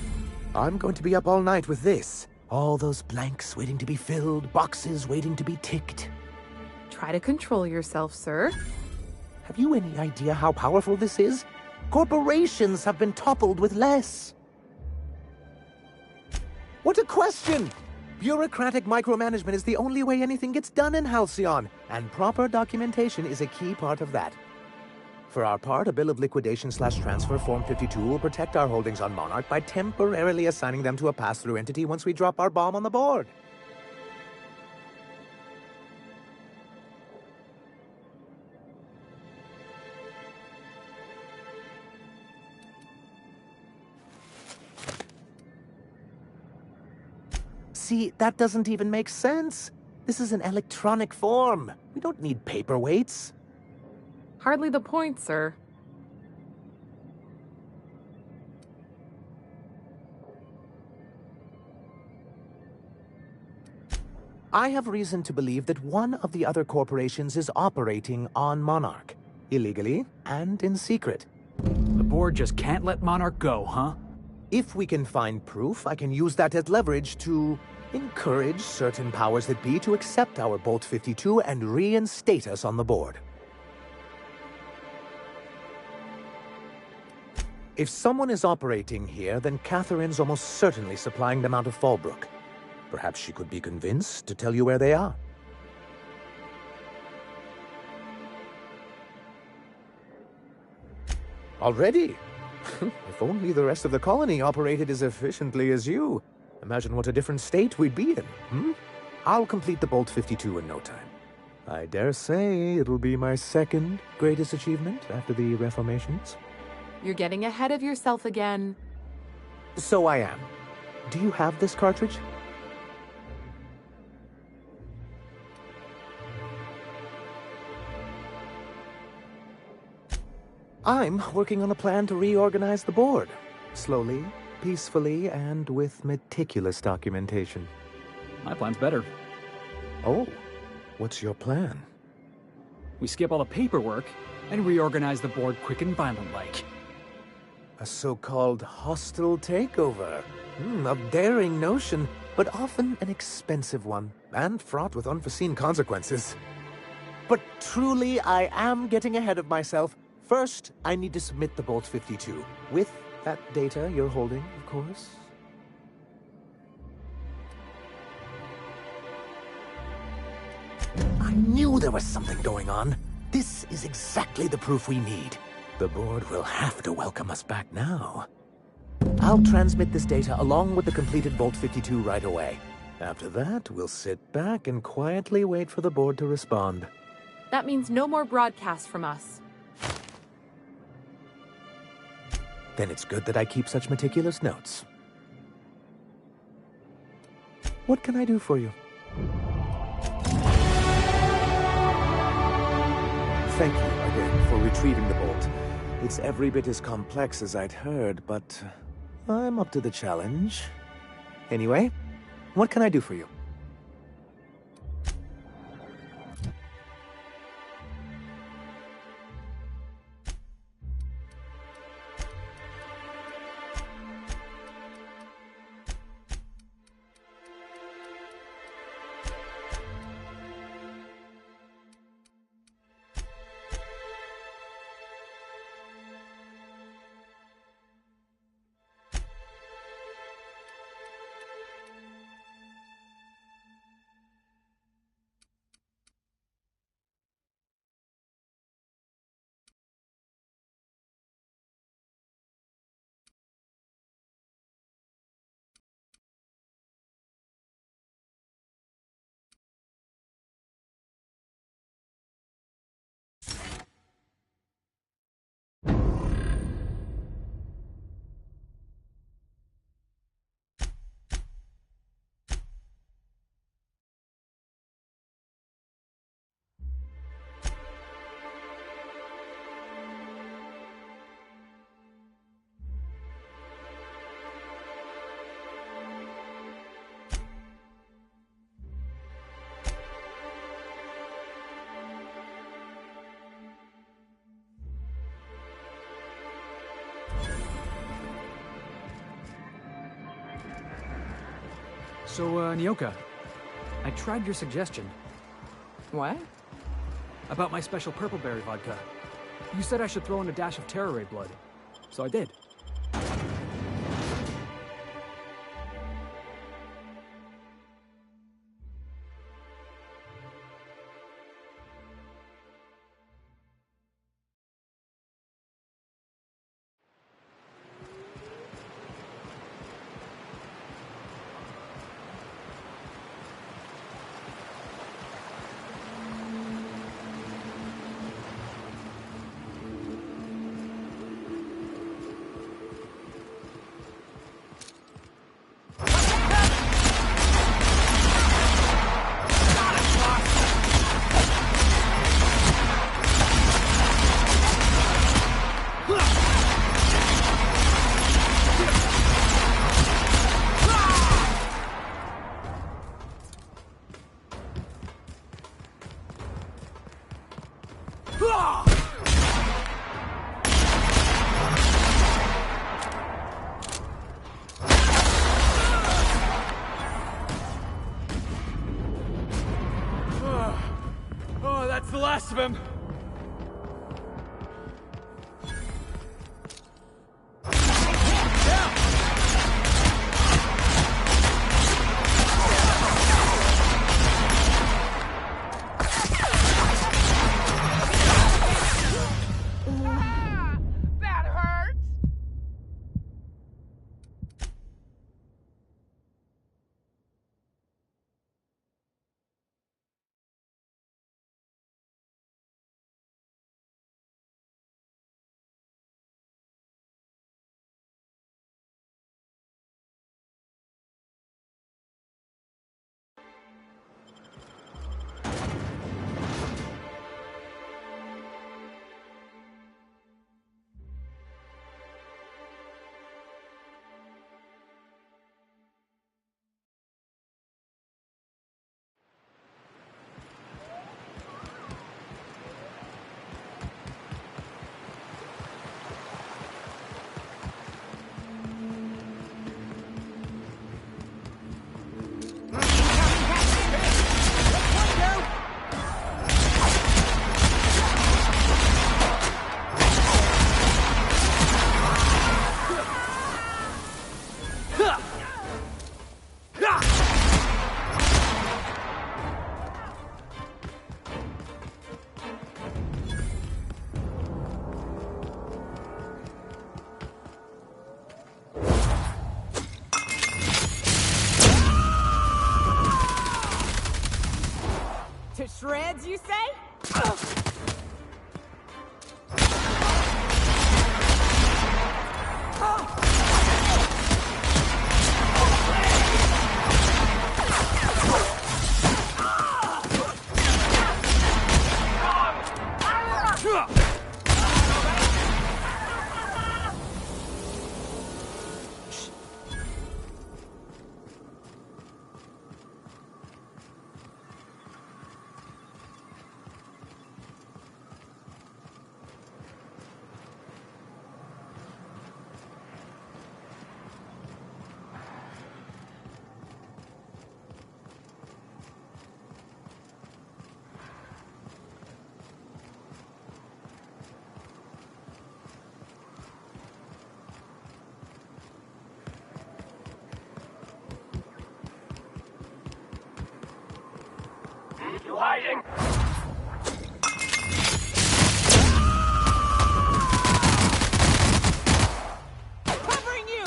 N: I'm going to be up all night with this. All those blanks waiting to be filled, boxes waiting to be ticked.
S: Try to control yourself, sir.
N: Have you any idea how powerful this is? Corporations have been toppled with less. What a question! Bureaucratic micromanagement is the only way anything gets done in Halcyon, and proper documentation is a key part of that. For our part, a bill of liquidation/transfer Form 52 will protect our holdings on Monarch by temporarily assigning them to a pass-through entity once we drop our bomb on the board. See, that doesn't even make sense. This is an electronic form. We don't need paperweights.
S: Hardly the point, sir.
N: I have reason to believe that one of the other corporations is operating on Monarch. Illegally and in secret.
A: The board just can't let Monarch go, huh?
N: If we can find proof, I can use that as leverage to encourage certain powers that be to accept our Bolt 52 and reinstate us on the board. If someone is operating here, then Catherine's almost certainly supplying them out of Fallbrook. Perhaps she could be convinced to tell you where they are. Already? If only the rest of the colony operated as efficiently as you. Imagine what a different state we'd be in, hmm? I'll complete the Bolt 52 in no time. I dare say it'll be my second greatest achievement after the reformations.
S: You're getting ahead of yourself again.
N: So I am. Do you have this cartridge? I'm working on a plan to reorganize the board. Slowly, peacefully, and with meticulous documentation.
A: My plan's better.
N: Oh, what's your plan?
A: We skip all the paperwork and reorganize the board quick and violent-like.
N: A so-called hostile takeover. A daring notion, but often an expensive one, and fraught with unforeseen consequences. But truly, I am getting ahead of myself. First, I need to submit the Bolt 52, with that data you're holding, of course. I knew there was something going on. This is exactly the proof we need. The board will have to welcome us back now. I'll transmit this data along with the completed Vault 52 right away. After that, we'll sit back and quietly wait for the board to respond.
O: That means no more broadcasts from us.
N: Then it's good that I keep such meticulous notes. What can I do for you? Thank you again for retrieving the bolt. It's every bit as complex as I'd heard, but I'm up to the challenge. Anyway, what can I do for you?
A: So, Nyoka, I tried your suggestion.
D: What?
A: About my special purple berry vodka. You said I should throw in a dash of Terror Ray blood. So I did. Oh, that's the last of him!
D: shreds, you say?
K: You hiding?
D: Covering you!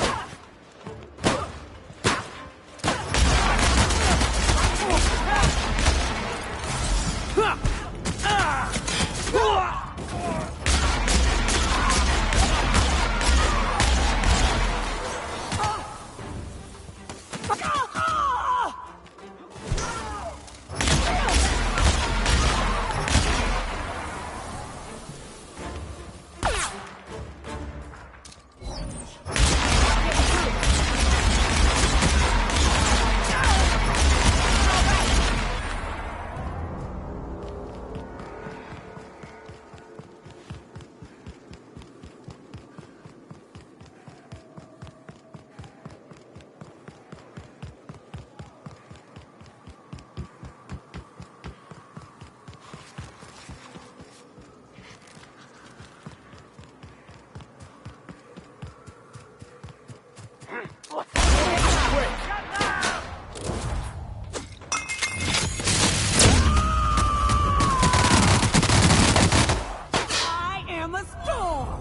D: I am a storm!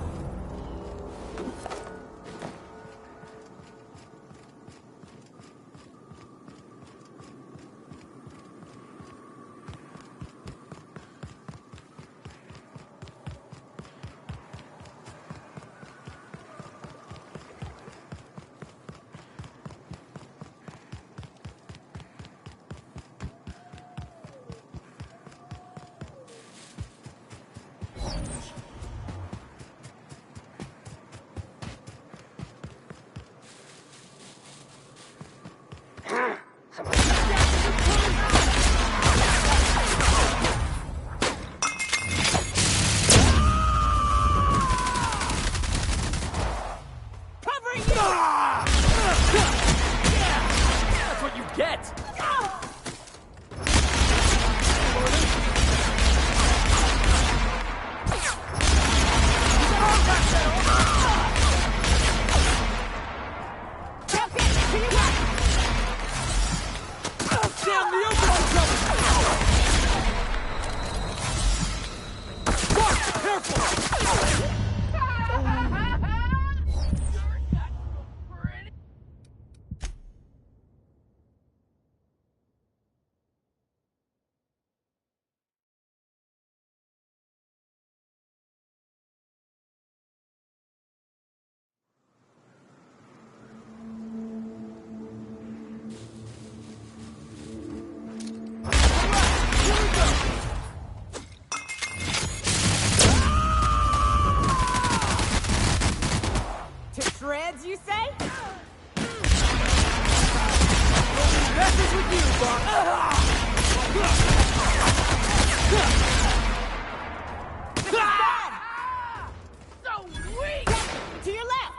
D: Covering you!
F: That's what you get!
K: Damn, the open's
D: To shreds, you say?
K: messes with you, boss.
D: So weak! To your left!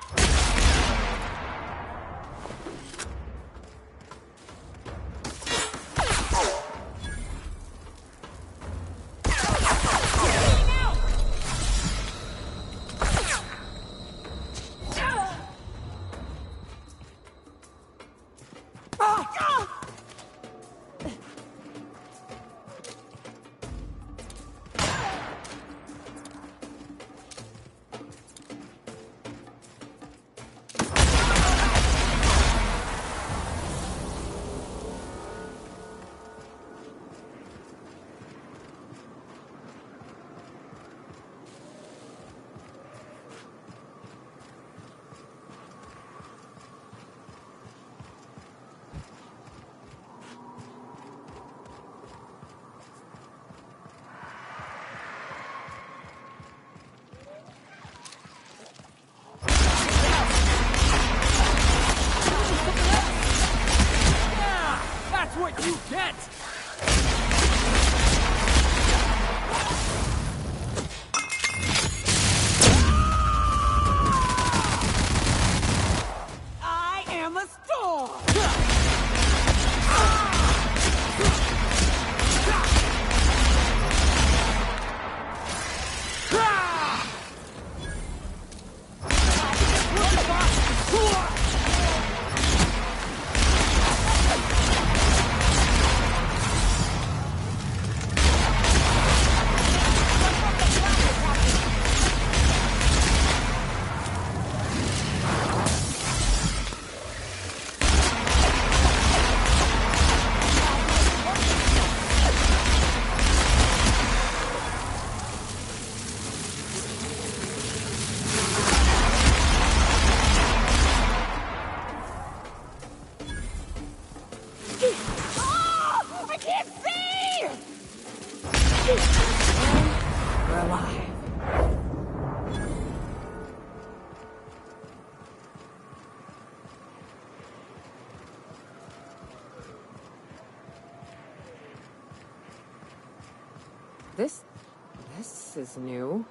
D: This is new.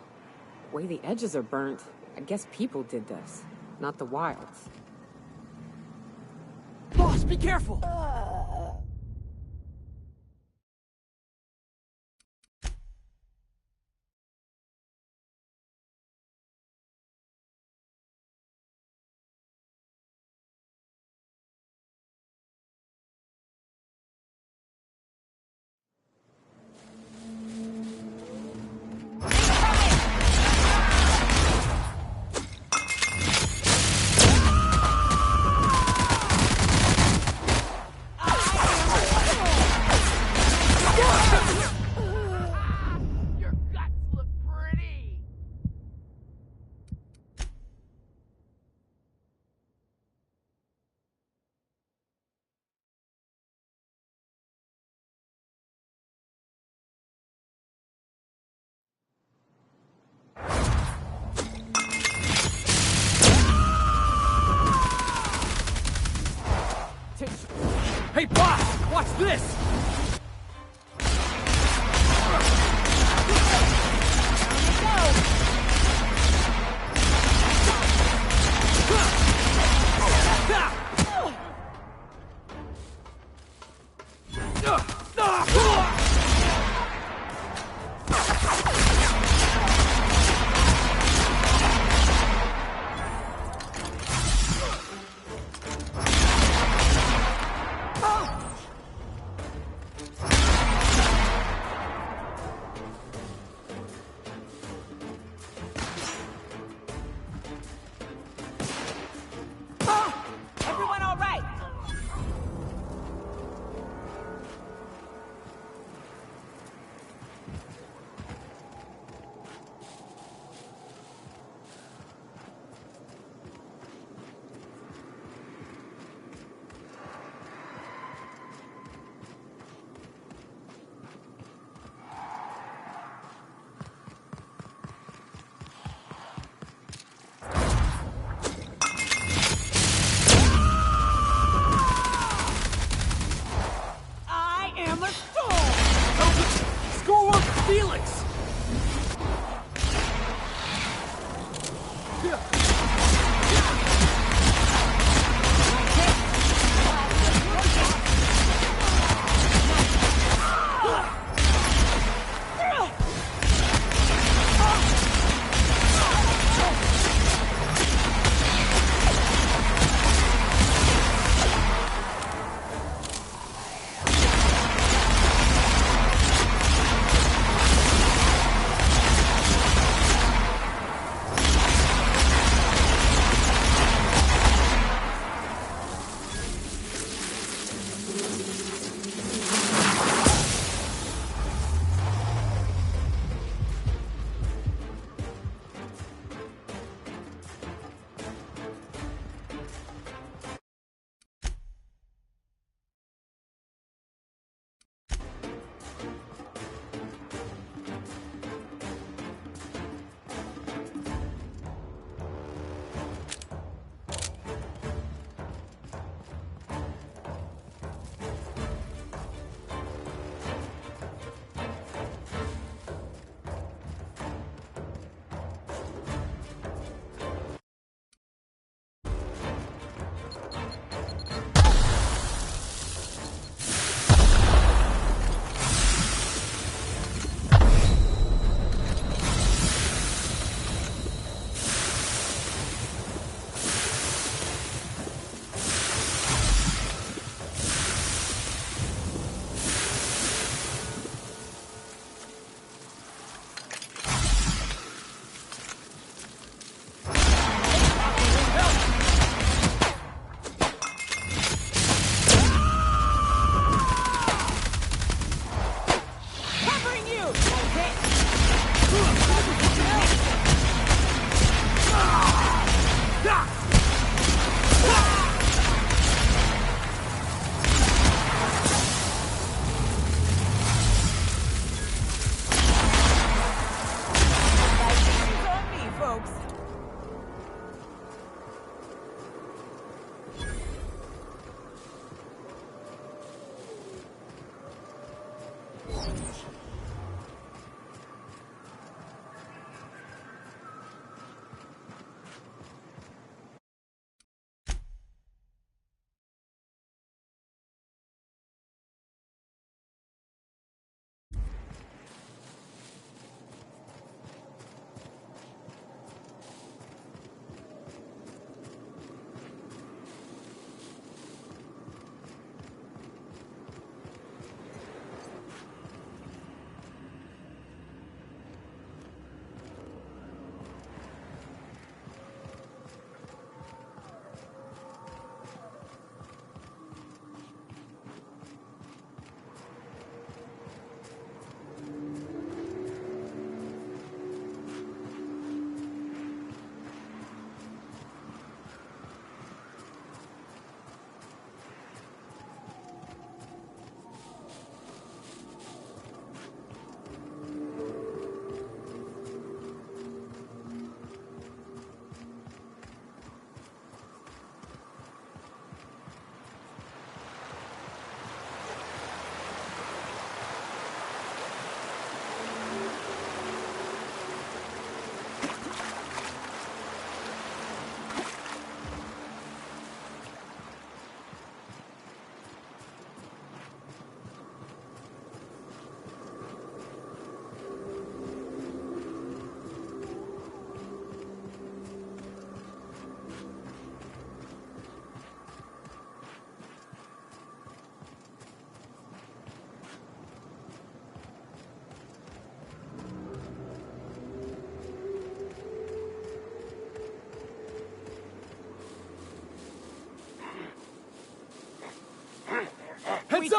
D: The way the edges are burnt, I guess people did this, not the wilds.
J: Boss, be careful! Hey, boss! Watch this!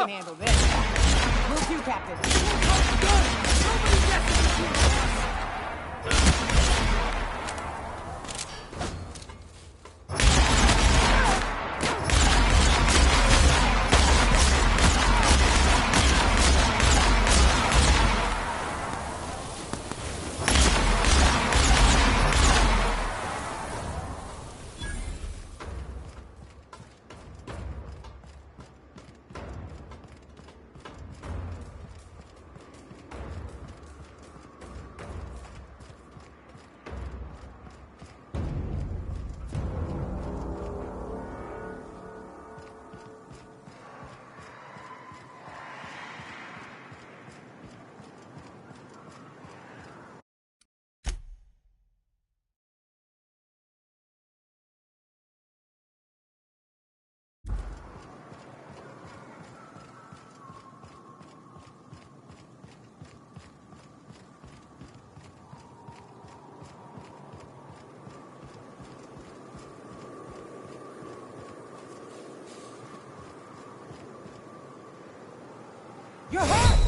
D: can handle this. Move you, Captain. You're hurt!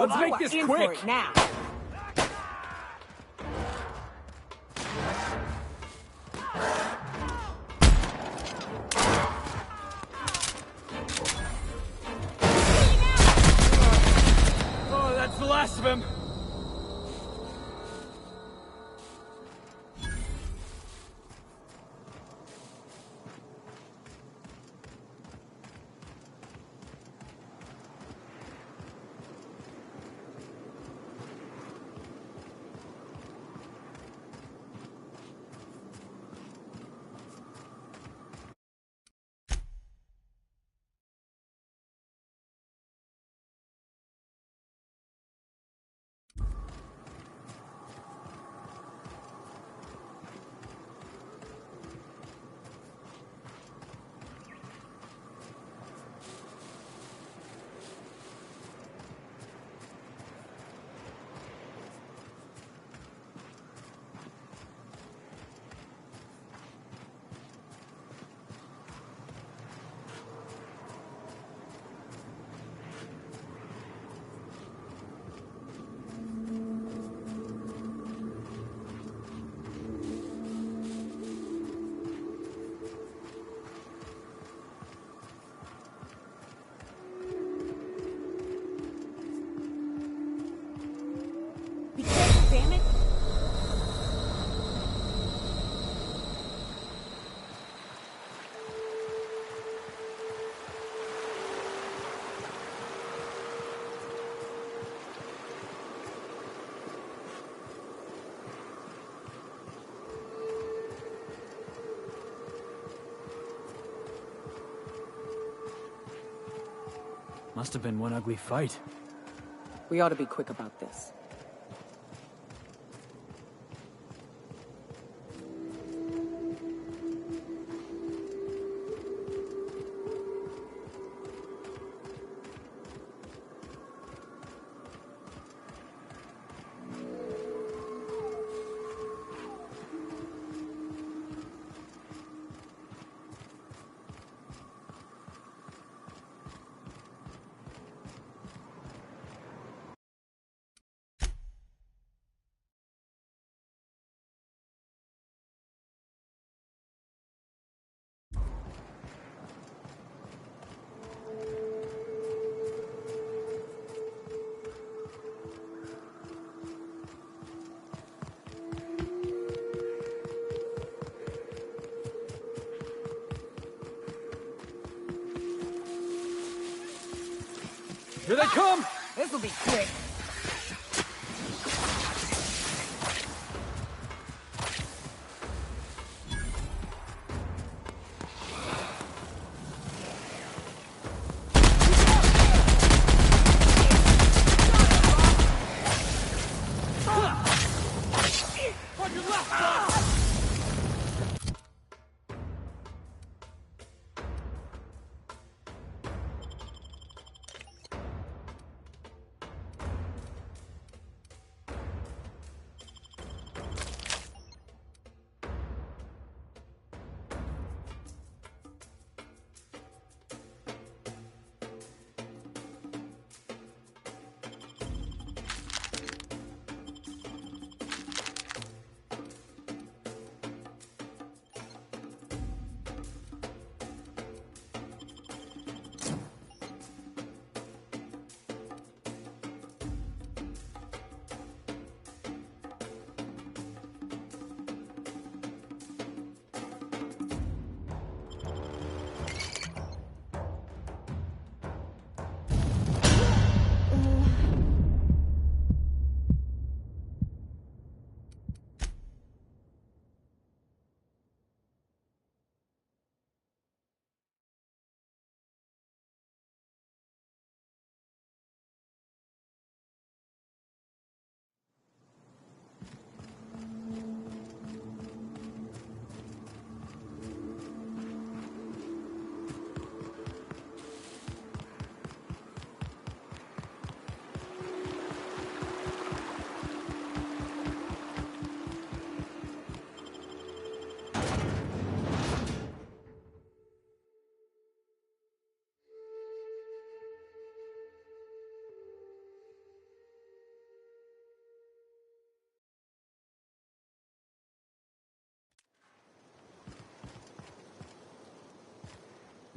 D: Oh,
J: Let's
D: you
J: make
D: are
J: this
D: in for
J: quick.
D: it now.
J: Oh, that's the last of him.
D: Be careful, damn it.
A: Must have been one ugly fight.
D: We ought to be quick about this.
J: Here they come!
D: This'll be quick.
J: On your left, boss!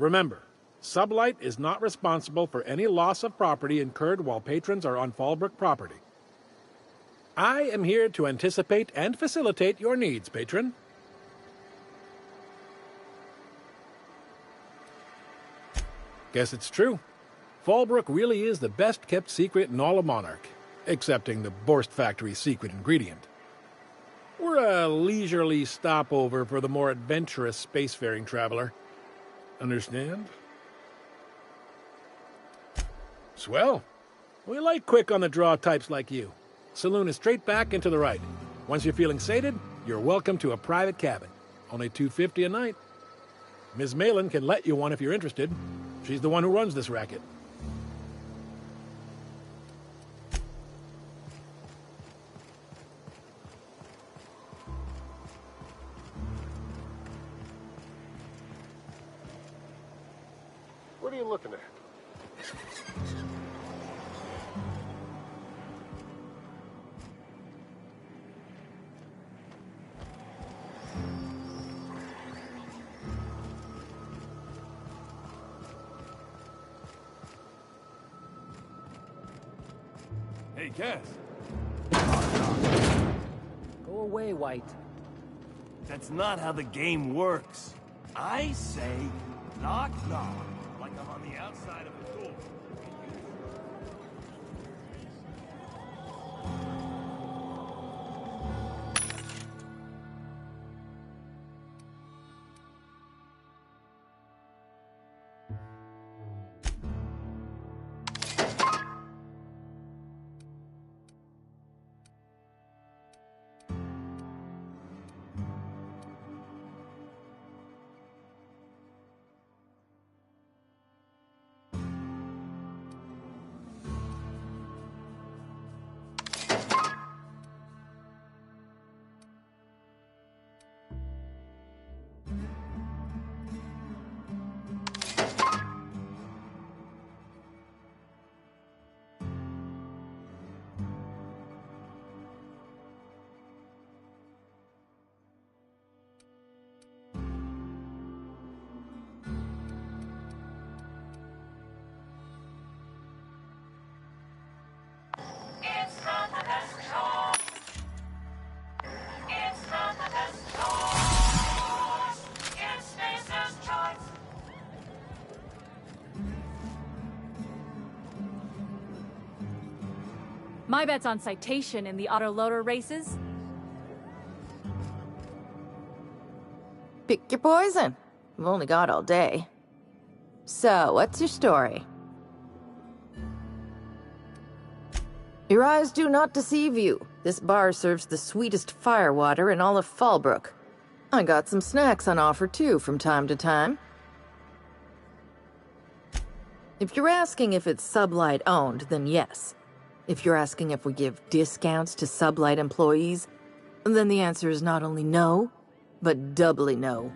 R: Remember, Sublight is not responsible for any loss of property incurred while patrons are on Fallbrook property. I am here to anticipate and facilitate your needs, patron. Guess it's true. Fallbrook really is the best-kept secret in all of Monarch, excepting the Borst Factory's secret ingredient. We're a leisurely stopover for the more adventurous spacefaring traveler. Understand? Swell. We like quick-on-the-draw types like you. Saloon is straight back and to the right. Once you're feeling sated, you're welcome to a private cabin. Only $250 a night. Ms. Malin can let you one if you're interested. She's the one who runs this racket.
U: What are you looking at?
P: Hey, Cass.
V: Go away, White.
P: That's not how the game works. I say, knock, knock, like I'm on the outside of the door.
O: My bet's on citation in the autoloader races.
T: Pick your poison. We've only got all day. So, what's your story? Your eyes do not deceive you. This bar serves the sweetest firewater in all of Fallbrook. I got some snacks on offer too from time to time. If you're asking if it's Sublight owned, then yes. If you're asking if we give discounts to Sublight employees, then the answer is not only no, but doubly no.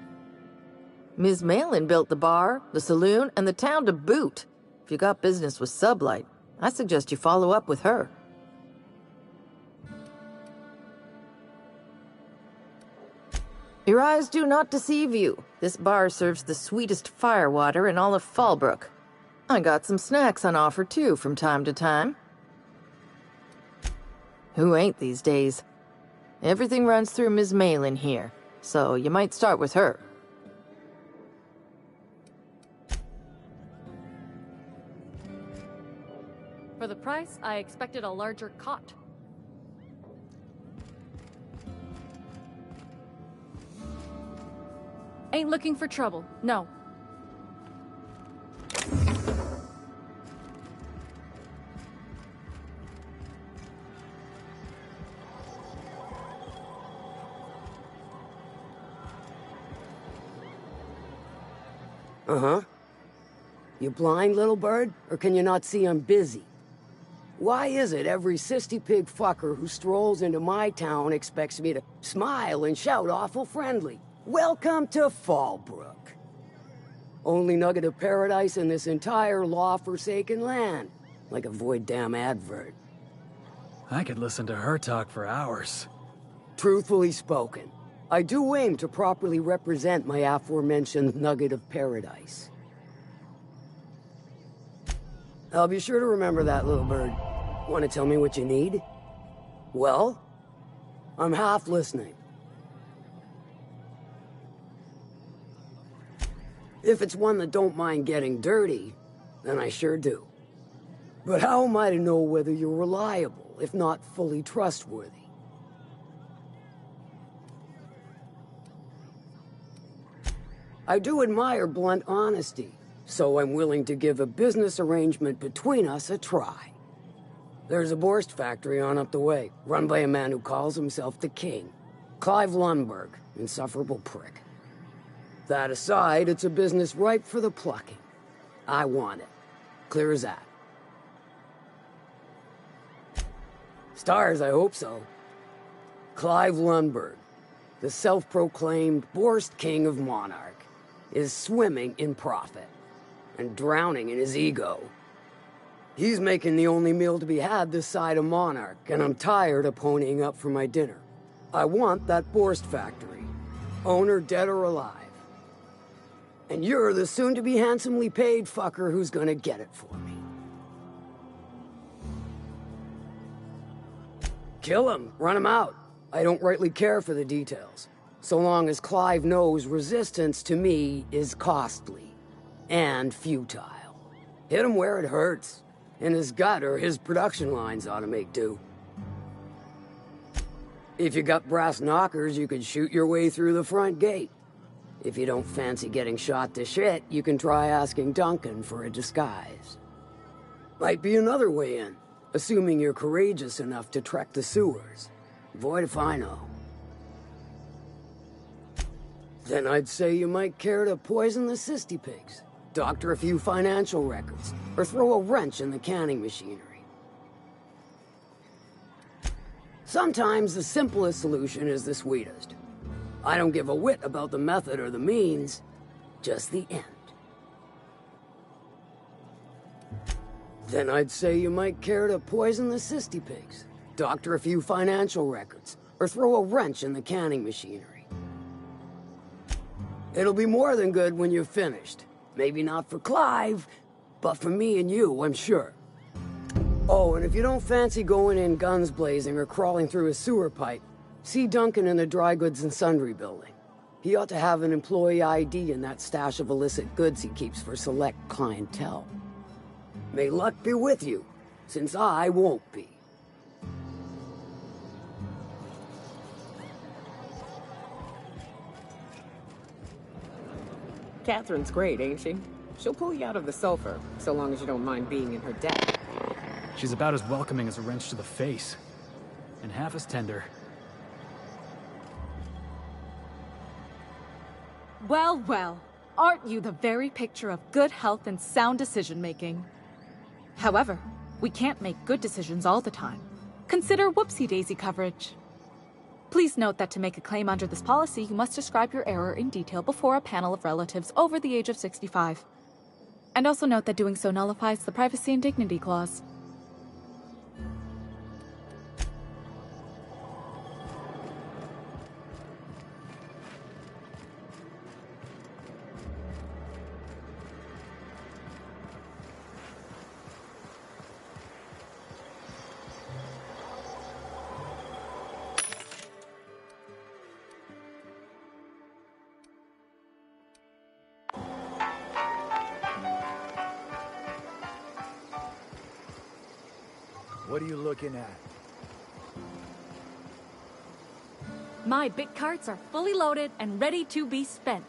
T: Ms. Malin built the bar, the saloon, and the town to boot. If you got business with Sublight, I suggest you follow up with her. Your eyes do not deceive you. This bar serves the sweetest firewater in all of Fallbrook. I got some snacks on offer too from time to time. Who ain't these days? Everything runs through Ms. Malin here, so you might start with her.
O: For the price, I expected a larger cot. Ain't looking for trouble, no.
X: Uh-huh. You blind, little bird? Or can you not see I'm busy? Why is it every sissy pig fucker who strolls into my town expects me to smile and shout awful friendly? Welcome to Fallbrook. Only nugget of paradise in this entire law-forsaken land. Like a void damn advert.
A: I could listen to her talk for hours.
X: Truthfully spoken, I do aim to properly represent my aforementioned nugget of paradise. I'll be sure to remember that, little bird. Want to tell me what you need? Well, I'm half listening. If it's one that don't mind getting dirty, then I sure do. But how am I to know whether you're reliable, if not fully trustworthy? I do admire blunt honesty, so I'm willing to give a business arrangement between us a try. There's a Borst factory on up the way, run by a man who calls himself the King. Clive Lundberg, insufferable prick. That aside, it's a business ripe for the plucking. I want it. Clear as that. Stars, I hope so. Clive Lundberg, the self-proclaimed Borst King of Monarch, is swimming in profit and drowning in his ego. He's making the only meal to be had this side of Monarch, and I'm tired of ponying up for my dinner. I want that Borst factory, owner dead or alive. And you're the soon-to-be handsomely paid fucker who's gonna get it for me. Kill him, run him out. I don't rightly care for the details, so long as Clive knows resistance to me is costly and futile. Hit him where it hurts. In his gut or his production lines ought to make do. If you got brass knockers, you could shoot your way through the front gate. If you don't fancy getting shot to shit, you can try asking Duncan for a disguise. Might be another way in, assuming you're courageous enough to trek the sewers. Void if I know. Then I'd say you might care to poison the cysty pigs, doctor a few financial records, or throw a wrench in the canning machinery. Sometimes the simplest solution is the sweetest. I don't give a whit about the method or the means, just the end. Then I'd say you might care to poison the cysty pigs, doctor a few financial records, or throw a wrench in the canning machinery. It'll be more than good when you're finished. Maybe not for Clive, but for me and you, I'm sure. Oh, and if you don't fancy going in guns blazing or crawling through a sewer pipe, see Duncan in the dry goods and sundry building. He ought to have an employee ID in that stash of illicit goods he keeps for select clientele. May luck be with you, since I won't be.
D: Catherine's great, ain't she? She'll pull you out of the sulfur, so long as you don't mind being in her debt.
A: She's about as welcoming as a wrench to the face. And half as tender.
O: Well, well. Aren't you the very picture of good health and sound decision-making? However, we can't make good decisions all the time. Consider whoopsie-daisy coverage. Please note that to make a claim under this policy, you must describe your error in detail before a panel of relatives over the age of 65. And also note that doing so nullifies the privacy and dignity clause.
Q: What are you looking at?
O: My bit carts are fully loaded and ready to be spent.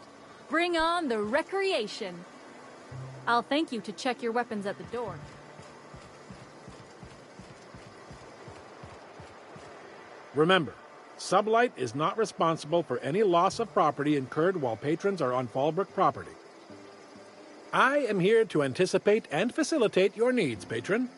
O: Bring on the recreation. I'll thank you to check your weapons at the door.
R: Remember, Sublight is not responsible for any loss of property incurred while patrons are on Fallbrook property. I am here to anticipate and facilitate your needs, patron.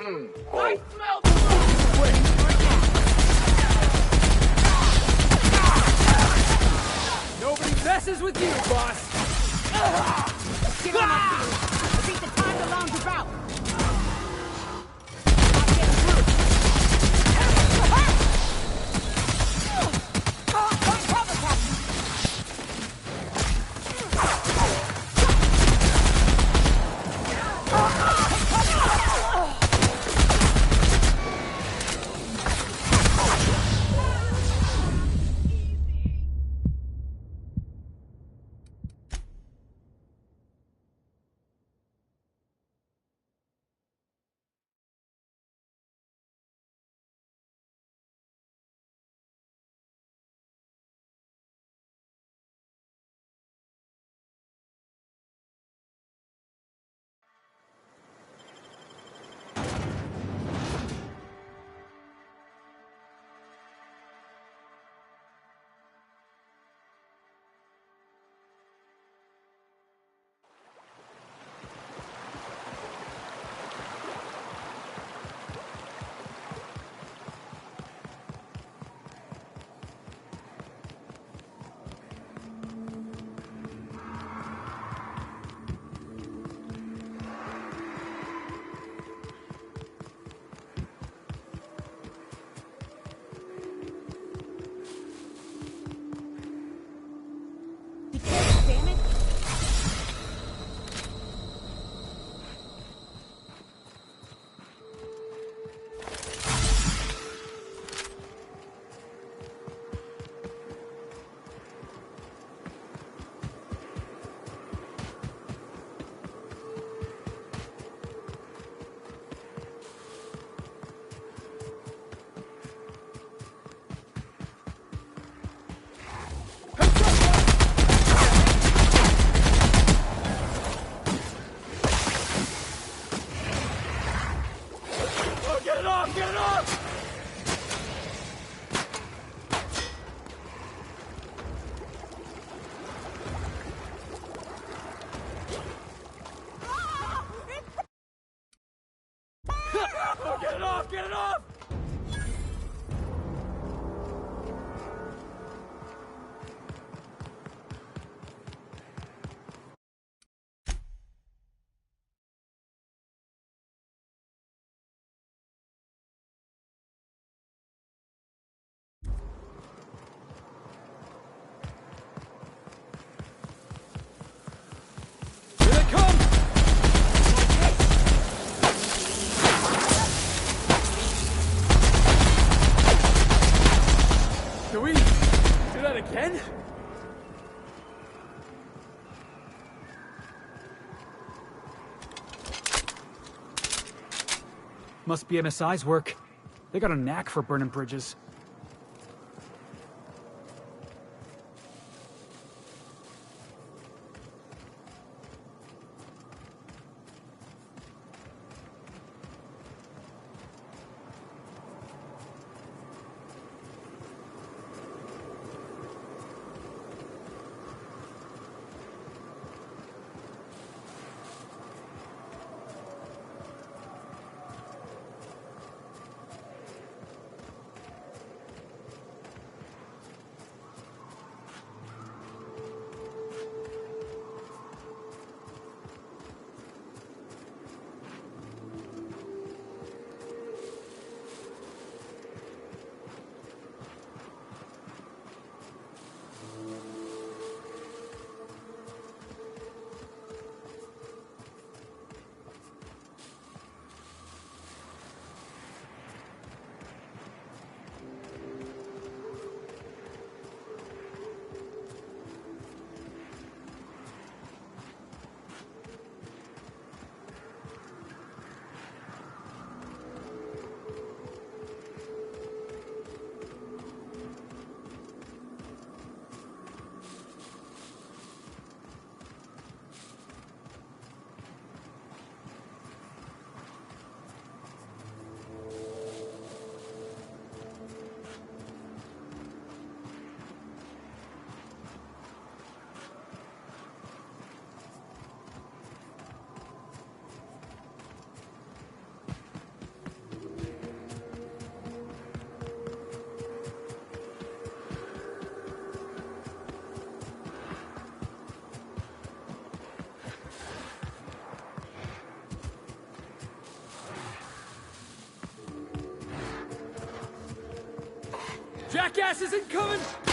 K: I smell the
J: Nobody messes with you, boss!
D: Get on my feet. I think the time to lounge about.
K: Get it off! Get it off!
J: Here they come! Can we do that again?
A: Must be MSI's work. They got a knack for burning bridges.
J: Jackass isn't coming!